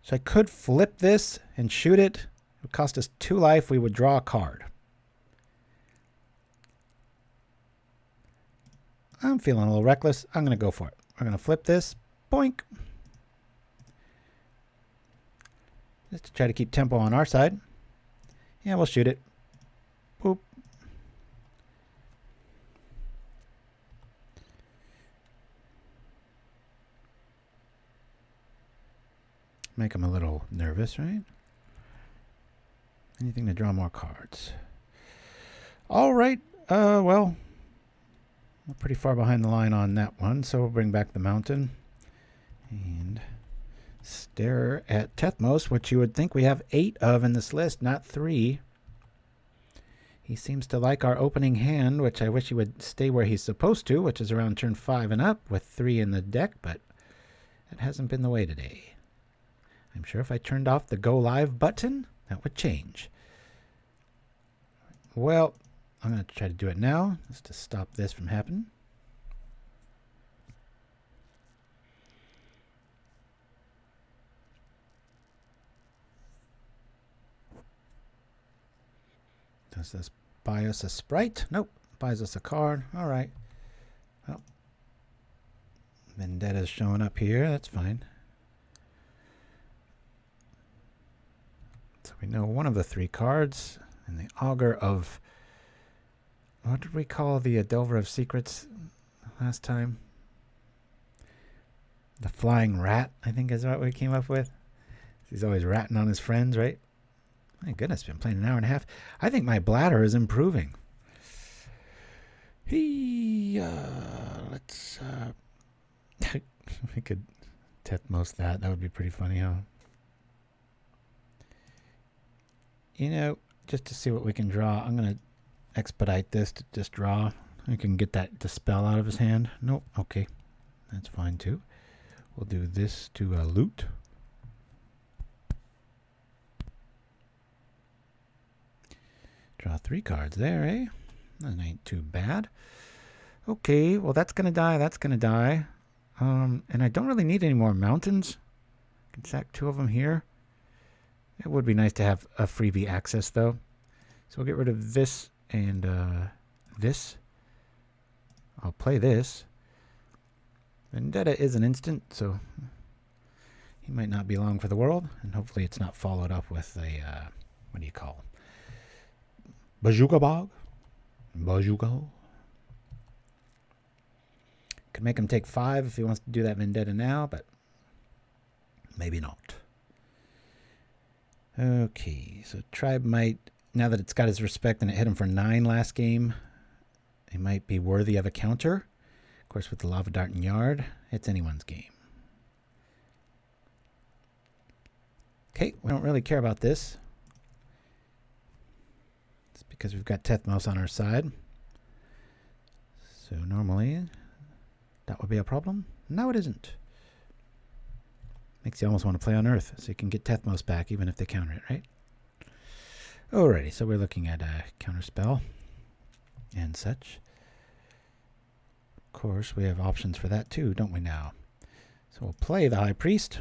So I could flip this and shoot it. It would cost us 2 life. We would draw a card. I'm feeling a little reckless. I'm going to go for it. We're going to flip this. Boink. Just to try to keep tempo on our side. Yeah, we'll shoot it. Boop. Make them a little nervous, right? Anything to draw more cards. All right. Well, we're pretty far behind the line on that one, so we'll bring back the mountain and stare at Tethmos, which you would think we have 8 of in this list, not 3. He seems to like our opening hand, which I wish he would stay where he's supposed to, which is around turn 5 and up with 3 in the deck, but that hasn't been the way today. I'm sure if I turned off the go live button, that would change. Well, I'm going to try to do it now, just to stop this from happening. Does this buy us a sprite? Nope. Buys us a card. All right. Well, Vendetta's showing up here. That's fine. So we know one of the 3 cards. And the Augur of... What did we call the Delver of Secrets last time? The Flying Rat, I think is what we came up with. He's always ratting on his friends, right? My goodness, been playing an hour and a half. I think my bladder is improving. Let's we could Tethmos that. That would be pretty funny, huh? You know, just to see what we can draw, I'm going to expedite this to just draw. I can get that dispel out of his hand. Nope. Okay. That's fine too. We'll do this to loot. Draw 3 cards there, eh? That ain't too bad. Okay, well that's gonna die, that's gonna die. And I don't really need any more mountains. I can sack 2 of them here. It would be nice to have a freebie access though. So we'll get rid of this and this. I'll play this. Vendetta is an instant, so he might not be long for the world. And hopefully it's not followed up with a, what do you call? Bazooka Bog? Bazooka? Could make him take 5 if he wants to do that Vendetta now, but maybe not. Okay, so Tribe might, now that it's got his respect and it hit him for 9 last game, it might be worthy of a counter. Of course, with the Lava Dart and Yard, it's anyone's game. Okay, we don't really care about this. It's because we've got Tethmos on our side. So normally, that would be a problem. No, it isn't. Makes you almost want to play on Earth, so you can get Tethmos back even if they counter it, right? Alrighty, so we're looking at a counterspell and such. Of course, we have options for that too, don't we now? So we'll play the High Priest.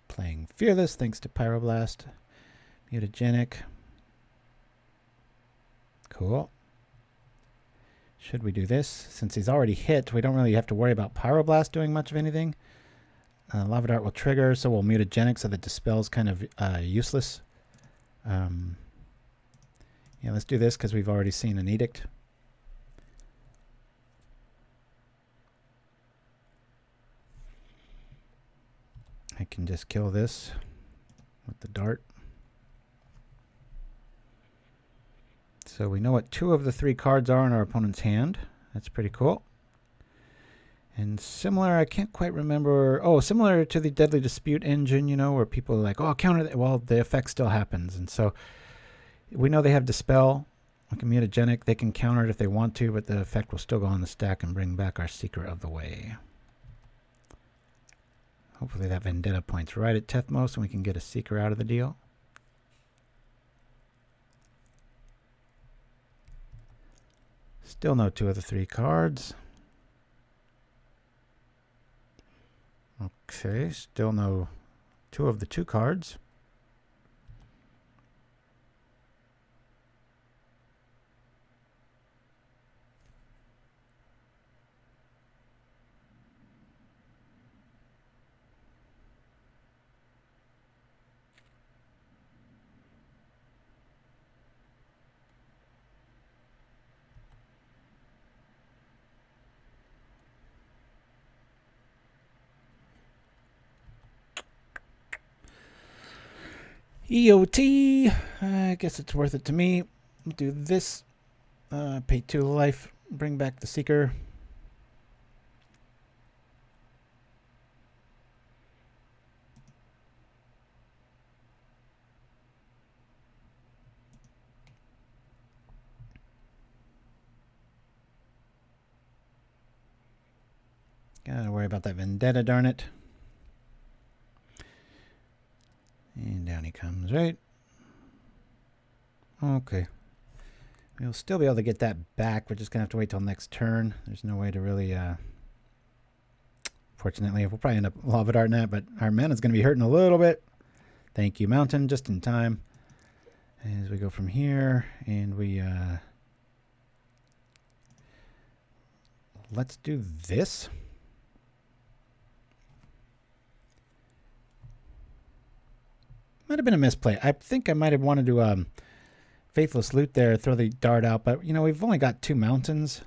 Playing Fearless thanks to Pyroblast. Mutagenic. Cool. Should we do this? Since he's already hit, we don't really have to worry about Pyroblast doing much of anything. Lava Dart will trigger, so we'll Mutagenic, so the Dispel's kind of useless. Yeah, let's do this because we've already seen an Edict. I can just kill this with the dart. So we know what 2 of the 3 cards are in our opponent's hand. That's pretty cool. And similar, I can't quite remember. Oh, similar to the Deadly Dispute engine, you know, where people are like, oh, counter that. Well, the effect still happens. And so we know they have Dispel, like a Mutagenic. They can counter it if they want to, but the effect will still go on the stack and bring back our Secret of the Way. Hopefully that Vendetta points right at Tethmos and we can get a Seeker out of the deal. Still no 2 of the 3 cards. Okay, still no 2 of the 2 cards. EOT. I guess it's worth it to me. We'll do this. Pay 2 life. Bring back the Seeker. Gotta worry about that Vendetta, darn it. And down he comes, right? Okay. We'll still be able to get that back. We're just going to have to wait till next turn. There's no way to really... Fortunately, we'll probably end up Lava Darting that, but our mana's going to be hurting a little bit. Thank you, Mountain, just in time. As we go from here, and we... let's do this. Might have been a misplay. I think I might have wanted to Faithless Loot there, throw the dart out, but you know, we've only got 2 mountains.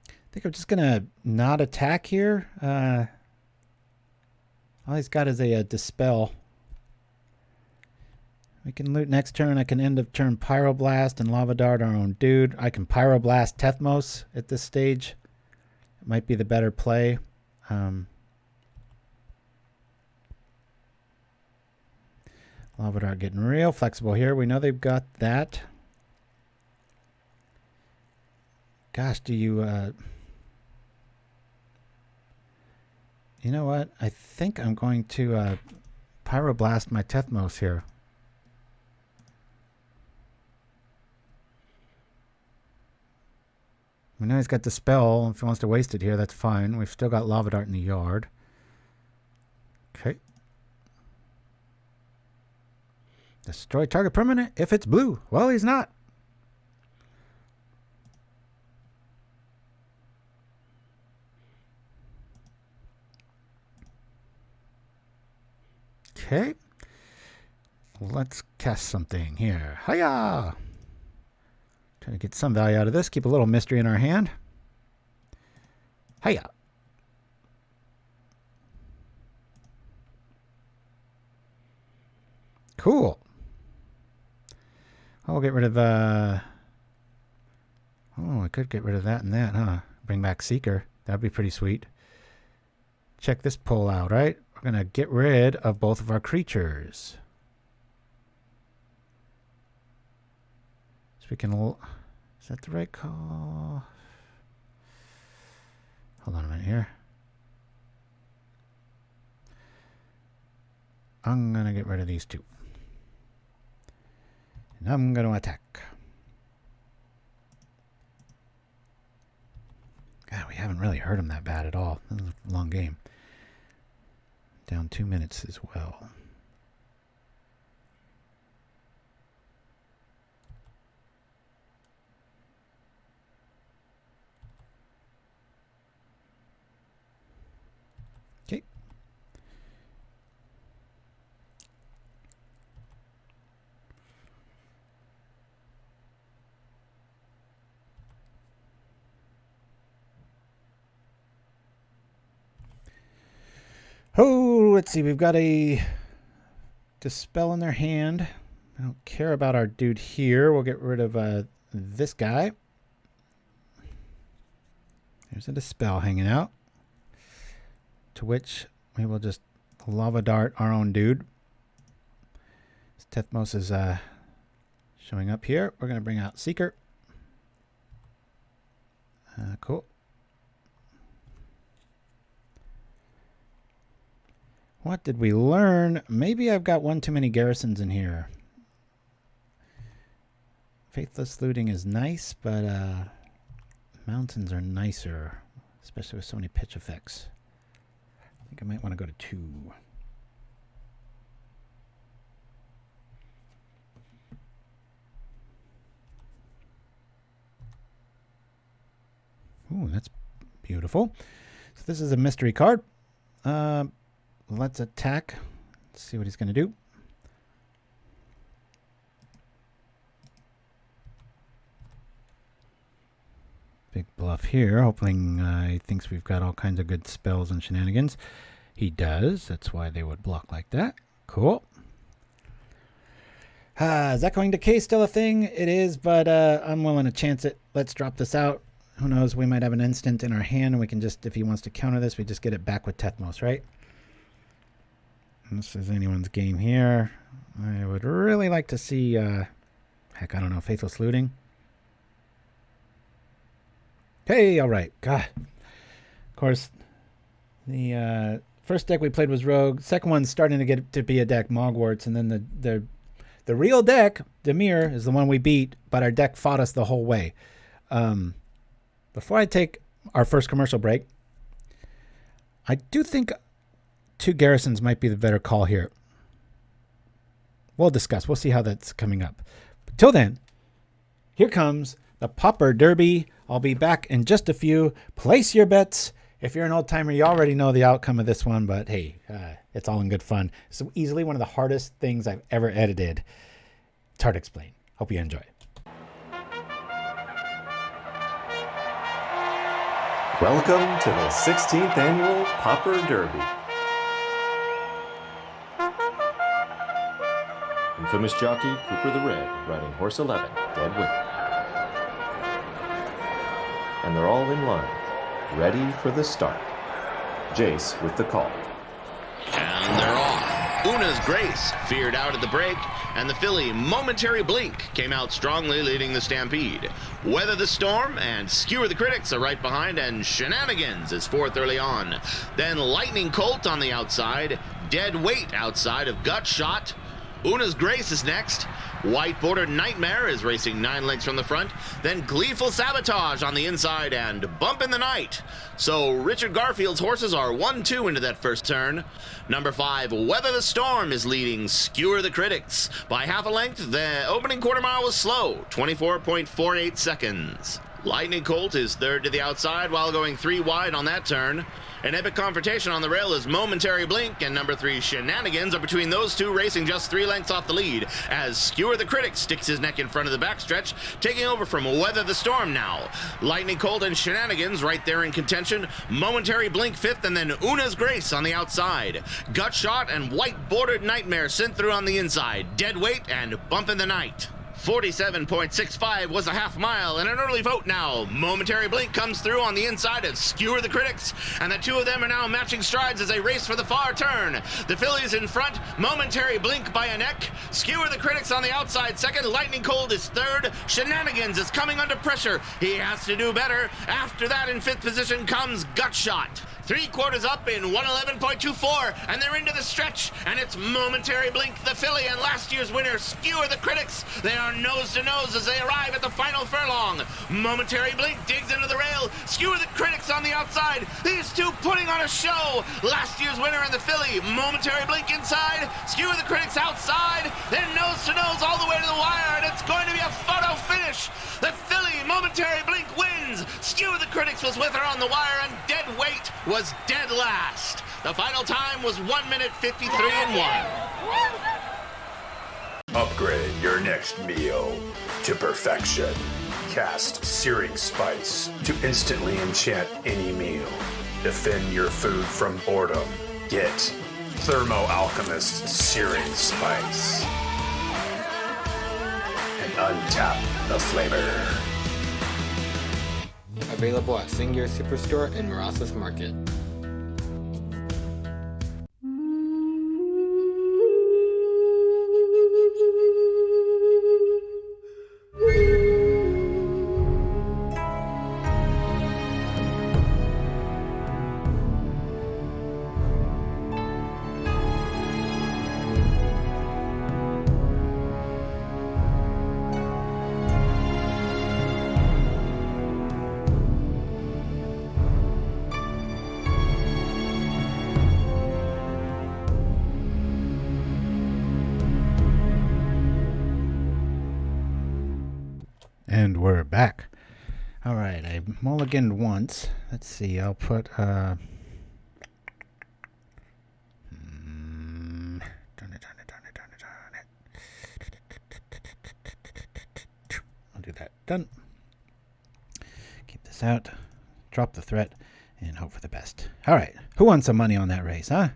I think I'm just gonna not attack here. All he's got is a Dispel. We can loot next turn. I can end of turn Pyroblast and Lava Dart our own dude. I can Pyroblast Tethmos at this stage. It might be the better play. Lava Dart getting real flexible here. We know they've got that. Gosh, do you... you know what? I think I'm going to Pyroblast my Tethmos here. We know he's got Dispel. If he wants to waste it here, that's fine. We've still got Lava Dart in the yard. Okay. Destroy target permanent if it's blue. Well, he's not. Okay. Let's cast something here. Hiya! Trying to get some value out of this. Keep a little mystery in our hand. Hiya! Cool. I'll get rid of, oh, I could get rid of that and that, huh? Bring back Seeker. That'd be pretty sweet. Check this pull out, right? We're going to get rid of both of our creatures. So we can... Is that the right call? Hold on a minute here. I'm going to get rid of these 2. And I'm going to attack. God, we haven't really hurt him that bad at all. This is a long game. Down 2 minutes as well. Okay. Oh, let's see. We've got a Dispel in their hand. I don't care about our dude here. We'll get rid of this guy. There's a Dispel hanging out. To which we will just Lava Dart our own dude. Tethmos is showing up here. We're going to bring out Seeker. Cool. What did we learn? Maybe I've got one too many garrisons in here. Faithless Looting is nice, but mountains are nicer, especially with so many pitch effects. I think I might want to go to 2. Ooh, that's beautiful. So this is a mystery card. Let's attack. Let's see what he's going to do. Big blow. bluff here, hoping he thinks we've got all kinds of good spells and shenanigans. He does. That's why they would block like that. Cool. Is that going to K still a thing? It is, but I'm willing to chance it. Let's drop this out. Who knows? We might have an instant in our hand, and we can just, if he wants to counter this, we just get it back with Tethmos, right? This is anyone's game here. I would really like to see, heck, I don't know, Faithless Looting. Hey, all right. God. Of course, the first deck we played was Rogue. Second one's starting to get to be a deck, Mogwarts, and then the real deck, Demir, is the one we beat, but our deck fought us the whole way. Before I take our first commercial break, I do think 2 garrisons might be the better call here. We'll discuss. We'll see how that's coming up. But till then, here comes the Pauper Derby. I'll be back in just a few. Place your bets. If you're an old timer, you already know the outcome of this one, but hey, it's all in good fun. It's easily one of the hardest things I've ever edited. It's hard to explain. Hope you enjoy. Welcome to the 16th annual Pauper Derby. Infamous jockey Cooper the Red riding horse 11, Dead Weight. And they're all in line, ready for the start. Jace with the call. And they're off. Una's Grace feared out at the break, and the filly Momentary Blink came out strongly leading the stampede. Weather the Storm and Skewer the Critics are right behind, and Shenanigans is fourth early on. Then Lightning Colt on the outside, Dead Weight outside of Gut Shot. Una's Grace is next. White Bordered Nightmare is racing 9 lengths from the front. Then Gleeful Sabotage on the inside and Bump in the Night. So Richard Garfield's horses are 1-2 into that first turn. Number 5, Weather the Storm is leading Skewer the Critics. By half a length, the opening quarter mile was slow, 24.48 seconds. Lightning Colt is third to the outside while going 3 wide on that turn. An epic confrontation on the rail is Momentary Blink, and number 3 Shenanigans are between those two, racing just 3 lengths off the lead as Skewer the Critic sticks his neck in front of the backstretch, taking over from Weather the Storm now. Lightning Colt and Shenanigans right there in contention. Momentary Blink 5th, and then Una's Grace on the outside. Gut Shot and White Bordered Nightmare sent through on the inside. Dead Weight and Bump in the Night. 47.65 was a half mile, and an early vote now. Momentary Blink comes through on the inside of Skewer the Critics, and the two of them are now matching strides as they race for the far turn. The fillies in front, Momentary Blink by a neck. Skewer the Critics on the outside second. Lightning Cold is third. Shenanigans is coming under pressure. He has to do better. After that, in 5th position comes Gut Shot. 3/4 up in 111.24, and they're into the stretch, and it's Momentary Blink, the filly, and last year's winner, Skewer the Critics. They are nose to nose as they arrive at the final furlong. Momentary Blink digs into the rail. Skewer the Critics on the outside. These two putting on a show. Last year's winner and the filly, Momentary Blink inside, Skewer the Critics outside, then nose to nose all the way to the wire, and it's going to be a photo finish. The filly, Momentary Blink, wins. Skewer the Critics was with her on the wire, and Dead Weight was dead last. The final time was 1 minute 53 and 1. Upgrade your next meal to perfection. Cast Searing Spice to instantly enchant any meal. Defend your food from boredom. Get Thermo Alchemist Searing Spice. And untap the flavor. Available at Singular Superstore and Marasas Market. And we're back. All right, I mulliganed once. Let's see, I'll put darn it. I'll do that. Done. Keep this this out, drop the threat, and hope for the best. All right, who won some money on that race, huh?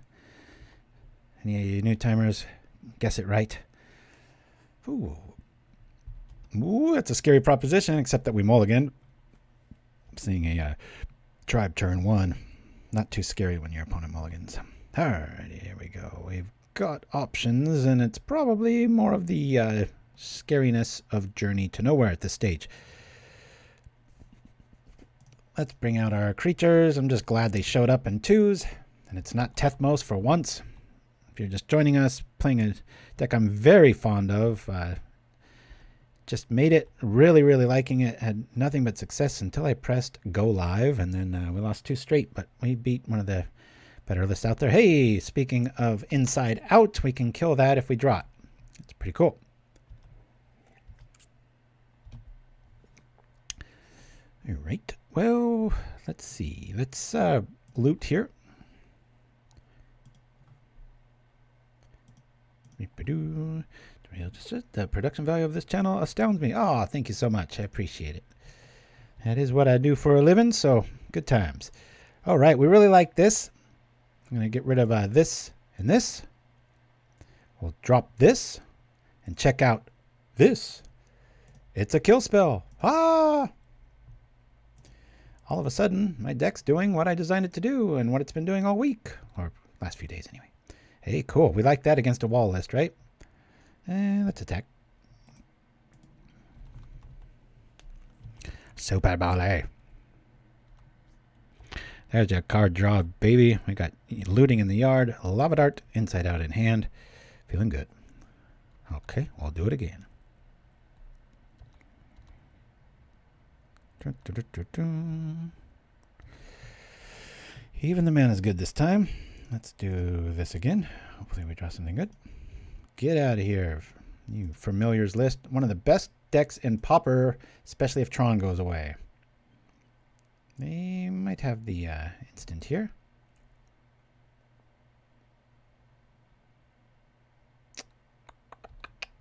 Any of you new timers guess it right? Ooh, that's a scary proposition, except that we mulligan. Seeing a tribe turn 1. Not too scary when your opponent mulligans. Alrighty, here we go. We've got options, and it's probably more of the scariness of Journey to Nowhere at this stage. Let's bring out our creatures. I'm just glad they showed up in 2s, and it's not Tethmos for once. If you're just joining us, playing a deck I'm very fond of, just made it, really liking it, had nothing but success until I pressed go live, and then we lost 2 straight, but we beat one of the better lists out there. Hey, speaking of inside out, we can kill that if we draw it. It's pretty cool. All right, well, let's see. Let's loot here. The production value of this channel astounds me. Oh, thank you so much. I appreciate it. That is what I do for a living, so good times. All right, we really like this. I'm going to get rid of this and this. We'll drop this and check out this. It's a kill spell. Ah! All of a sudden, my deck's doing what I designed it to do and what it's been doing all week, or last few days anyway. Hey, cool. We like that against a wall list, right? Let's attack. Super Ballet. There's your card draw, baby. We got looting in the yard, lava dart, inside out in hand. Feeling good. Okay, we'll do it again. Even the man is good this time. Let's do this again. Hopefully we draw something good. Get out of here, you familiars list. One of the best decks in Pauper, especially if Tron goes away. They might have the instant here.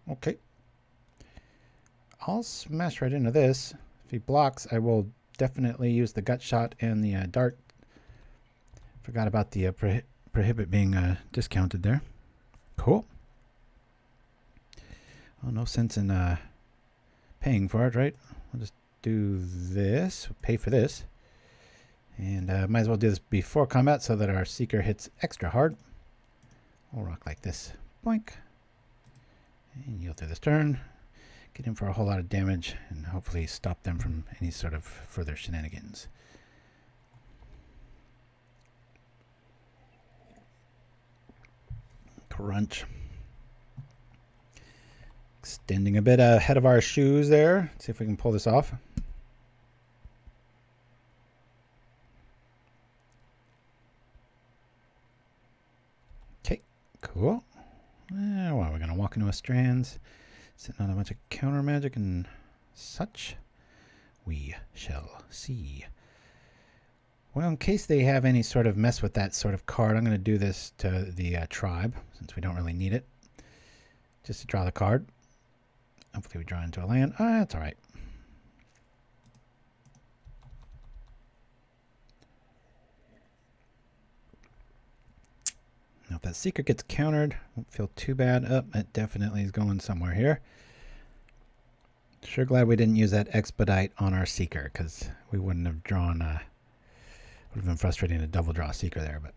Okay. I'll smash right into this. If he blocks, I will definitely use the gut shot and the dart. Forgot about the prohibit being discounted there. Cool. Well, no sense in paying for it, right? We'll just do this, pay for this. And might as well do this before combat so that our Seeker hits extra hard. We'll rock like this. Boink. And yield through this turn. Get in for a whole lot of damage and hopefully stop them from any sort of further shenanigans. Crunch. Extending a bit ahead of our shoes there. See if we can pull this off. Okay, cool. Well, we're going to walk into a Strands. Sitting on a bunch of counter magic and such. We shall see. Well, in case they have any sort of mess with that sort of card, I'm going to do this to the tribe, since we don't really need it. Just to draw the card. Hopefully we draw into a land. That's all right. Now if that Secret gets countered, won't feel too bad. It definitely is going somewhere here. Sure glad we didn't use that Expedite on our Seeker, because we wouldn't have drawn... would have been frustrating to double draw Seeker there, but...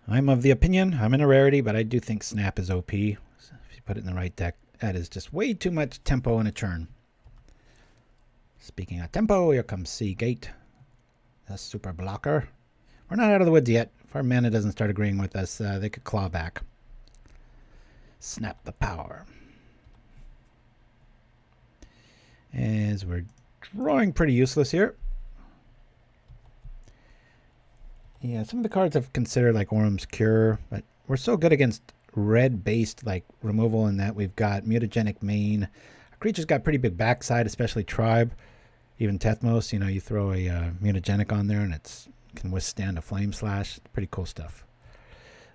I'm of the opinion, I'm in a rarity, but I do think Snap is OP. So if you put it in the right deck, that is just way too much tempo in a turn. Speaking of tempo, here comes Seagate. The super blocker. We're not out of the woods yet. If our mana doesn't start agreeing with us, they could claw back. Snap the power. As we're drawing pretty useless here. Yeah, some of the cards I've considered like Orum's Cure, but we're so good against red-based like removal in that we've got Mutagenic Main. Our creature's got pretty big backside, especially Tribe. Even Tethmos, you know, you throw a Mutagenic on there and it can withstand a Flame Slash. Pretty cool stuff.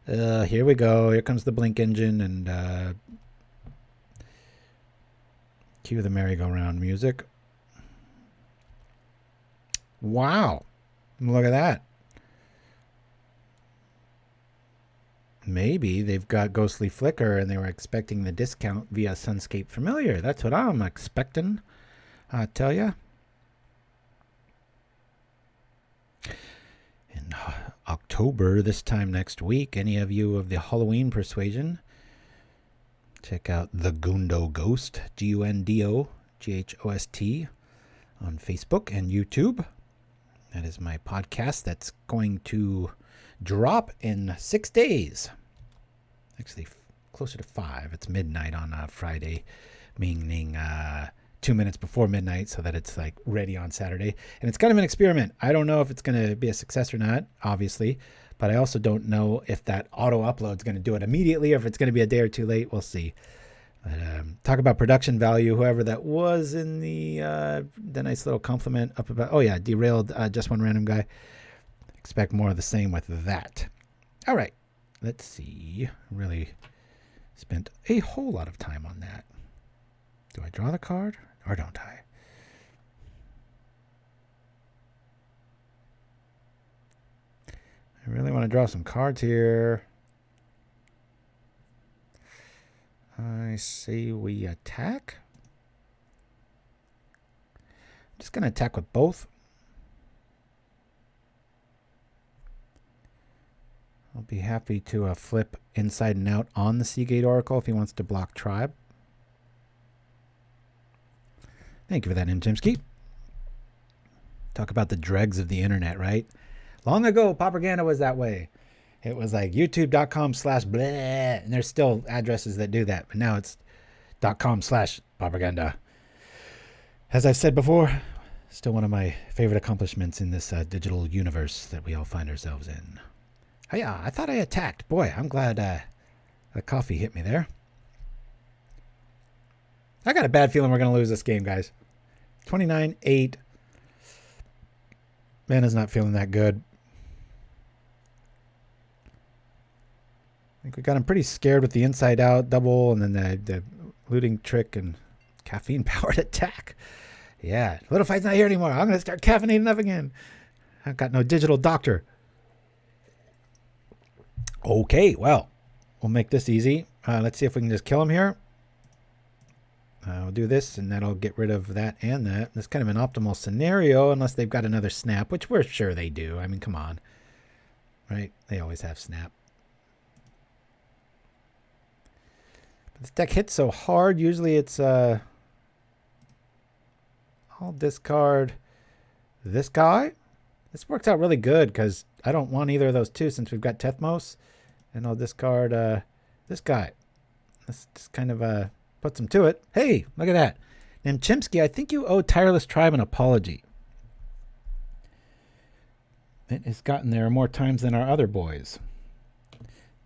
Here we go. Here comes the Blink Engine and cue the merry-go-round music. Wow. Look at that. Maybe they've got Ghostly Flicker and they were expecting the discount via Sunscape Familiar. That's what I'm expecting, I tell ya. In October, this time next week, any of you of the Halloween persuasion, check out The Gundo Ghost, G-U-N-D-O-G-H-O-S-T, on Facebook and YouTube. That is my podcast that's going to drop in 6 days. Actually, closer to 5. It's midnight on Friday, meaning 2 minutes before midnight, so that it's like ready on Saturday. And it's kind of an experiment. I don't know if it's going to be a success or not, obviously, but I also don't know if that auto upload is going to do it immediately or if it's going to be a day or two late. We'll see. But talk about production value. Whoever that was in the nice little compliment up about. Oh yeah, derailed. Just one random guy. Expect more of the same with that. All right, let's see. Really spent a whole lot of time on that. Do I draw the card or don't I? I really want to draw some cards here. I say we attack. I'm just going to attack with both. I'll be happy to flip inside and out on the Seagate Oracle if he wants to block Tribe. Thank you for that, Nim Chimpskey. Talk about the dregs of the internet, right? Long ago, propaganda was that way. It was like youtube.com/blah, and there's still addresses that do that, but now it's .com/propaganda. As I've said before, still one of my favorite accomplishments in this digital universe that we all find ourselves in. Oh yeah, I thought I attacked. Boy, I'm glad the coffee hit me there. I got a bad feeling we're going to lose this game, guys. 29-8. Mana's not feeling that good. I think we got him pretty scared with the inside out double and then the looting trick and caffeine powered attack. Yeah, Little Fight's not here anymore. I'm going to start caffeinating up again. I've got no digital doctor. Okay, well, we'll make this easy. Let's see if we can just kill him here. We'll do this and that'll get rid of that and that. That's kind of an optimal scenario unless they've got another snap, which we're sure they do. I mean, come on. Right? They always have snap. This deck hits so hard. Usually it's I'll discard this guy. This works out really good because I don't want either of those two since we've got Tethmos. And I'll discard this guy. This just kind of puts him to it. Hey, look at that. Nim Chimpskey, I think you owe Tireless Tribe an apology. It has gotten there more times than our other boys.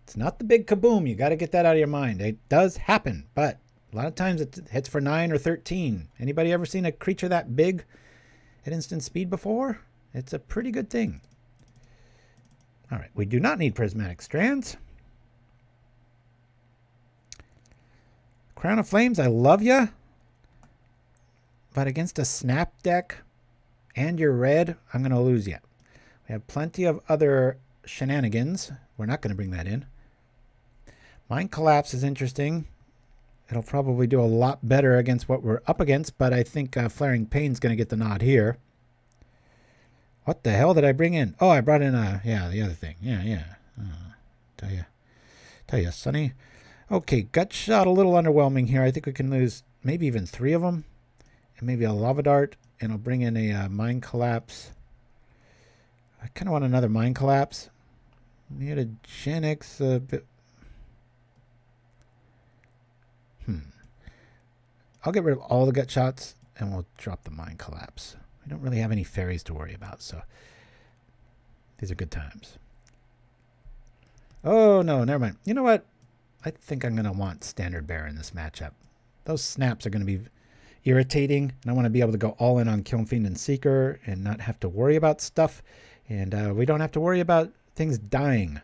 It's not the big kaboom. You got to get that out of your mind. It does happen, but a lot of times it hits for 9 or 13. Anybody ever seen a creature that big at instant speed before? It's a pretty good thing. All right, we do not need Prismatic Strands. Crown of Flames, I love ya. But against a snap deck and your red, I'm going to lose you. We have plenty of other shenanigans. We're not going to bring that in. Mind Collapse is interesting. It'll probably do a lot better against what we're up against, but I think Flaring Pain's going to get the nod here. What the hell did I bring in? Oh, I brought in the other thing. Yeah. Tell you, Sonny. Okay, Gut Shot a little underwhelming here. I think we can lose maybe even 3 of them. And maybe a Lava Dart. And I'll bring in a Mind Collapse. I kind of want another Mind Collapse. Mutagenics a bit. I'll get rid of all the Gut Shots and we'll drop the Mind Collapse. We don't really have any fairies to worry about, so these are good times. Oh, no, never mind. You know what? I think I'm going to want Standard Bearer in this matchup. Those snaps are going to be irritating, and I want to be able to go all in on Kiln Fiend and Seeker and not have to worry about stuff, and we don't have to worry about things dying.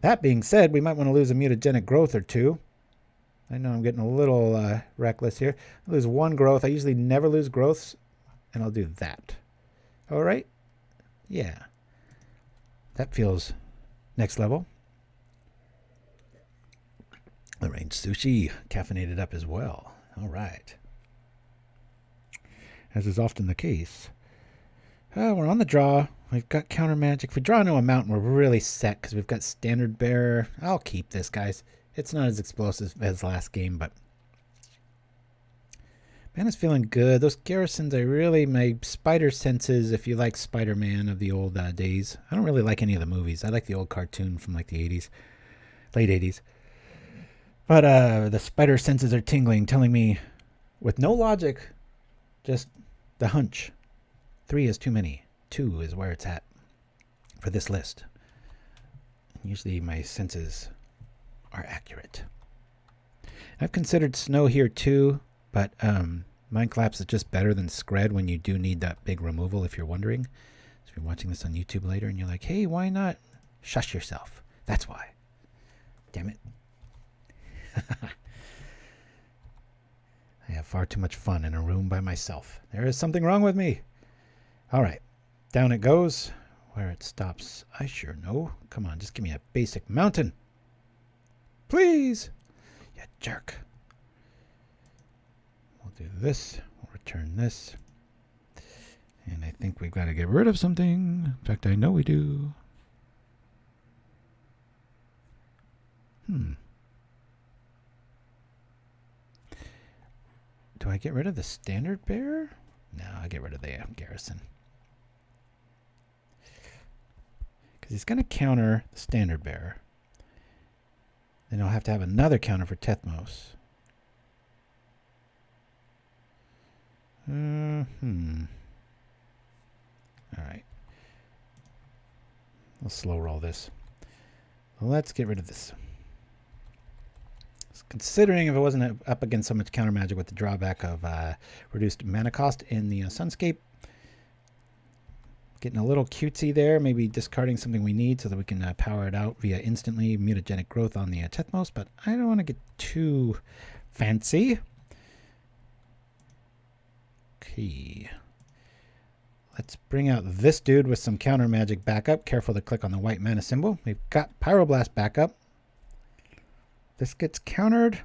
That being said, we might want to lose a Mutagenic Growth or 2. I know I'm getting a little reckless here. I lose 1 growth. I usually never lose growths, and I'll do that. All right. Yeah. That feels next level. The range sushi caffeinated up as well. All right. As is often the case. We're on the draw. We've got counter magic. If we draw into a mountain, we're really set because we've got standard bearer. I'll keep this, guys. It's not as explosive as last game, but Mana's feeling good. Those garrisons, my spider senses, if you like Spider-Man of the old days. I don't really like any of the movies. I like the old cartoon from like the 80s, late 80s. But the spider senses are tingling, telling me with no logic, just the hunch. 3 is too many. 2 is where it's at for this list. Usually my senses are accurate. I've considered snow here too, but Mind Collapse is just better than Skred when you do need that big removal, if you're wondering. So if you're watching this on YouTube later and you're like, hey, why not? Shush yourself. That's why. Damn it. I have far too much fun in a room by myself. There is something wrong with me. All right. Down it goes. Where it stops, I sure know. Come on, just give me a basic mountain. Please. You jerk. We'll do this. We'll return this. And I think we've got to get rid of something. In fact, I know we do. Do I get rid of the standard bearer? No, I get rid of the garrison. Because he's going to counter the standard bearer. Then I'll have to have another counter for Tethmos. Alright. We'll slow roll this. Let's get rid of this. Considering if it wasn't up against so much counter magic with the drawback of reduced mana cost in the Sunscape. Getting a little cutesy there, maybe discarding something we need so that we can power it out via instantly Mutagenic Growth on the Tethmos, but I don't want to get too fancy. Okay. Let's bring out this dude with some counter magic backup. Careful to click on the white mana symbol. We've got Pyroblast backup. This gets countered.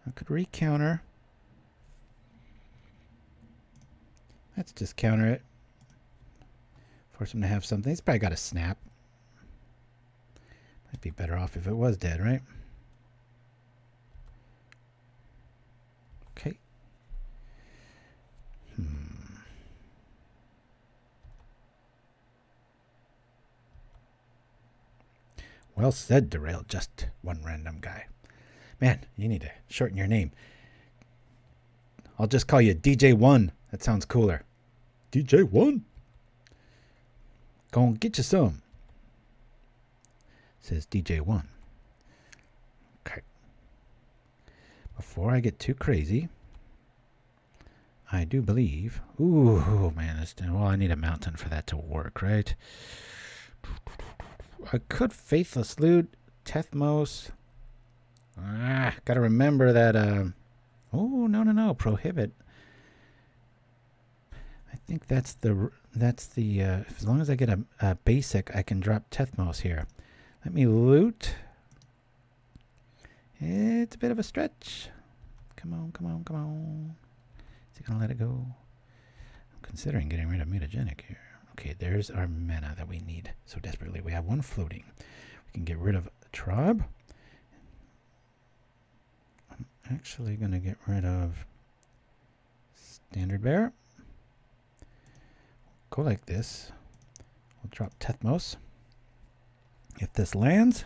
I could recounter. Let's just counter it. Force him to have something. He's probably got a snap. Might be better off if it was dead, right? Okay. Well said, Derail. Just one random guy. Man, you need to shorten your name. I'll just call you DJ1. That sounds cooler. DJ1? Go and get you some. Says DJ1. Okay. Before I get too crazy, I do believe... Ooh, man. Well, I need a mountain for that to work, right? I could Faithless Loot, Tethmos. Gotta remember that, oh, no, Prohibit. I think that's the, as long as I get a basic, I can drop Tethmos here. Let me loot. It's a bit of a stretch. Come on. Is he gonna let it go? I'm considering getting rid of Mutagenic here. Okay, there's our mana that we need so desperately. We have one floating. We can get rid of a tribe. I'm actually going to get rid of standard bearer. Go like this. We'll drop Tethmos. If this lands,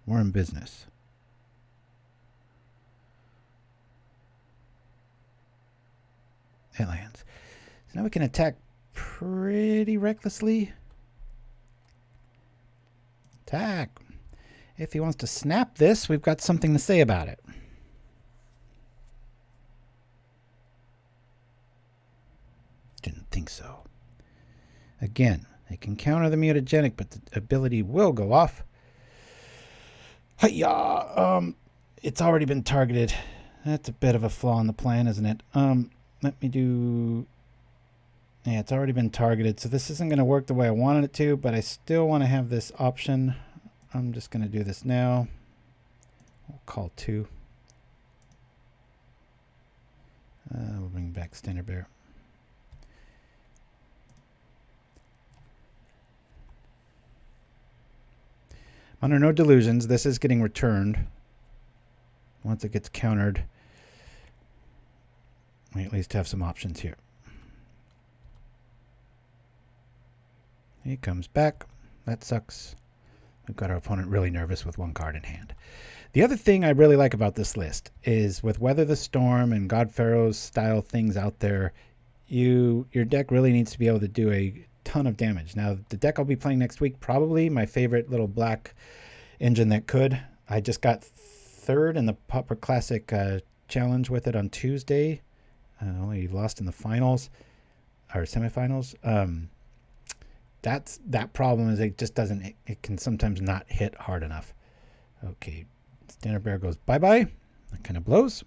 we're in business. It lands. So now we can attack pretty recklessly. Attack. If he wants to snap this, we've got something to say about it. Didn't think so. Again, they can counter the mutagenic, but the ability will go off. Hi-ya! It's already been targeted. That's a bit of a flaw in the plan, isn't it? Let me do... Yeah, it's already been targeted, so this isn't going to work the way I wanted it to, but I still want to have this option. I'm just going to do this now. We'll call 2. We'll bring back Standard Bearer. Under no delusions, this is getting returned. Once it gets countered, we at least have some options here. He comes back. That sucks. We've got our opponent really nervous with 1 card in hand. The other thing I really like about this list is with Weather the Storm and God Pharaoh's style things out there, your deck really needs to be able to do a ton of damage. Now, the deck I'll be playing next week, probably my favorite little black engine that could. I just got 3rd in the Pauper Classic challenge with it on Tuesday. Only lost in the finals or semifinals. That problem is it just doesn't, it can sometimes not hit hard enough. Okay, Standard Bearer goes bye-bye. That kind of blows.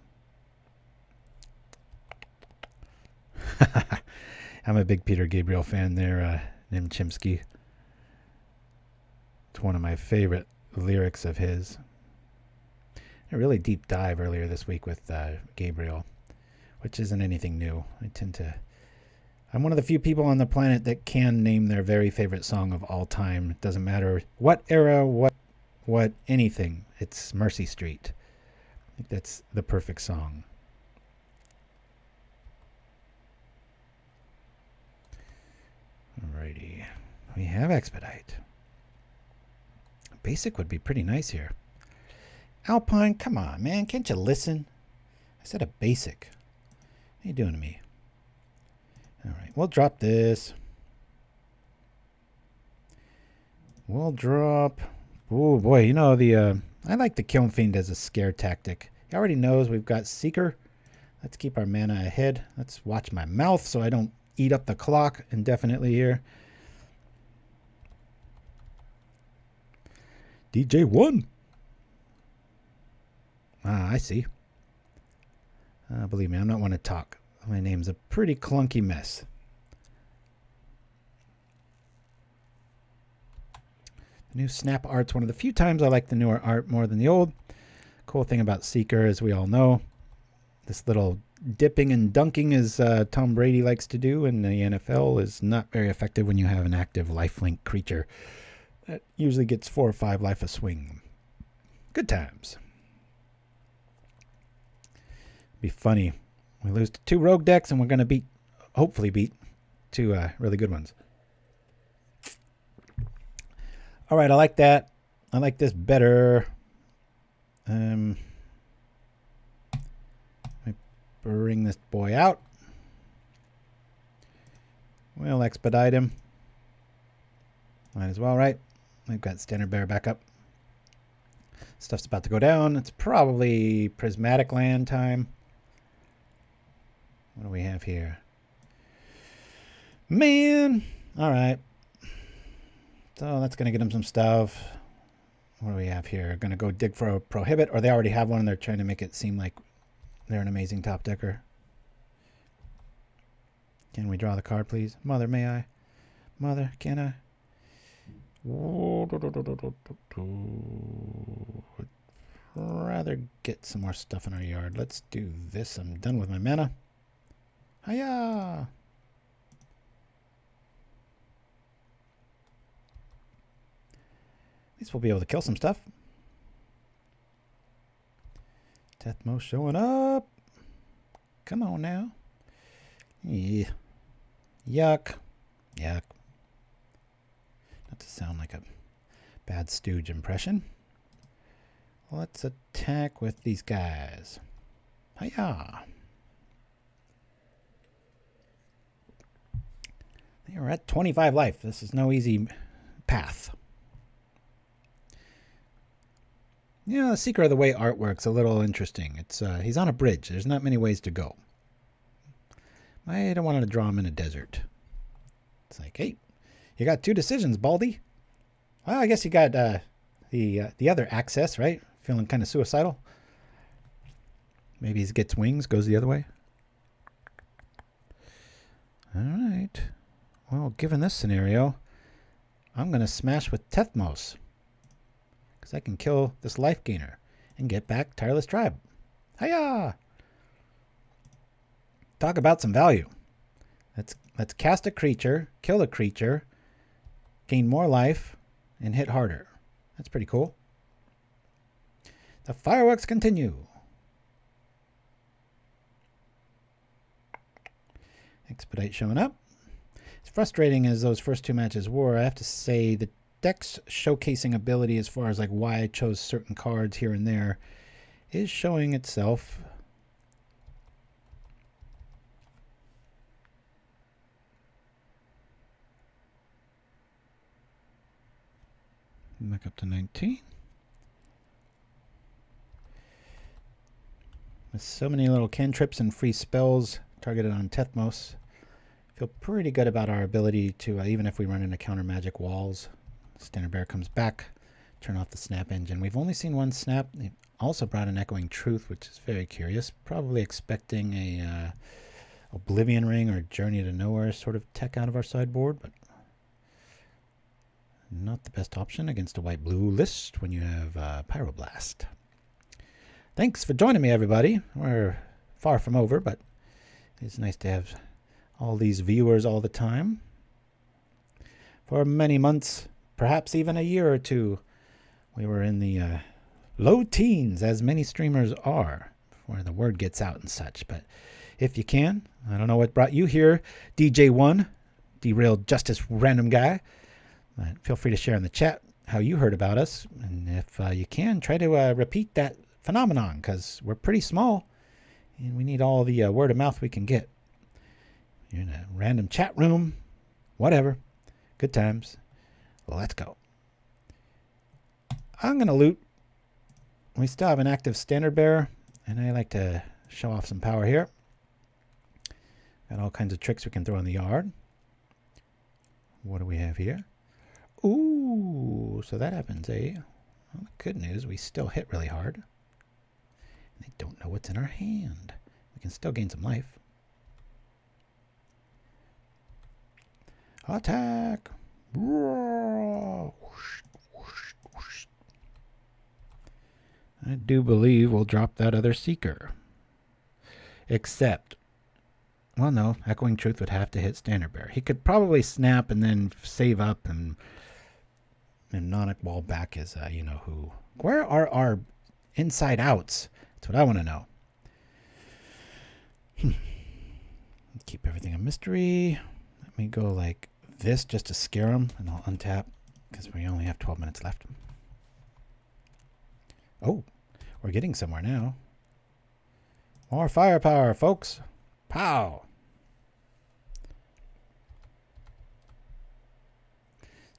I'm a big Peter Gabriel fan there, Nim Chimpskey. It's one of my favorite lyrics of his. A really deep dive earlier this week with Gabriel, which isn't anything new. I'm one of the few people on the planet that can name their very favorite song of all time. It doesn't matter what era, what anything. It's Mercy Street. I think that's the perfect song. Alrighty. We have Expedite. Basic would be pretty nice here. Alpine, come on, man. Can't you listen? I said a basic. What are you doing to me? Alright, we'll drop this. We'll drop... Oh boy, you know, I like the Kiln Fiend as a scare tactic. He already knows we've got Seeker. Let's keep our mana ahead. Let's watch my mouth so I don't eat up the clock indefinitely here. DJ1. Ah, I see. Believe me, I'm not one to talk. My name's a pretty clunky mess. The new Snap Art's one of the few times I like the newer art more than the old. Cool thing about Seeker, as we all know, this little dipping and dunking as Tom Brady likes to do in the NFL is not very effective when you have an active lifelink creature that usually gets 4 or 5 life a swing. Good times. Be funny. We lose to 2 rogue decks and we're going to hopefully beat 2 really good ones. All right, I like that. I like this better. Let me bring this boy out. We'll expedite him. Might as well, right? We've got Standard Bearer back up. Stuff's about to go down. It's probably Prismatic Land time. What do we have here? Man! Alright. So that's going to get him some stuff. What do we have here? Going to go dig for a Prohibit, or they already have one and they're trying to make it seem like they're an amazing top decker. Can we draw the card, please? Mother, may I? Mother, can I? Rather get some more stuff in our yard. Let's do this. I'm done with my mana. Hiya! At least we'll be able to kill some stuff. Tethmos showing up. Come on now. Yeah. Yuck. Yuck. Not to sound like a bad stooge impression. Let's attack with these guys. Hiya! They are at 25 life. This is no easy path. You know, the secret of the way art works a little interesting. It's he's on a bridge. There's not many ways to go. I don't want to draw him in a desert. It's like, hey, you got 2 decisions, Baldy. Well, I guess you got the other access, right? Feeling kind of suicidal. Maybe he gets wings, goes the other way. All right. Well, given this scenario, I'm going to smash with Tethmos. Because I can kill this life gainer and get back Tireless Tribe. Hiya! Talk about some value. Let's cast a creature, kill a creature, gain more life, and hit harder. That's pretty cool. The fireworks continue. Expedite showing up. As frustrating as those first two matches were, I have to say the deck's showcasing ability as far as like why I chose certain cards here and there is showing itself. Back up to 19. With so many little cantrips and free spells targeted on Tethmos, feel pretty good about our ability to, even if we run into counter magic walls, Standard Bearer comes back, turn off the snap engine. We've only seen one snap. They also brought an Echoing Truth, which is very curious. Probably expecting a Oblivion Ring or Journey to Nowhere sort of tech out of our sideboard, but not the best option against a white-blue list when you have Pyroblast. Thanks for joining me, everybody. We're far from over, but it's nice to have all these viewers all the time. For many months, perhaps even a year or two, we were in the low teens, as many streamers are, before the word gets out and such. But if you can, I don't know what brought you here, DJ1, Derailed Justice Random Guy. Feel free to share in the chat how you heard about us. And if you can, try to repeat that phenomenon, because we're pretty small and we need all the word of mouth we can get. You're in a random chat room, whatever. Good times. Let's go. I'm going to loot. We still have an active Standard Bearer, and I like to show off some power here. Got all kinds of tricks we can throw in the yard. What do we have here? Ooh, so that happens, eh? Well, the good news, we still hit really hard. And they don't know what's in our hand. We can still gain some life. Attack! I do believe we'll drop that other Seeker. Except, well, no, Echoing Truth would have to hit Standard Bearer. He could probably snap and then save up and Mnemonic Wall back his, you know who. Where are our inside outs? That's what I want to know. Keep everything a mystery. Let me go like this just to scare him, and I'll untap because we only have 12 minutes left. Oh, we're getting somewhere now. More firepower, folks. Pow!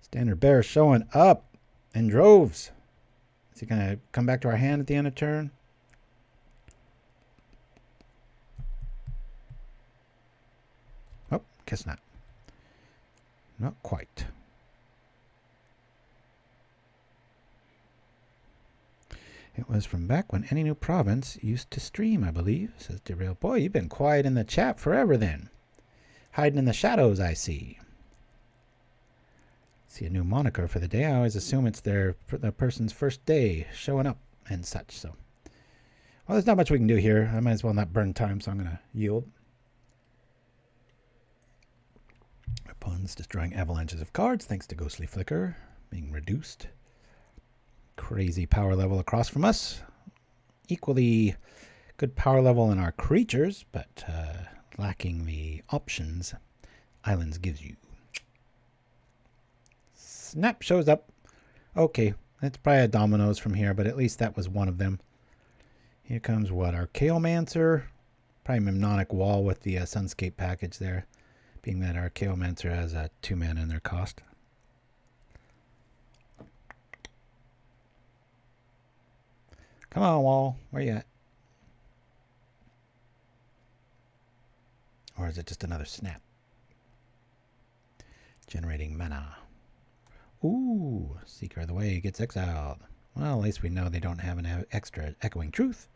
Standard Bearer showing up in droves. Is he going to come back to our hand at the end of turn? Oh, guess not. Not quite. It was from back when Any New Province used to stream, I believe, says Derail. Boy, you've been quiet in the chat forever then. Hiding in the shadows, I see. See a new moniker for the day. I always assume it's the person's first day showing up and such. So, well, there's not much we can do here. I might as well not burn time, so I'm going to yield. Opponents destroying avalanches of cards thanks to Ghostly Flicker being reduced. Crazy power level across from us. Equally good power level in our creatures, but lacking the options Islands gives you. Snap shows up. Okay, that's probably a Dominoes from here, but at least that was one of them. Here comes what? Our Chaomancer. Probably Mnemonic Wall with the Sunscape package there. Being that our Chaomancer has 2 mana in their cost. Come on, Wall. Where you at? Or is it just another snap? Generating mana. Ooh, Seeker of the Way gets exiled. Well, at least we know they don't have an extra Echoing Truth.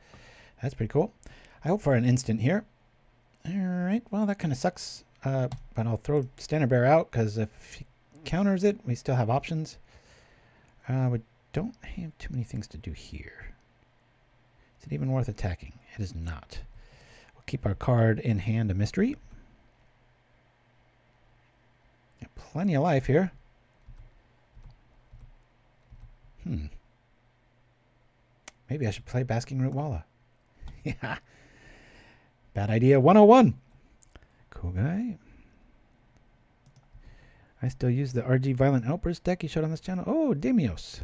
That's pretty cool. I hope for an instant here. Alright, well, that kind of sucks. but I'll throw Standard Bearer out because if he counters it, we still have options. We don't have too many things to do here. Is it even worth attacking? It is not. We'll keep our card in hand, a mystery. Got plenty of life here. Maybe I should play Basking Root Walla. Yeah. Bad idea 101. Cool guy. I still use the RG Violent Outburst deck he showed on this channel. Oh, Demios.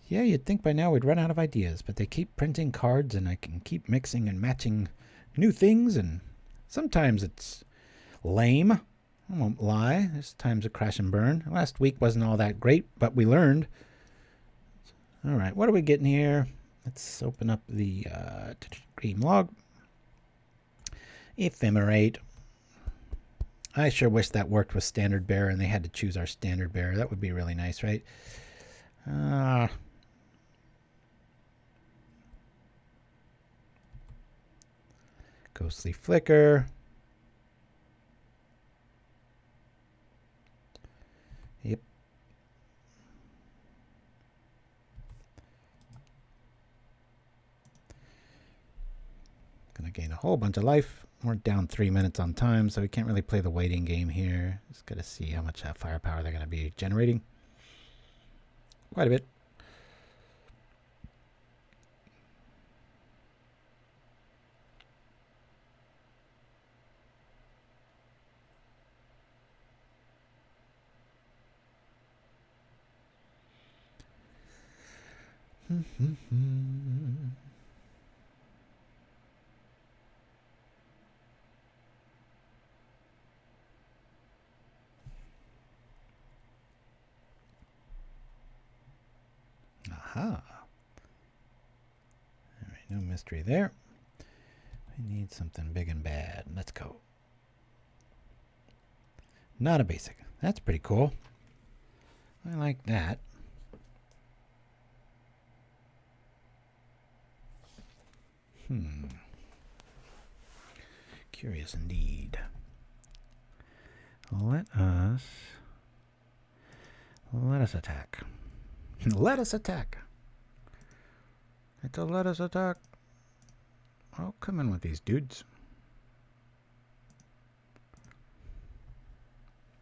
Yeah, you'd think by now we'd run out of ideas, but they keep printing cards and I can keep mixing and matching new things, and sometimes it's lame. I won't lie. There's times of crash and burn. Last week wasn't all that great, but we learned. All right, what are we getting here? Let's open up the green log. Ephemerate. I sure wish that worked with Standard Bearer and they had to choose our Standard Bearer. That would be really nice, right? Ghostly Flicker. Yep. Gonna gain a whole bunch of life. We're down 3 minutes on time, so we can't really play the waiting game here. Just gotta see how much firepower they're gonna be generating. Quite a bit. Aha. All right, no mystery there. We need something big and bad. Let's go. Not a basic. That's pretty cool. I like that. Curious indeed. Let us attack. Let us attack. It's a let us attack. Oh, come in with these dudes.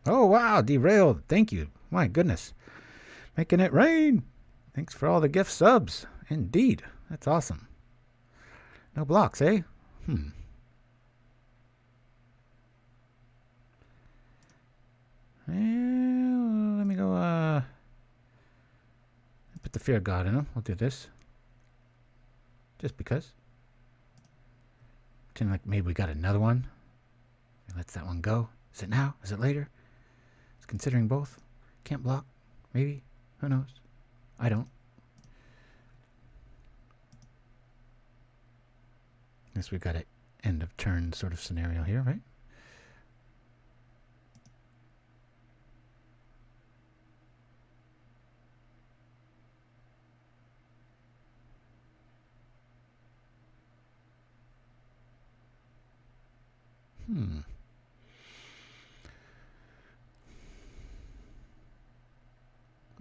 Oh, wow, derailed. Thank you. My goodness. Making it rain. Thanks for all the gift subs. Indeed. That's awesome. No blocks, eh? Let me go, put the Fear of God in him. We'll do this. Just because. Pretend like maybe we got another one. Let's that one go. Is it now? Is it later? It's considering both. Can't block. Maybe. Who knows? I don't. Guess we've got an end of turn sort of scenario here, right?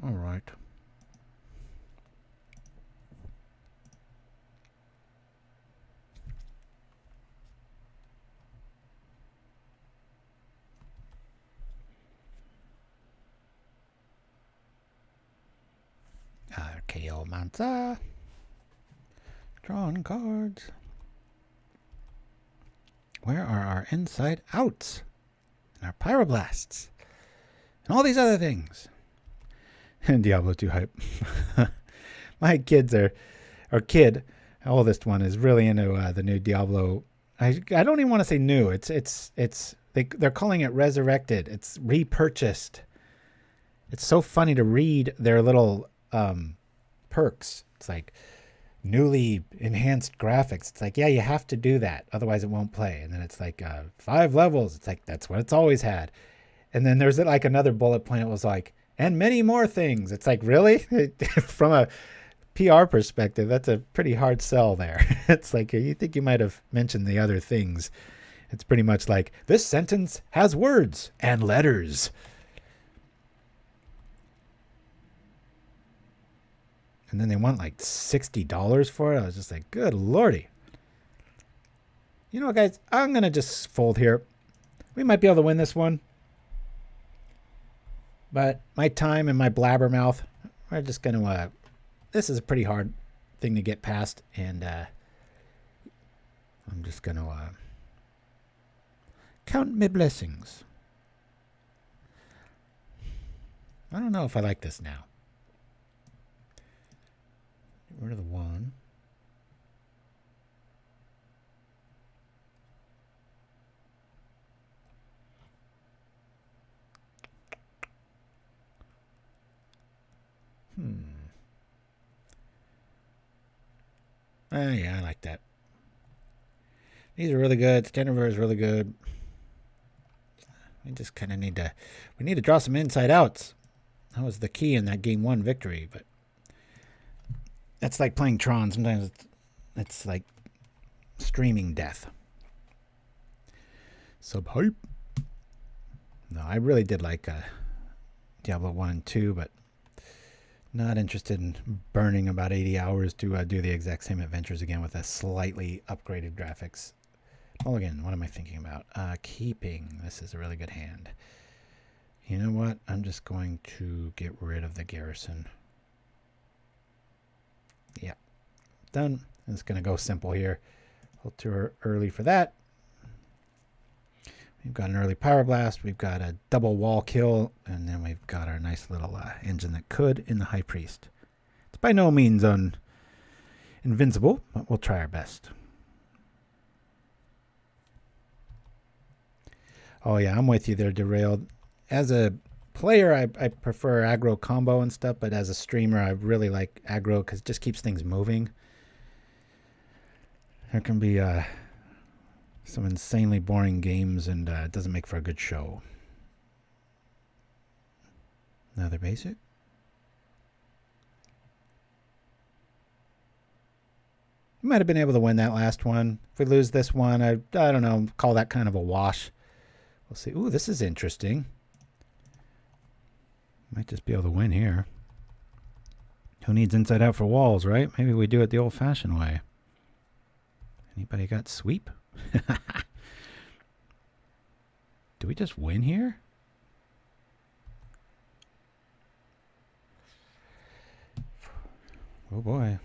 All right. RKO Manza. Drawing cards. Where are our inside outs? And our Pyroblasts? And all these other things. And Diablo 2 hype. My kids our oldest one, is really into the new Diablo. I don't even want to say new. They're calling it resurrected. It's repurchased. It's so funny to read their little perks. It's like newly enhanced graphics. It's like, yeah, you have to do that, otherwise it won't play. And then it's like 5 levels. It's like, that's what it's always had. And then there's like another bullet point. It was like, and many more things. It's like, really? From a PR perspective, that's a pretty hard sell there. It's like, you think you might have mentioned the other things It's pretty much like, this sentence has words and letters. And then they want like $60 for it. I was just like, good lordy. You know what, guys? I'm going to just fold here. We might be able to win this one. But my time and my blabbermouth, we're just going to... this is a pretty hard thing to get past. And I'm just going to count my blessings. I don't know if I like this now. Get rid of the 1. Yeah, I like that. These are really good. Stenniver is really good. We just kind of need to... we need to draw some inside outs. That was the key in that game 1 victory, but... that's like playing Tron. Sometimes it's like streaming death. Sub-hype. No, I really did like Diablo 1 and 2, but not interested in burning about 80 hours to do the exact same adventures again with a slightly upgraded graphics. Well, again, what am I thinking about? Keeping. This is a really good hand. You know what? I'm just going to get rid of the garrison. Yeah. Done. I'm just going to go simple here. A little too early for that. We've got an early Pyroblast. We've got a double wall kill. And then we've got our nice little engine that could in the High Priest. It's by no means invincible, but we'll try our best. Oh, yeah, I'm with you there, Derailed. As a player, I prefer aggro combo and stuff, but as a streamer, I really like aggro because it just keeps things moving. There can be some insanely boring games, and it doesn't make for a good show. Another basic. We might have been able to win that last one. If we lose this one, I don't know, call that kind of a wash. We'll see. Ooh, this is interesting. Might just be able to win here. Who needs inside out for walls, right? Maybe we do it the old-fashioned way. Anybody got sweep? Do we just win here? Oh boy.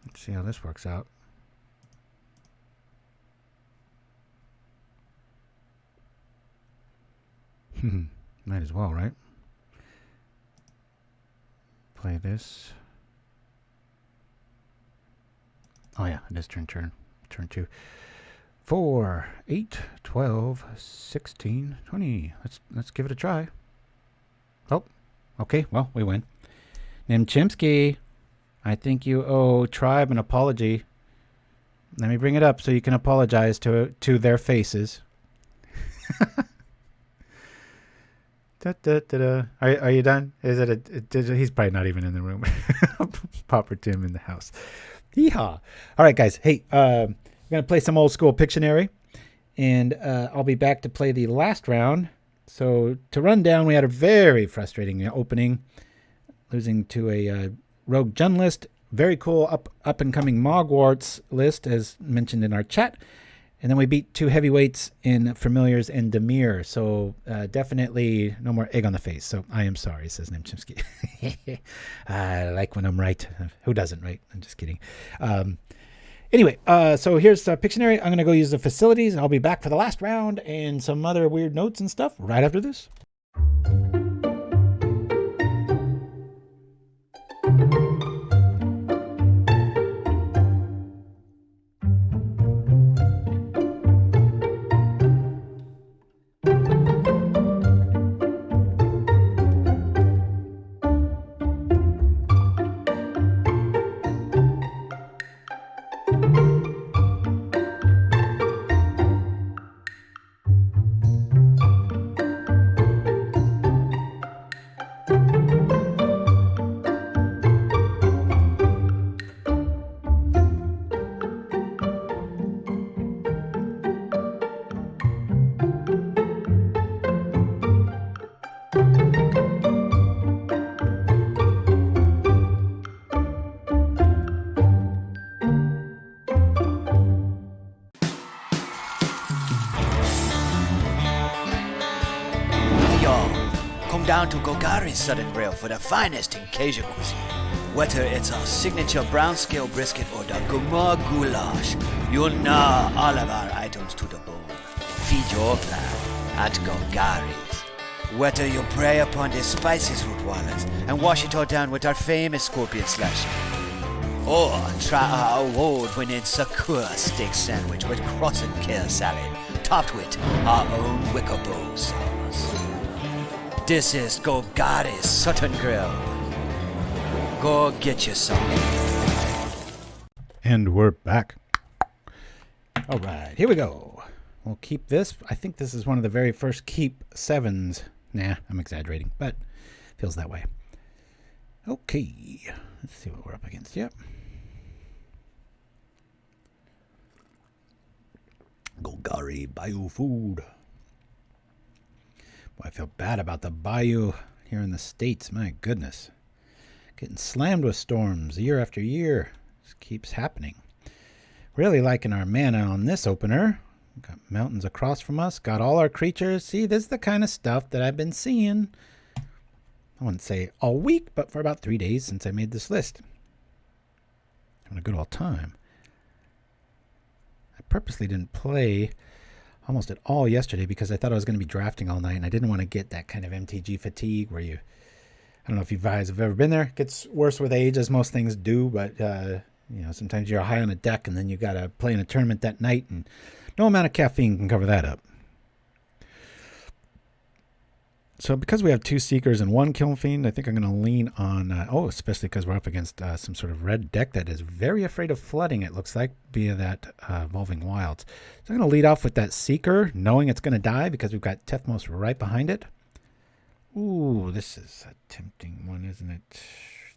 Let's see how this works out. Might as well, right? Play this. Oh yeah, it is turn 2. 4, 8, 12, 16, 20. Let's give it a try. Oh, okay, well, we win. Nim Chimpskey, I think you owe Tribe an apology. Let me bring it up so you can apologize to their faces. Da, da, da, da. Are you done? Is it he's probably not even in the room. Pauper Tim in the house. Yeehaw. All right, guys. Hey, I'm going to play some old school Pictionary, and I'll be back to play the last round. So to run down, we had a very frustrating opening, losing to a Rogue Jun list. Very cool up and coming Mogwarts list, as mentioned in our chat. And then we beat 2 heavyweights in Familiars and Demir. So definitely no more egg on the face. So I am sorry, says Nim Chimpskey. I like when I'm right. Who doesn't, right? I'm just kidding. Anyway, so here's Pictionary. I'm going to go use the facilities. I'll be back for the last round and some other weird notes and stuff right after this. Come down to Golgari's Southern Grill for the finest in Cajun cuisine. Whether it's our signature brown scale brisket or the gourmet goulash, you'll gnaw all of our items to the bone. Feed your clan at Golgari's. Whether you prey upon the spices root wallets and wash it all down with our famous scorpion slash, or try our award-winning Sakura steak sandwich with croissant kale salad, topped with our own Wickerbowl sauce. This is Golgari's Southern Grill. Go get you some. And we're back. All right, here we go. We'll keep this. I think this is one of the very first keep 7s. Nah, I'm exaggerating, but feels that way. Okay, let's see what we're up against. Yep. Golgari Bayou food. Boy, I feel bad about the bayou here in the States. My goodness. Getting slammed with storms year after year. Just keeps happening. Really liking our mana on this opener. Got mountains across from us. Got all our creatures. See, this is the kind of stuff that I've been seeing. I wouldn't say all week, but for about 3 days since I made this list. Having a good old time. I purposely didn't play almost at all yesterday because I thought I was going to be drafting all night, and I didn't want to get that kind of MTG fatigue where you, I don't know if you guys have ever been there. It gets worse with age, as most things do, but you know, sometimes you're high on a deck and then you got to play in a tournament that night, and no amount of caffeine can cover that up. So because we have 2 Seekers and 1 Kiln Fiend, I think I'm going to lean on, especially because we're up against some sort of red deck that is very afraid of flooding, it looks like, via that Evolving Wilds. So I'm going to lead off with that Seeker, knowing it's going to die because we've got Tethmos right behind it. Ooh, this is a tempting one, isn't it?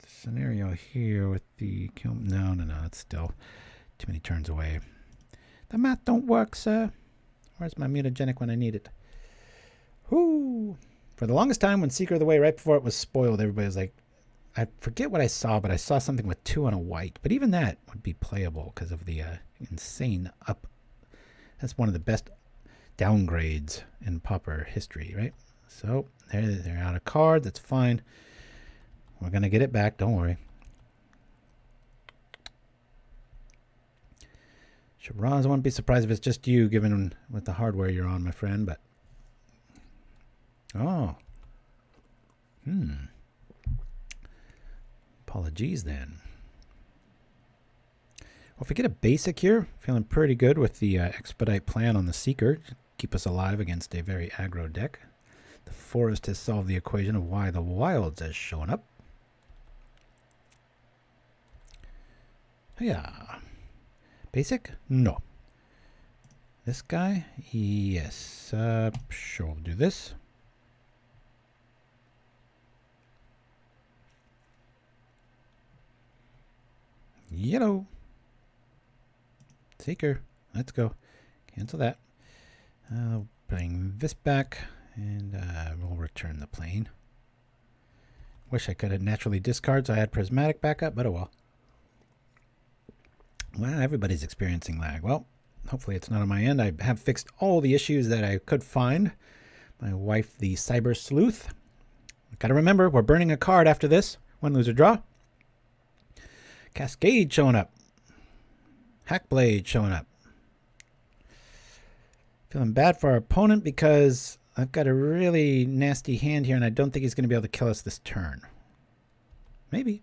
The scenario here with the Kiln... No, it's still too many turns away. The math don't work, sir. Where's my mutagenic when I need it? Whoo! For the longest time, when Seeker of the Way, right before it was spoiled, everybody was like, I forget what I saw, but I saw something with 2 on a white. But even that would be playable because of the insane up. That's one of the best downgrades in Pauper history, right? So they're out of cards. That's fine. We're going to get it back. Don't worry. Shiraz, I wouldn't be surprised if it's just you, given with the hardware you're on, my friend, but... Oh. Apologies then. Well, if we get a basic here, feeling pretty good with the Expedite plan on the Seeker. Keep us alive against a very aggro deck. The Forest has solved the equation of why the Wilds has shown up. Yeah. Basic? No. This guy? Yes. Sure, we'll do this. Yellow. Seeker. Let's go. Cancel that. Bring this back, and we'll return the plane. Wish I could have naturally discard so I had Prismatic backup, but oh well. Well, everybody's experiencing lag. Well, hopefully it's not on my end. I have fixed all the issues that I could find. My wife, the Cyber Sleuth. Gotta remember, we're burning a card after this. Win, lose, or draw. Cascade showing up. Hackblade showing up. Feeling bad for our opponent because I've got a really nasty hand here and I don't think he's going to be able to kill us this turn. Maybe.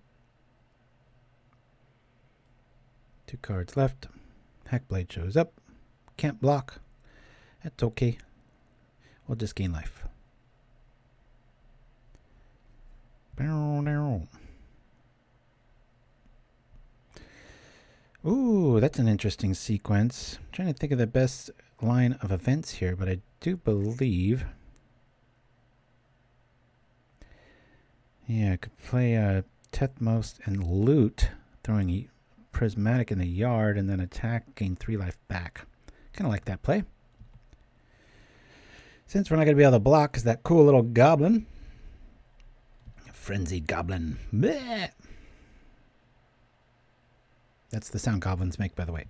2 cards left. Hackblade shows up. Can't block. That's okay. We'll just gain life. Ooh, that's an interesting sequence. I'm trying to think of the best line of events here, but I do believe... Yeah, I could play Tethmos and loot, throwing Prismatic in the yard, and then attack, gain 3 life back. Kind of like that play. Since we're not going to be able to block because that cool little goblin, Frenzied goblin. Bleh. That's the sound goblins make, by the way.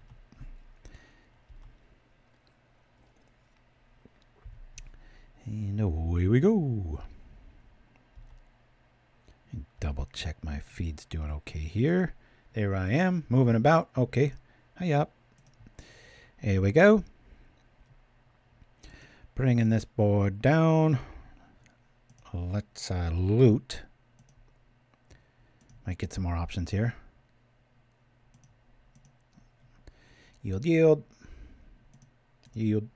And away we go. Double check my feed's doing okay here. There I am, moving about. Okay, hi up. Here we go. Bringing this board down. Let's loot. Might get some more options here. Yield, yield. Yield.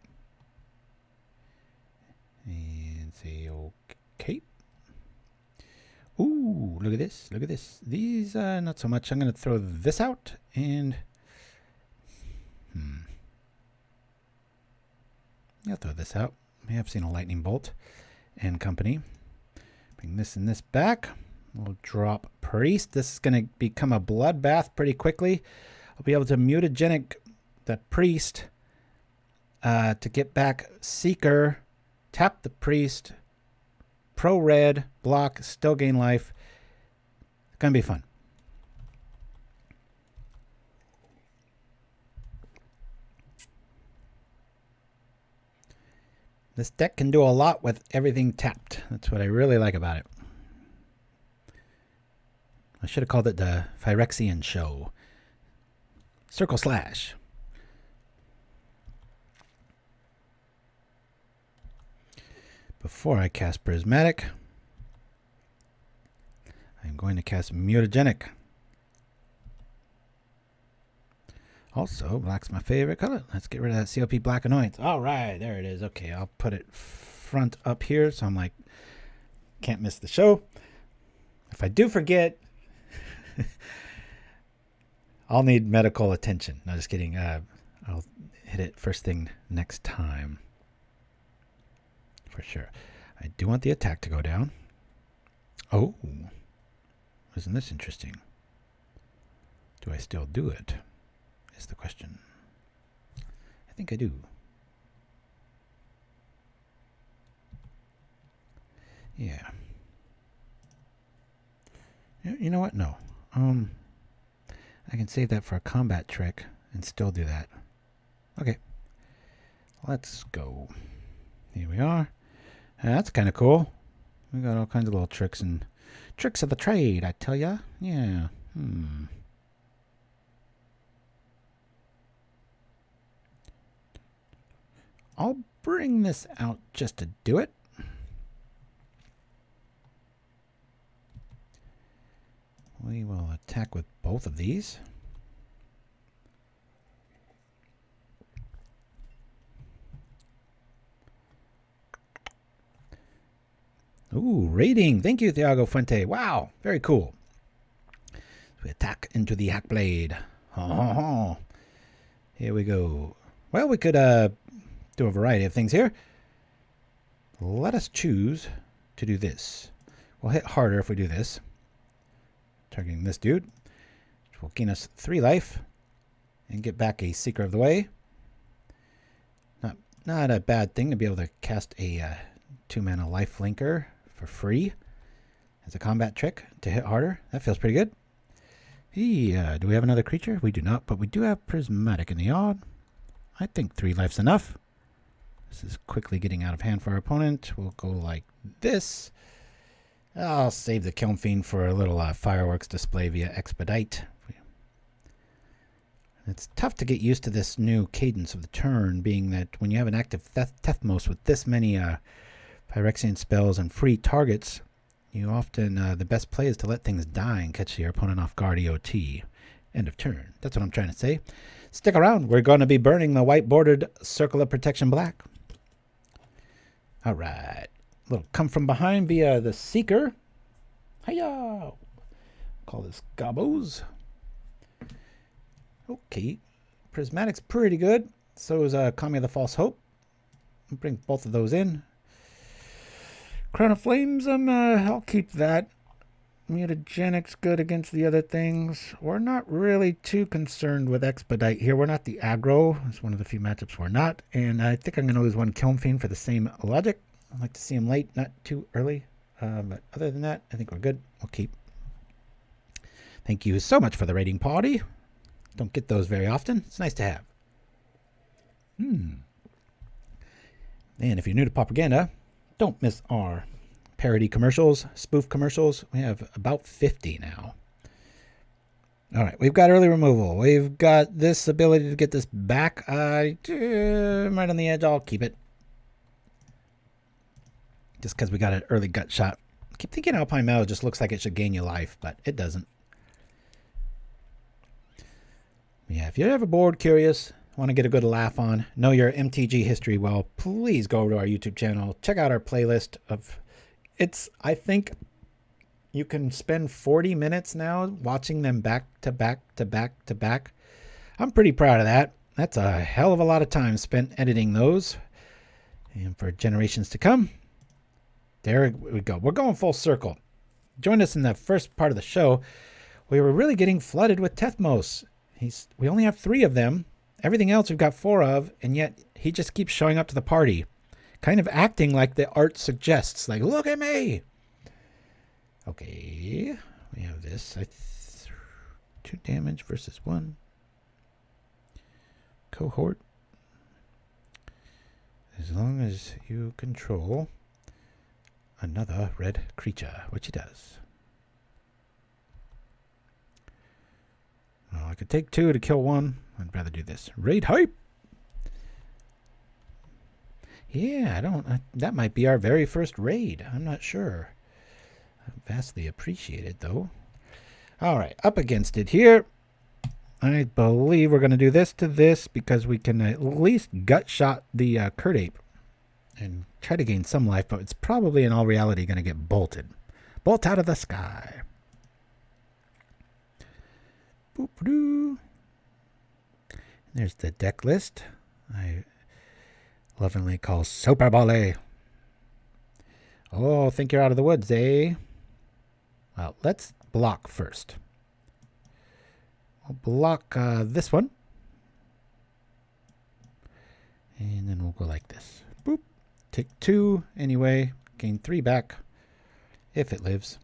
And say okay. Ooh, look at this. Look at this. These, not so much. I'm going to throw this out and... I'll throw this out. I have seen a lightning bolt and company. Bring this and this back. We'll drop priest. This is going to become a bloodbath pretty quickly. I'll be able to mutagenic the priest to get back seeker. Tap the priest. Pro red. Block. Still gain life. It's going to be fun. This deck can do a lot with everything tapped. That's what I really like about it. I should have called it the Phyrexian Show. Circle slash. Before I cast Prismatic, I'm going to cast Mutagenic. Also, black's my favorite color. Let's get rid of that COP black annoyance. All right, there it is. Okay, I'll put it front up here, so I'm like, can't miss the show. If I do forget, I'll need medical attention. No, just kidding. I'll hit it first thing next time. For sure. I do want the attack to go down. Oh, isn't this interesting? Do I still do it? Is the question. I think I do. Yeah. You know what? No. I can save that for a combat trick and still do that. Okay. Let's go. Here we are. That's kind of cool. We got all kinds of little tricks and tricks of the trade, I tell ya. Yeah. I'll bring this out just to do it. We will attack with both of these. Ooh, raiding. Thank you, Thiago Fuente. Wow, very cool. So we attack into the hack blade. Here we go. Well, we could do a variety of things here. Let us choose to do this. We'll hit harder if we do this. Targeting this dude, which will gain us 3 life and get back a Seeker of the Way. Not a bad thing to be able to cast a 2-mana life linker for free as a combat trick to hit harder. That feels pretty good. Do we have another creature? We do not, but we do have Prismatic in the yard. I think 3 life's enough. This is quickly getting out of hand for our opponent. We'll go like this. I'll save the Kiln Fiend for a little fireworks display via Expedite. It's tough to get used to this new cadence of the turn, being that when you have an active Tethmos with this many Phyrexian spells and free targets, you often, the best play is to let things die and catch your opponent off guard EOT. End of turn. That's what I'm trying to say. Stick around. We're going to be burning the white bordered Circle of Protection black. All right. A little come from behind via the Seeker. Hiya! Call this Gobos. Okay. Prismatic's pretty good. So is Kami of the False Hope. I'll bring both of those in. Crown of Flames, I'll keep that. Mutagenic's good against the other things. We're not really too concerned with Expedite here. We're not the aggro. It's one of the few matchups we're not. And I think I'm going to lose one Kiln Fiend for the same logic. I like to see him late, not too early. But other than that, I think we're good. We'll keep. Thank you so much for the rating party. Don't get those very often. It's nice to have. And if you're new to Propaganda, don't miss our parody commercials, spoof commercials. We have about 50 now. All right, we've got early removal. We've got this ability to get this back. I'm right on the edge. I'll keep it. Just because we got an early gut shot. I keep thinking Alpine Meadow just looks like it should gain you life, but it doesn't. Yeah, if you're ever bored, curious, want to get a good laugh on, know your MTG history well, please go over to our YouTube channel. Check out our playlist of... I think you can spend 40 minutes now watching them back to back to back to back. I'm pretty proud of that. That's a hell of a lot of time spent editing those. And for generations to come, there we go. We're going full circle. Join us in the first part of the show. We were really getting flooded with Tethmos. We only have 3 of them. Everything else we've got 4 of, and yet he just keeps showing up to the party. Kind of acting like the art suggests. Like, look at me! Okay, we have this. 2 damage versus 1. Cohort. As long as you control another red creature, which he does. Well, I could take 2 to kill 1. I'd rather do this. Raid hype! Yeah, that might be our very first raid. I'm not sure. Vastly appreciated, though. All right, up against it here. I believe we're going to do this to this because we can at least gut shot the Kurt Ape and try to gain some life, but it's probably in all reality going to get bolted. Bolt out of the sky. Boop-a-doo. There's the deck list. I lovingly call Superbole. Oh, think you're out of the woods, eh? Well, let's block first. We'll block this one. And then we'll go like this. Boop. Take 2 anyway. Gain 3 back if it lives.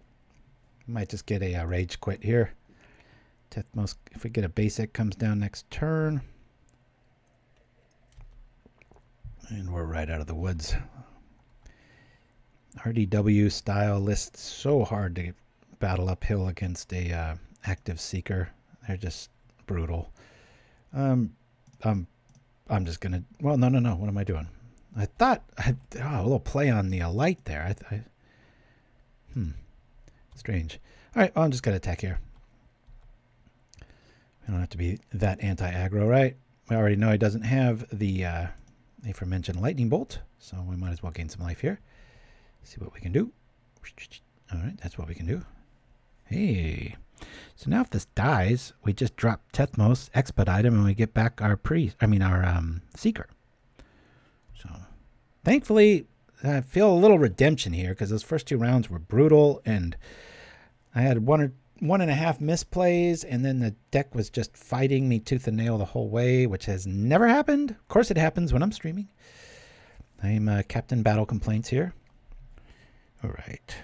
Might just get a rage quit here. Tethmos, if we get a basic, comes down next turn. And we're right out of the woods. RDW style list, so hard to battle uphill against a active seeker. They're just brutal. I'm just gonna. Well, no. What am I doing? I thought a little play on the light there. Strange. All right. Well, I'm just gonna attack here. We don't have to be that anti-aggro, right? We already know he doesn't have the aforementioned lightning bolt, so we might as well gain some life here. See what we can do. All right, that's what we can do. Hey. So now if this dies, we just drop Tethmos, Expedite him, and we get back our Seeker. So thankfully, I feel a little redemption here because those first 2 rounds were brutal, and I had 1.5 misplays, and then the deck was just fighting me tooth and nail the whole way, which has never happened. Of course it happens when I'm streaming. I'm Captain Battle Complaints here. All right.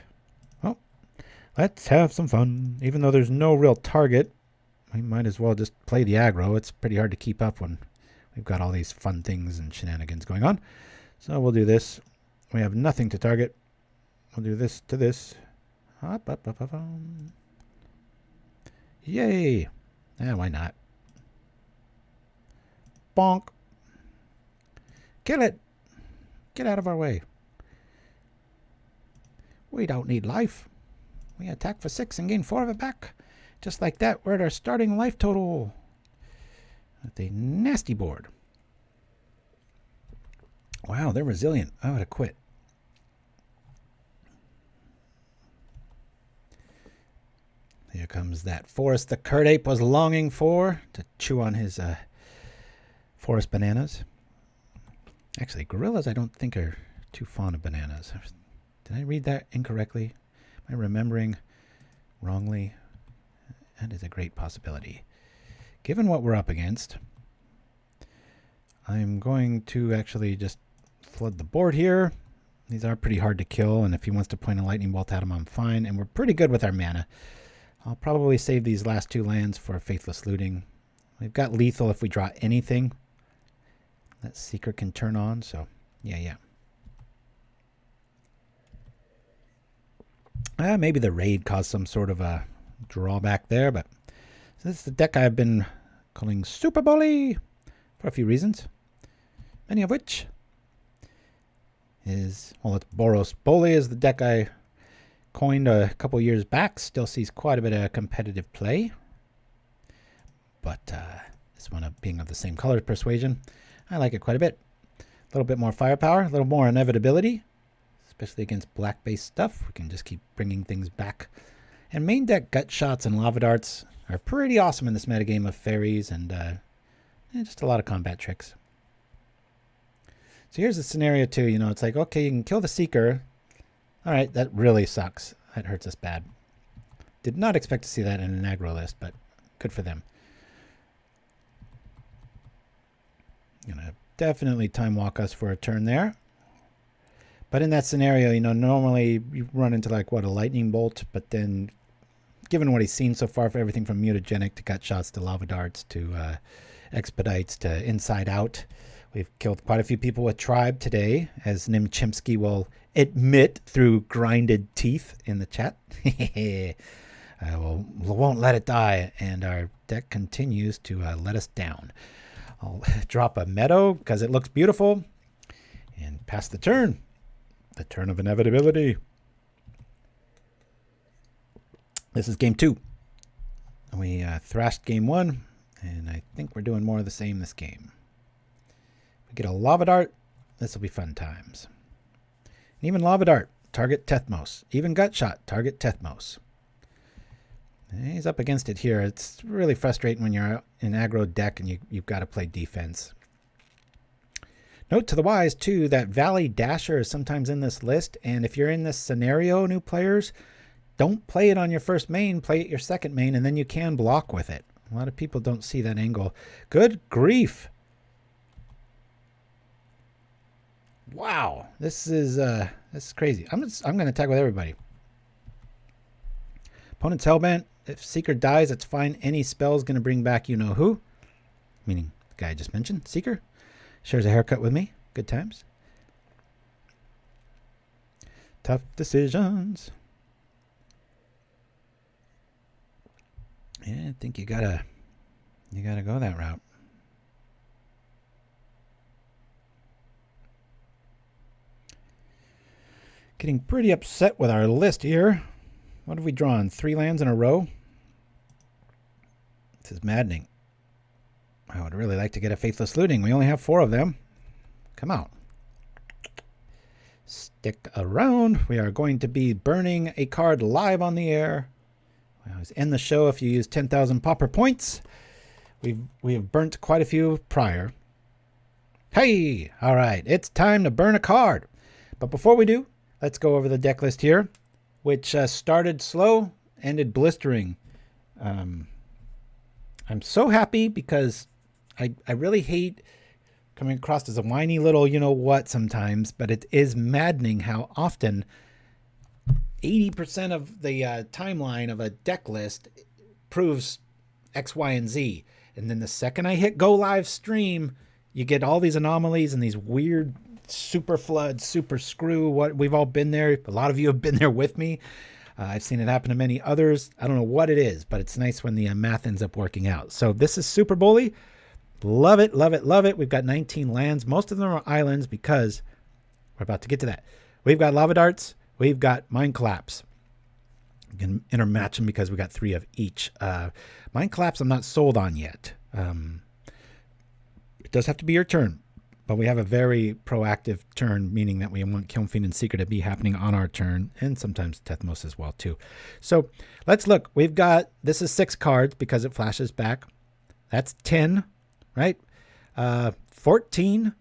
Well, let's have some fun. Even though there's no real target, we might as well just play the aggro. It's pretty hard to keep up when we've got all these fun things and shenanigans going on. So we'll do this. We have nothing to target. We'll do this to this. Up. Yay. Yeah, why not? Bonk. Kill it. Get out of our way. We don't need life. We attack for 6 and gain 4 of it back. Just like that, we're at our starting life total. With a nasty board. Wow, they're resilient. I would have quit. Here comes that forest the Kurt Ape was longing for to chew on his forest bananas. Actually, gorillas I don't think are too fond of bananas. Did I read that incorrectly? Am I remembering wrongly? That is a great possibility. Given what we're up against, I'm going to actually just flood the board here. These are pretty hard to kill, and if he wants to point a lightning bolt at them, I'm fine. And we're pretty good with our mana. I'll probably save these last 2 lands for Faithless Looting. We've got lethal if we draw anything. That Seeker can turn on, so yeah. Maybe the raid caused some sort of a drawback there, but this is the deck I've been calling Super Bully for a few reasons. Many of which is, well, it's Boros Bully is the deck I coined a couple years back. Still sees quite a bit of competitive play. But this one being of the same color persuasion, I like it quite a bit. A little bit more firepower, a little more inevitability, especially against black-based stuff. We can just keep bringing things back. And main deck gut shots and lava darts are pretty awesome in this metagame of fairies and just a lot of combat tricks. So here's the scenario too. You know, it's like, okay, you can kill the Seeker. All right, that really sucks. That hurts us bad. Did not expect to see that in an aggro list, but good for them. Gonna definitely time walk us for a turn there. But in that scenario, you know, normally you run into like, what, a lightning bolt, but then given what he's seen so far for everything from mutagenic to gut shots to lava darts to expedites to inside out, we've killed quite a few people with Tribe today, as Nim Chimpskey will admit through grinded teeth in the chat. Won't let it die, and our deck continues to let us down. I'll drop a Meadow because it looks beautiful and pass the turn. The turn of inevitability. This is game 2. We thrashed game 1, and I think we're doing more of the same this game. We get a Lava Dart. This will be fun times. And even Lava Dart, target Tethmos. Even Gut Shot, target Tethmos. And he's up against it here. It's really frustrating when you're in aggro deck and you've got to play defense. Note to the wise, too, that Valley Dasher is sometimes in this list. And if you're in this scenario, new players, don't play it on your first main. Play it your second main, and then you can block with it. A lot of people don't see that angle. Good grief. Wow. This is crazy. I'm going to attack with everybody. Opponent's Hellbent. If Seeker dies, it's fine. Any spell's going to bring back you-know-who. Meaning the guy I just mentioned, Seeker. Shares a haircut with me. Good times. Tough decisions. Yeah, I think you gotta go that route. Getting pretty upset with our list here. What have we drawn? 3 lands in a row? This is maddening. I would really like to get a Faithless Looting. We only have 4 of them. Come out. Stick around. We are going to be burning a card live on the air. We always end the show if you use 10,000 Pauper points. We have burnt quite a few prior. Hey! All right. It's time to burn a card. But before we do, let's go over the deck list here, which started slow, ended blistering. I'm so happy because I really hate coming across as a whiny little you-know-what sometimes, but it is maddening how often 80% of the timeline of a deck list proves X, Y, and Z. And then the second I hit go live stream, you get all these anomalies and these weird super flood, super screw. What we've all been there. A lot of you have been there with me. I've seen it happen to many others. I don't know what it is, but it's nice when the math ends up working out. So this is Super Bully. Love it, love it, love it. We've got 19 lands. Most of them are islands because we're about to get to that. We've got Lava Darts. We've got Mind Collapse. We can intermatch them because we got 3 of each. Mind Collapse I'm not sold on yet. It does have to be your turn. But we have a very proactive turn, meaning that we want Kiln Fiend and Seeker to be happening on our turn, and sometimes Tethmos as well, too. So let's look. We've got, this is 6 cards because it flashes back. That's 10, right? 14.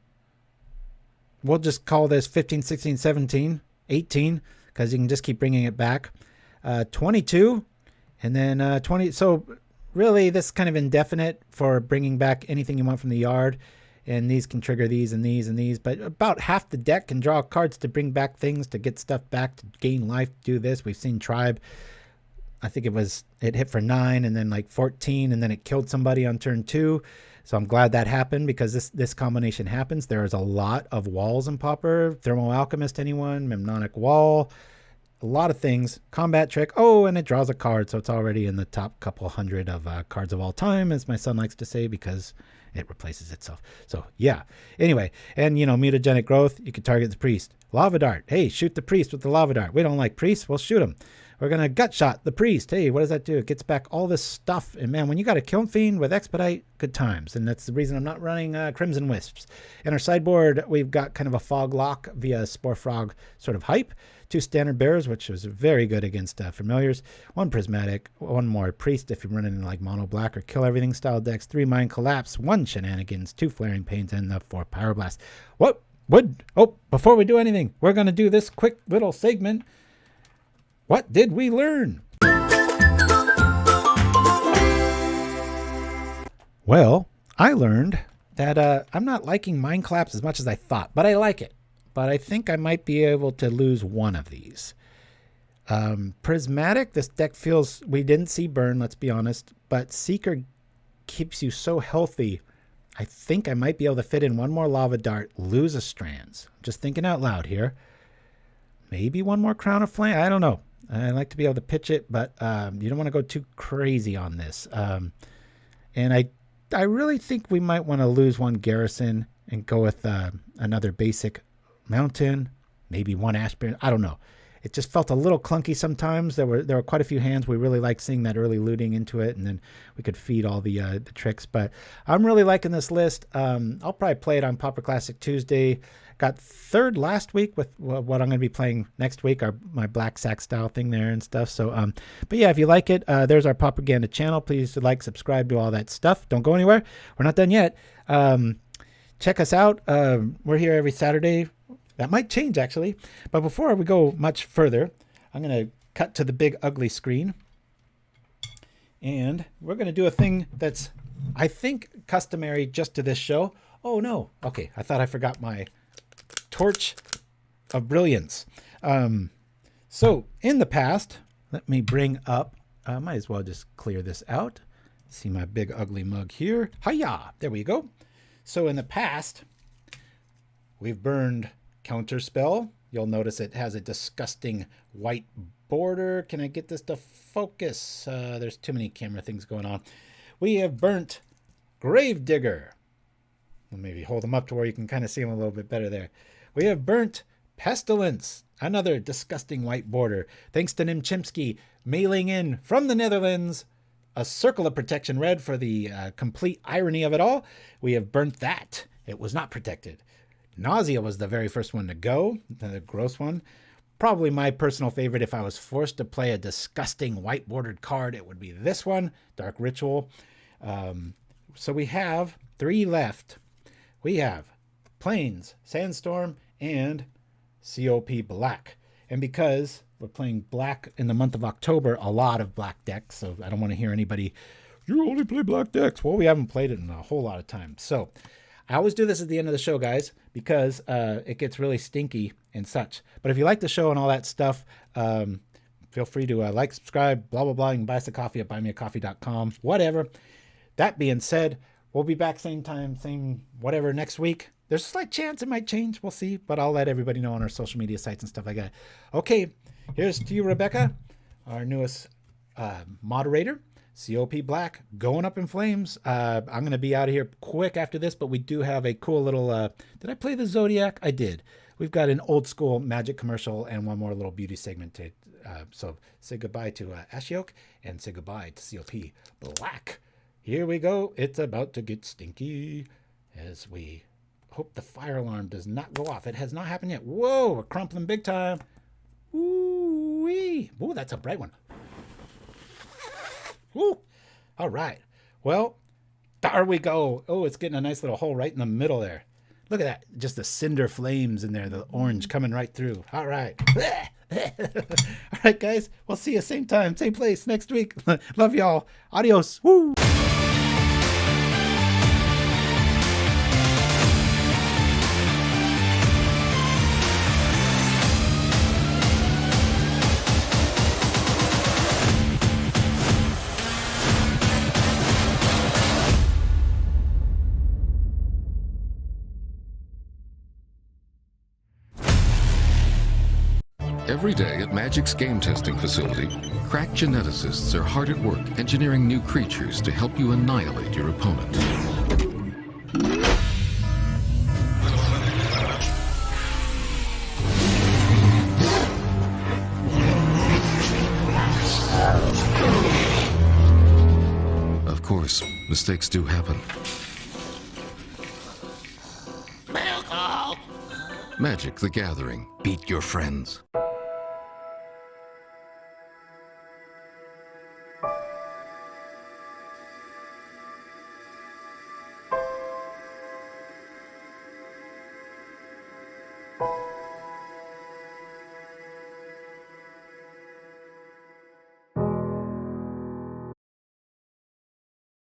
We'll just call this 15, 16, 17, 18, because you can just keep bringing it back. 22, and then 20. So really, this is kind of indefinite for bringing back anything you want from the yard. and these can trigger these and these and these, but about half the deck can draw cards to bring back things, to get stuff back, to gain life, to do this. We've seen Tribe, I think it hit for 9 and then like 14, and then it killed somebody on turn 2. So I'm glad that happened, because this combination happens. There is a lot of walls in Pauper. Thermal Alchemist, anyone, Memnonic Wall, a lot of things. Combat Trick, oh, and it draws a card, so it's already in the top couple hundred of cards of all time, as my son likes to say, because it replaces itself. So yeah, anyway, and Mutagenic Growth, you can target the priest. Lava Dart, hey, shoot the priest with the Lava Dart. We don't like priests, we'll shoot him. We're going to gut shot the priest. Hey, what does that do? It gets back all this stuff. And man, when you got a Kiln Fiend with Expedite, good times. And that's the reason I'm not running Crimson Wisps. In our sideboard, we've got kind of a Fog Lock via Spore Frog sort of hype. 2 Standard Bearers, which was very good against Familiars. 1 Prismatic, 1 more Priest if you're running in like Mono Black or Kill Everything style decks. 3 Mind Collapse, 1 Shenanigans, 2 Flaring Pains, and 4 Pyroblast. Before we do anything, we're going to do this quick little segment. What did we learn? Well, I learned that I'm not liking Mind Collapse as much as I thought, but I like it. But I think I might be able to lose one of these. Prismatic, this deck feels, we didn't see burn, let's be honest, but Seeker keeps you so healthy. I think I might be able to fit in 1 more Lava Dart, lose a Strands. I'm just thinking out loud here. Maybe 1 more Crown of Flame, I don't know. I like to be able to pitch it, but you don't want to go too crazy on this. And I really think we might want to lose 1 Garrison and go with another basic Mountain, maybe 1 Ashburn. I don't know. It just felt a little clunky sometimes. There were quite a few hands. We really like seeing that early looting into it, and then we could feed all the tricks. But I'm really liking this list. I'll probably play it on Pauper Classic Tuesday. Got 3rd last week with what I'm going to be playing next week, my Black Sack style thing there and stuff. So, but yeah, if you like it, there's our Pauperganda channel. Please like, subscribe, do all that stuff. Don't go anywhere. We're not done yet. Check us out. We're here every Saturday. That might change, actually. But before we go much further, I'm going to cut to the big ugly screen. And we're going to do a thing that's, I think, customary just to this show. Oh, no. Okay, I thought I forgot my Torch of Brilliance. So, in the past, let me bring up, might as well just clear this out. See my big ugly mug here. Hiya! There we go. So, in the past, we've burned Counterspell. You'll notice it has a disgusting white border. Can I get this to focus? There's too many camera things going on. We have burnt Gravedigger. Well, maybe hold them up to where you can kind of see them a little bit better there. We have burnt Pestilence, another disgusting white border. Thanks to Nim Chimpskey mailing in from the Netherlands a Circle of Protection red for the complete irony of it all. We have burnt that. It was not protected. Nausea was the very first one to go, the gross one. Probably my personal favorite. If I was forced to play a disgusting white bordered card, it would be this one, Dark Ritual. So we have 3 left. We have Plains, Sandstorm, and COP Black. And because we're playing black in the month of October, a lot of black decks, so I don't want to hear anybody, you only play black decks. Well, we haven't played it in a whole lot of time. So I always do this at the end of the show, guys, because it gets really stinky and such. But if you like the show and all that stuff, feel free to like, subscribe, blah, blah, blah. You can buy us a coffee at buymeacoffee.com, whatever. That being said, we'll be back same time, same whatever next week. There's a slight chance it might change. We'll see. But I'll let everybody know on our social media sites and stuff like that. Okay, here's to you, Rebecca, our newest moderator. COP Black going up in flames. I'm going to be out of here quick after this, but we do have a cool little... did I play the Zodiac? I did. We've got an old school Magic commercial and one more little beauty segment. So say goodbye to Ashiok and say goodbye to COP Black. Here we go. It's about to get stinky as we hope the fire alarm does not go off. It has not happened yet. Whoa, we're crumpling big time. Ooh-wee. Ooh, that's a bright one. Ooh. All right. Well, there we go. Oh, it's getting a nice little hole right in the middle there. Look at that. Just the cinder flames in there. The orange coming right through. All right. All right, guys. We'll see you same time, same place next week. Love y'all. Adios. Woo. Every day at Magic's game testing facility, crack geneticists are hard at work engineering new creatures to help you annihilate your opponent. Of course, mistakes do happen. Magic the Gathering. Beat your friends.